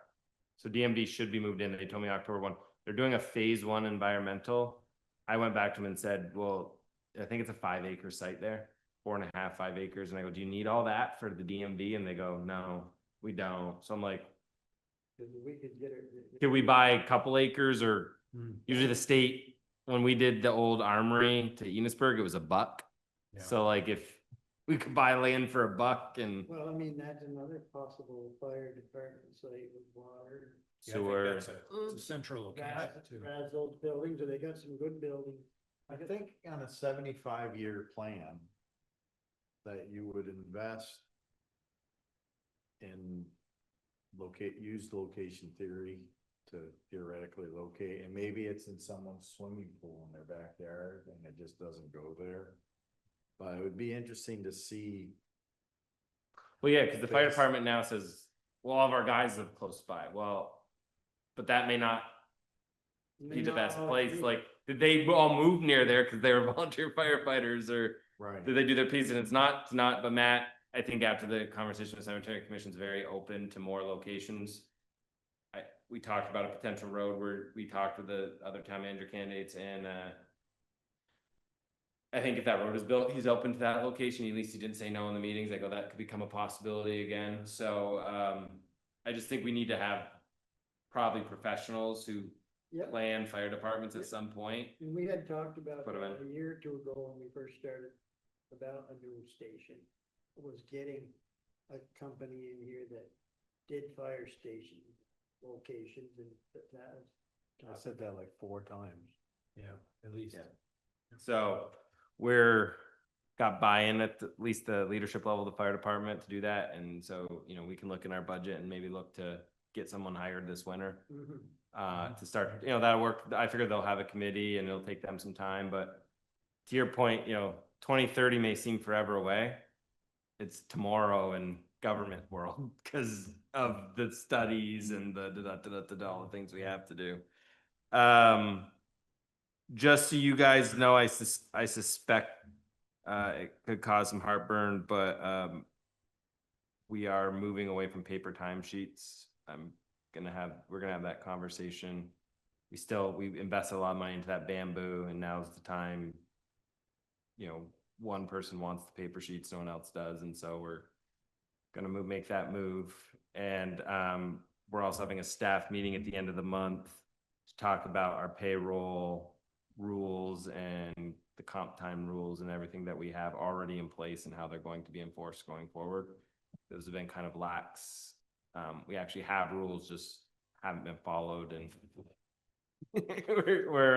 So DMV should be moved in. They told me October 1. They're doing a phase 1 environmental. I went back to them and said, well, I think it's a 5-acre site there, 4.5, 5 acres. And I go, do you need all that for the DMV? And they go, no, we don't. So I'm like,
Cause we could get it.
could we buy a couple acres? Or
Hmm.
usually the state, when we did the old armory to Enosburg, it was $1.
Yeah.
So like if we could buy land for $1 and
Well, I mean, that's another possible fire department site with water.
Yeah, I think
sewer.
that's it's a central location too.
As those buildings, or they got some good buildings.
I think on a 75-year plan that you would invest in use location theory to theoretically locate, and maybe it's in someone's swimming pool in their backyard and it just doesn't go there. But it would be interesting to see.
Well, yeah, because the fire
Yes.
department now says, well, all of our guys live close by. Well, but that may not be the best place. Like, did they all move near there because they were volunteer firefighters, or
Right.
did they do their piece? And it's not. But Matt, I think after the conversation with cemetery commission is very open to more locations. We talked about a potential road where we talked with the other town manager candidates, and I think if that road is built, he's open to that location. At least he didn't say no in the meetings. I go, that could become a possibility again. So I just think we need to have probably professionals who
Yep.
plan fire departments at some point.
And we had talked about
Put 'em
that
in.
a year or two ago when we first started about a new station. Was getting a company in here that did fire station locations, and that.
I said that like 4 times.
Yeah, at least.
So got buy-in at least the leadership level of the fire department to do that. And so, we can look in our budget and maybe look to get someone hired this winter. To start, that'll work. I figure they'll have a committee and it'll take them some time, but to your point, 2030 may seem forever away. It's tomorrow in government world because of the studies and all the things we have to do. Just so you guys know, I suspect it could cause some heartburn, but we are moving away from paper timesheets. We're gonna have that conversation. We invested a lot of money into that bamboo, and now's the time. One person wants the paper sheets, no one else does, and so we're gonna make that move. And we're also having a staff meeting at the end of the month to talk about our payroll rules and the comp time rules and everything that we have already in place and how they're going to be enforced going forward. Those have been kind of lax. We actually have rules, just haven't been followed, and we're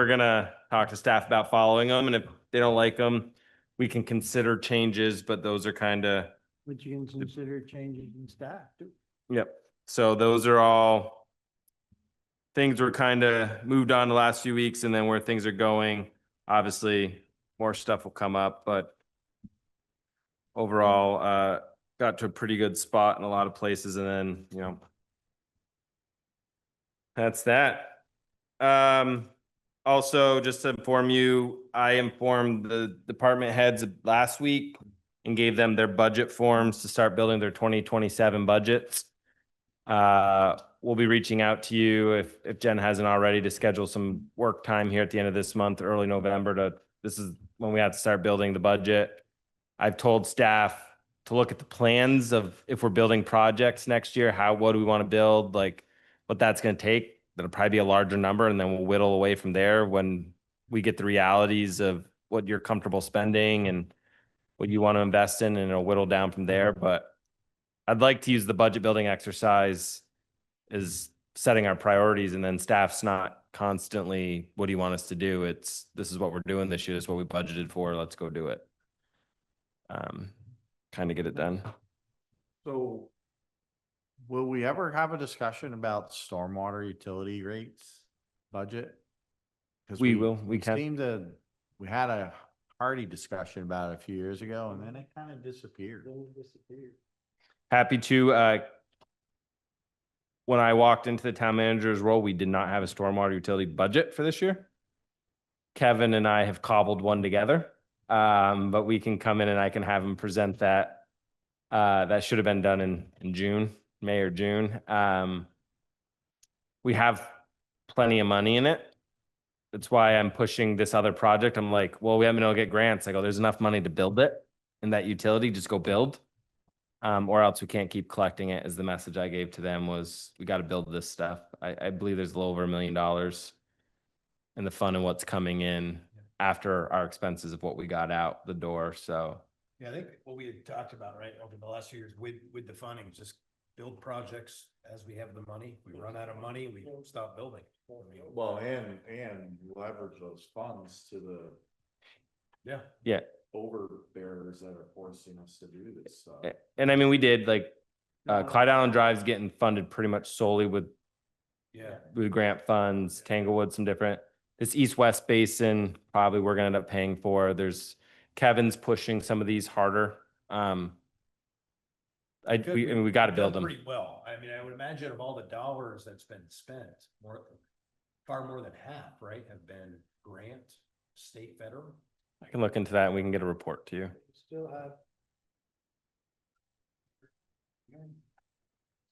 gonna talk to staff about following them, and if they don't like them, we can consider changes, but those are kind of,
But you can consider changes in staff too.
yep. So those are all things were kind of moved on the last few weeks, and then where things are going, obviously more stuff will come up, but overall, got to a pretty good spot in a lot of places, and then, that's that. Also, just to inform you, I informed the department heads last week and gave them their budget forms to start building their 2027 budgets. We'll be reaching out to you if Jen hasn't already, to schedule some work time here at the end of this month, early November, this is when we have to start building the budget. I've told staff to look at the plans of if we're building projects next year, what do we want to build, like what that's going to take. That'll probably be a larger number, and then we'll whittle away from there when we get the realities of what you're comfortable spending and what you want to invest in, and it'll whittle down from there. But I'd like to use the budget building exercise as setting our priorities, and then staff's not constantly, what do you want us to do? It's, this is what we're doing this year. This is what we budgeted for. Let's go do it. Kind of get it done.
So will we ever have a discussion about stormwater utility rates budget? 'Cause
We will, we can.
We had a hearty discussion about it a few years ago, and then it kind of disappeared.
Happy to, when I walked into the town manager's role, we did not have a stormwater utility budget for this year. Kevin and I have cobbled one together, but we can come in and I can have him present that. That should have been done in June, May or June. We have plenty of money in it. That's why I'm pushing this other project. I'm like, well, we haven't been able to get grants. I go, there's enough money to build it in that utility, just go build. Or else we can't keep collecting it, is the message I gave to them, was we got to build this stuff. I believe there's a little over $1 million in the fund and what's coming in after our expenses of what we got out the door. So
Yeah, I think what we had talked about, right, over the last few years with the funding, is just build projects as we have the money. We run out of money, we stop building.
Well, and leverage those funds to the
yeah.
overbearers that are forcing us to do this stuff.
And I mean, we did, like, Clyde Island Drive's getting funded pretty much solely with grant funds, Tanglewood, some different, this east-west basin, probably we're gonna end up paying for. There's Kevin's pushing some of these harder. We got to build them.
Pretty well. I mean, I would imagine of all the dollars that's been spent, far more than half, right, have been grant, state, federal.
I can look into that and we can get a report to you.
Still have.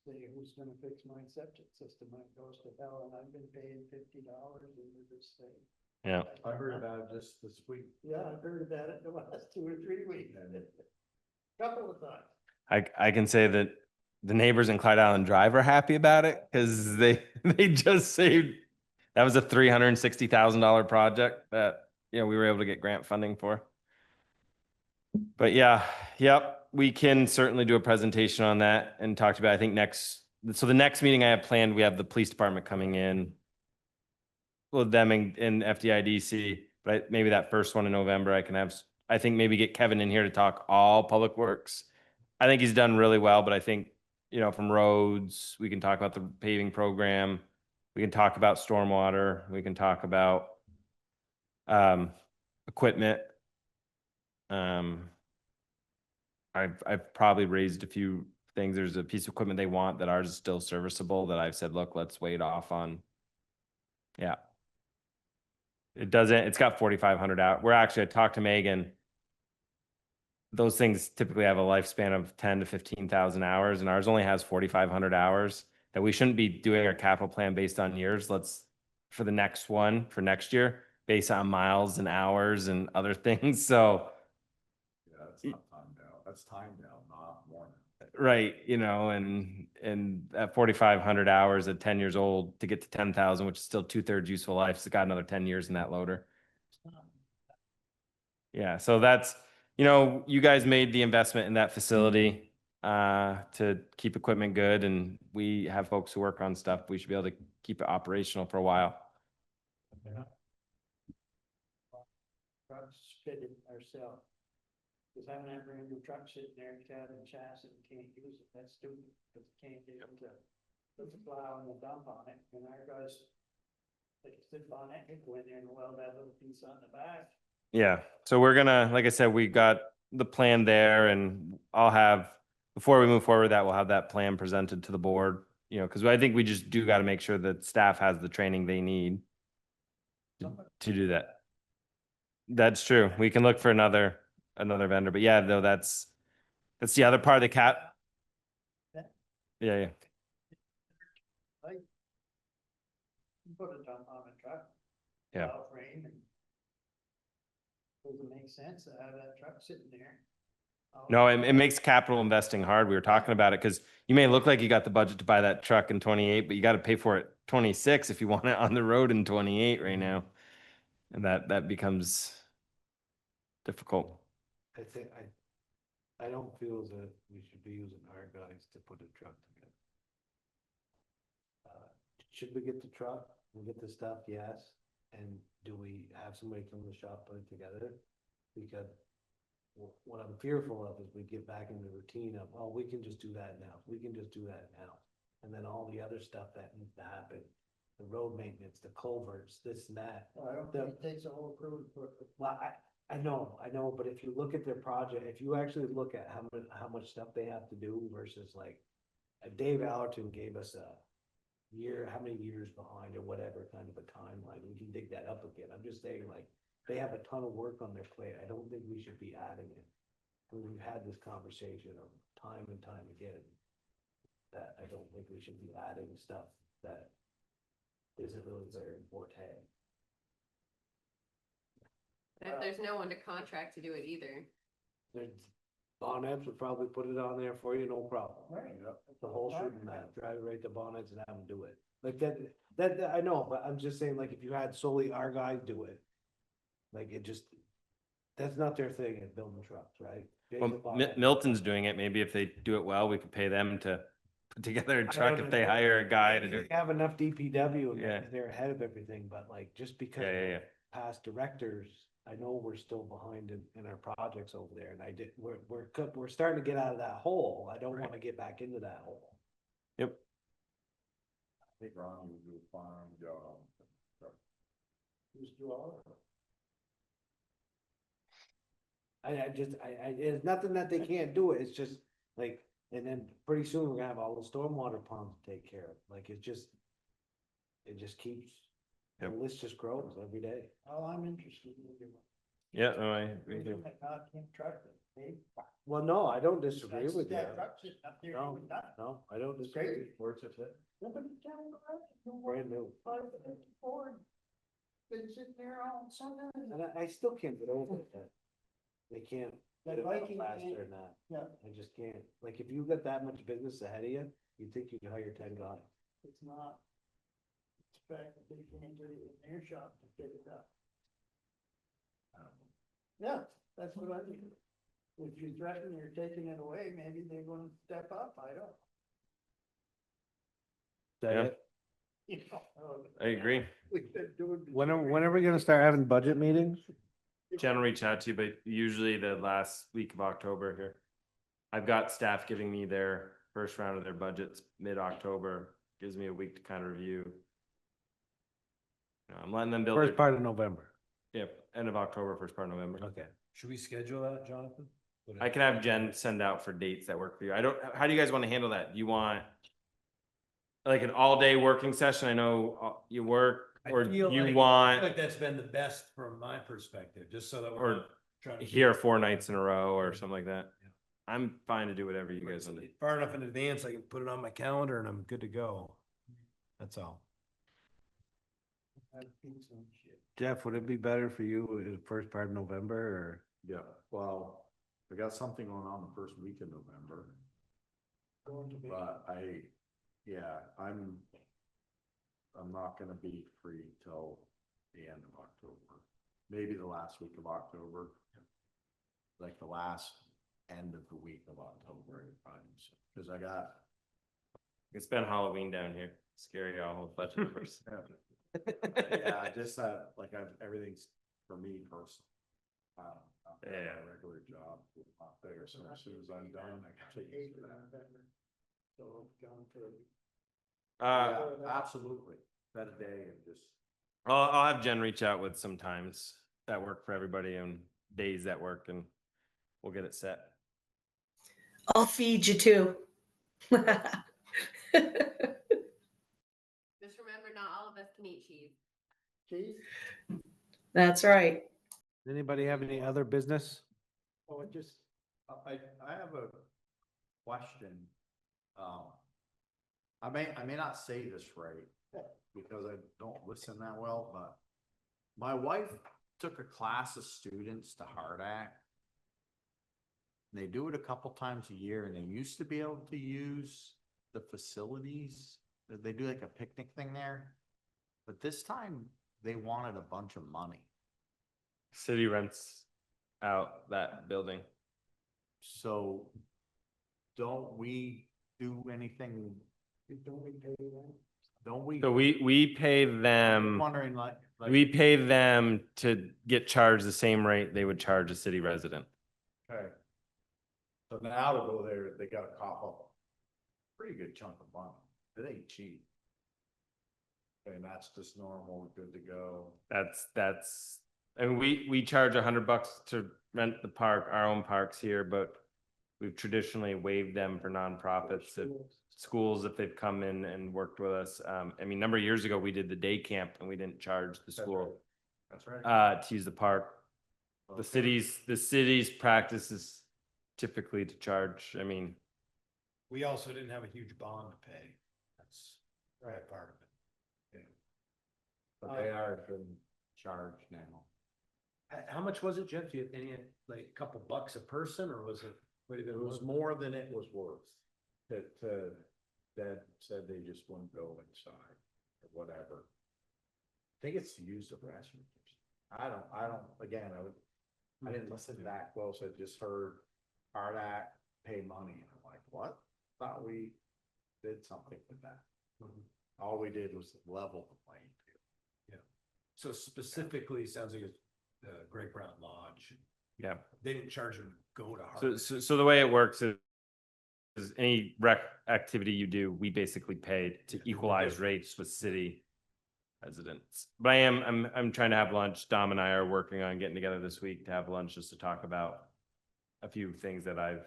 Say, who's gonna fix my septic system? It goes to hell, and I've been paying $50 into this thing.
Yeah.
I heard about it just this week.
Yeah, I've heard about it the last 2 or 3 weeks. Couple of times.
I can say that the neighbors in Clyde Island Drive are happy about it, because they just saved, that was a $360,000 project that, we were able to get grant funding for. But we can certainly do a presentation on that and talk about, I think so the next meeting I have planned, we have the police department coming in. Well, them in FDIDC, but maybe that first one in November, I think maybe get Kevin in here to talk all public works. I think he's done really well, but I think, from roads, we can talk about the paving program. We can talk about stormwater. We can talk about equipment. I've probably raised a few things. There's a piece of equipment they want that ours is still serviceable that I've said, look, let's wait off on. Yeah. It's got 4,500 out. I talked to Megan. Those things typically have a lifespan of 10 to 15,000 hours, and ours only has 4,500 hours. That we shouldn't be doing our capital plan based on years. Let's, for the next one, for next year, based on miles and hours and other things. So
Yeah, that's not timed out. That's timed out, not more.
right, and and at 4,500 hours at 10 years old to get to 10,000, which is still 2/3 useful life, it's got another 10 years in that loader. Yeah, so that's, you guys made the investment in that facility to keep equipment good, and we have folks who work on stuff. We should be able to keep it operational for a while.
Trucks fitted ourselves. Cause having that brand new truck sitting there, cab and chassis, and can't use it, that's stupid, cause you can't get them to put the plow and the dump on it, and our guys, they can sit on it, and go in there and weld that little piece on the back.
Yeah, so we're gonna, like I said, we got the plan there, and I'll have, before we move forward, that we'll have that plan presented to the board, because I think we just do got to make sure that staff has the training they need to do that. That's true. We can look for another vendor, but yeah, though that's the other part of the cat. Yeah.
Like, you put a dump on a truck.
Yeah.
Plow frame, and doesn't make sense to have that truck sitting there.
No, it makes capital investing hard. We were talking about it because you may look like you got the budget to buy that truck in 28, but you got to pay for it 26 if you want it on the road in 28 right now. And that becomes difficult.
I think, I don't feel that we should be using our guys to put a truck together. Should we get the truck and get the stuff? Yes. And do we have somebody from the shop put it together? Because what I'm fearful of is we get back in the routine of, oh, we can just do that now. We can just do that now. And then all the other stuff that needs to happen, the road maintenance, the culverts, this and that.
I don't think it takes a whole crew to put.
Well, I know, but if you look at their project, if you actually look at how much stuff they have to do versus like, Dave Allerton gave us a year, how many years behind or whatever kind of a timeline. We can dig that up again. I'm just saying, like, they have a ton of work on their plate. I don't think we should be adding it. We've had this conversation of time and time again, that I don't think we should be adding stuff that isn't really their forte.
If there's no one to contract to do it either.
Bonnets would probably put it on there for you, no problem.
Right.
The whole shooting that, drive it right to Bonnets and have them do it. Like that, I know, but I'm just saying, like, if you had solely our guys do it, like, it just, that's not their thing at building trucks, right?
Well, Milton's doing it. Maybe if they do it well, we could pay them to put together a truck if they hire a guy to do it.
They have enough DPW,
Yeah.
and they're ahead of everything, but like, just because
Yeah.
past directors, I know we're still behind in our projects over there, and we're starting to get out of that hole. I don't want to get back into that hole.
Yep.
I think Ron would do a fine job.
Just do all of it.
It's nothing that they can't do it, it's just like, and then pretty soon we're gonna have all the stormwater ponds to take care of, like, it just keeps, the list just grows every day.
All I'm interested in.
Yeah, no, I agree.
Goddamn truck, Dave.
Well, no, I don't disagree
That's
with you.
that truck sitting up there
No,
doing nothing.
no, I don't
It's
disagree.
crazy.
Where's it fit?
Nobody tell me about it. No
Brand new.
Ford. Been sitting there all summer.
And I still can't get over it, that they can't
That
get it up
Viking
faster
can't-
than that.
Yeah,
I just can't. Like, if you've got that much business ahead of you, you'd think you could hire 10 guys.
it's not. It's the fact that they can't get it in their shop to fit it up. Yeah, that's what I mean. If you threaten you're taking it away, maybe they're gonna step up, I don't.
Yeah.
You know,
I agree.
we've been doing this
When
for
are we gonna start having budget meetings?
Jen will reach out to you, but usually the last week of October here. I've got staff giving me their first round of their budgets mid-October, gives me a week to kind of review. I'm letting them build.
First part of November.
Yep, end of October, first part of November.
Okay.
Should we schedule that, Jonathan?
I can have Jen send out for dates that work for you. How do you guys want to handle that? Do you want like an all-day working session? I know you work, or do you want
Like that's been the best from my perspective, just so that
Or
we're not trying to.
here 4 nights in a row or something like that? I'm fine to do whatever you guys want to do.
Far enough in advance, I can put it on my calendar and I'm good to go. That's all.
Jeff, would it be better for you in the first part of November, or?
Yeah, well, I got something going on the first week of November.
But I'm not gonna be free till the end of October, maybe the last week of October. Like the last end of the week of October, because I got.
It's been Halloween down here. Scary all with budget numbers.
Yeah, just like everything's for me personally. I've got
Yeah.
a regular job out there, so as soon as I'm done, I can take that.
So gone for.
Yeah, absolutely. That a day and just.
I'll have Jen reach out with some times that work for everybody and days that work, and we'll get it set.
I'll feed you too.
Just remember, not all of us can eat cheese.
Cheese?
That's right.
Anybody have any other business?
Oh, I have a question. I may not say this right because I don't listen that well, but my wife took a class of students to Hard Act. They do it a couple times a year, and they used to be able to use the facilities. They do like a picnic thing there, but this time they wanted a bunch of money.
City rents out that building.
So don't we do anything?
Don't we pay them?
Don't we?
So we pay
I'm
them,
wondering
we pay them to get charged the same rate they would charge a city resident.
Okay. So now to go there, they gotta cough up a pretty good chunk of money. It ain't cheap. And that's just normal, good to go.
That's, and we charge $100 to rent the park, our own parks here, but we've traditionally waived them for nonprofits, if schools, if they've come in and worked with us. I mean, a number of years ago, we did the day camp and we didn't charge the school
That's right.
to use the park. The
Okay.
city's practice is typically to charge, I mean,
We also didn't have a huge bond to pay. That's right part of it.
But they are being charged now.
How much was it, Jeff? You had any, like a couple bucks a person, or was it?
It was more than it was worth. Dad said they just wouldn't go inside or whatever. I think it's to use the restrooms. I don't, again, I didn't listen that close. I just heard Hard Act, pay money. And I'm like, what? Thought we did something with that. All we did was level the playing field.
So specifically, it sounds like it's Great Brown Lodge.
yeah.
They didn't charge them to go to Harvard.
So the way it works is any rec activity you do, we basically pay to equalize rates with city residents. But I'm trying to have lunch. Dom and I are working on getting together this week to have lunch just to talk about a few things that I've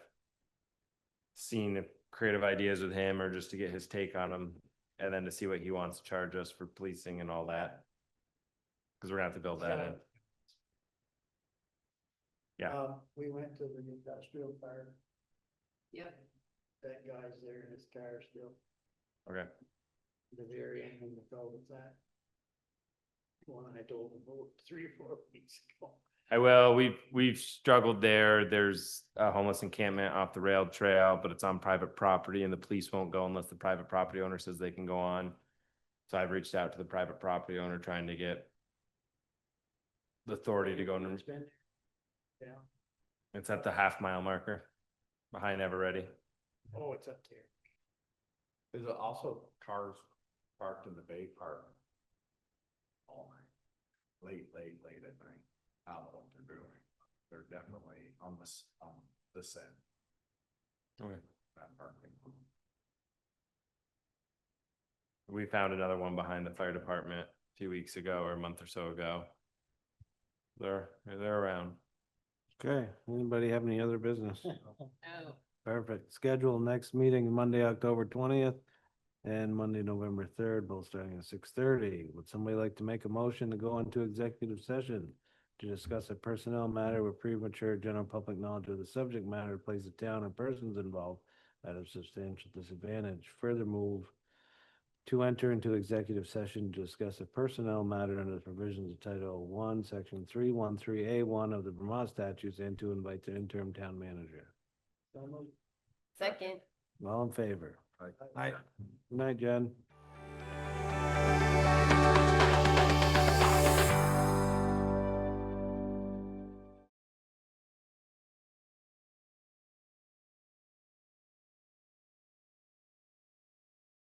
seen, creative ideas with him, or just to get his take on them, and then to see what he wants to charge us for policing and all that. Because we're gonna have to build that in. Yeah.
We went to the industrial park.
Yep.
That guy's there in his car still,
Okay.
the very end of the cul-de-sac. One I told him about 3 or 4 weeks ago.
We've struggled there. There's a homeless encampment off the rail trail, but it's on private property, and the police won't go unless the private property owner says they can go on. So I've reached out to the private property owner trying to get the authority to go.
It's been- Yeah,
It's at the half-mile marker behind Eveready.
oh, it's up there.
There's also cars parked in the Bay Park. All night. Late at night. I don't know what they're doing. They're definitely on this end.
Okay.
That parking.
We found another one behind the fire department a few weeks ago or a month or so ago. They're around.
Okay, anybody have any other business?
Oh.
Perfect. Schedule next meeting Monday, October 20th and Monday, November 3rd, both starting at 6:30. Would somebody like to make a motion to go into executive session to discuss a personnel matter with premature general public knowledge of the subject matter, place the town and persons involved at a substantial disadvantage? Further move to enter into executive session to discuss a personnel matter under the provisions of Title 1, Section 313A1 of the Vermont statutes, and to invite the interim town manager.
Second.
All in favor?
Aye.
Good night, Jen.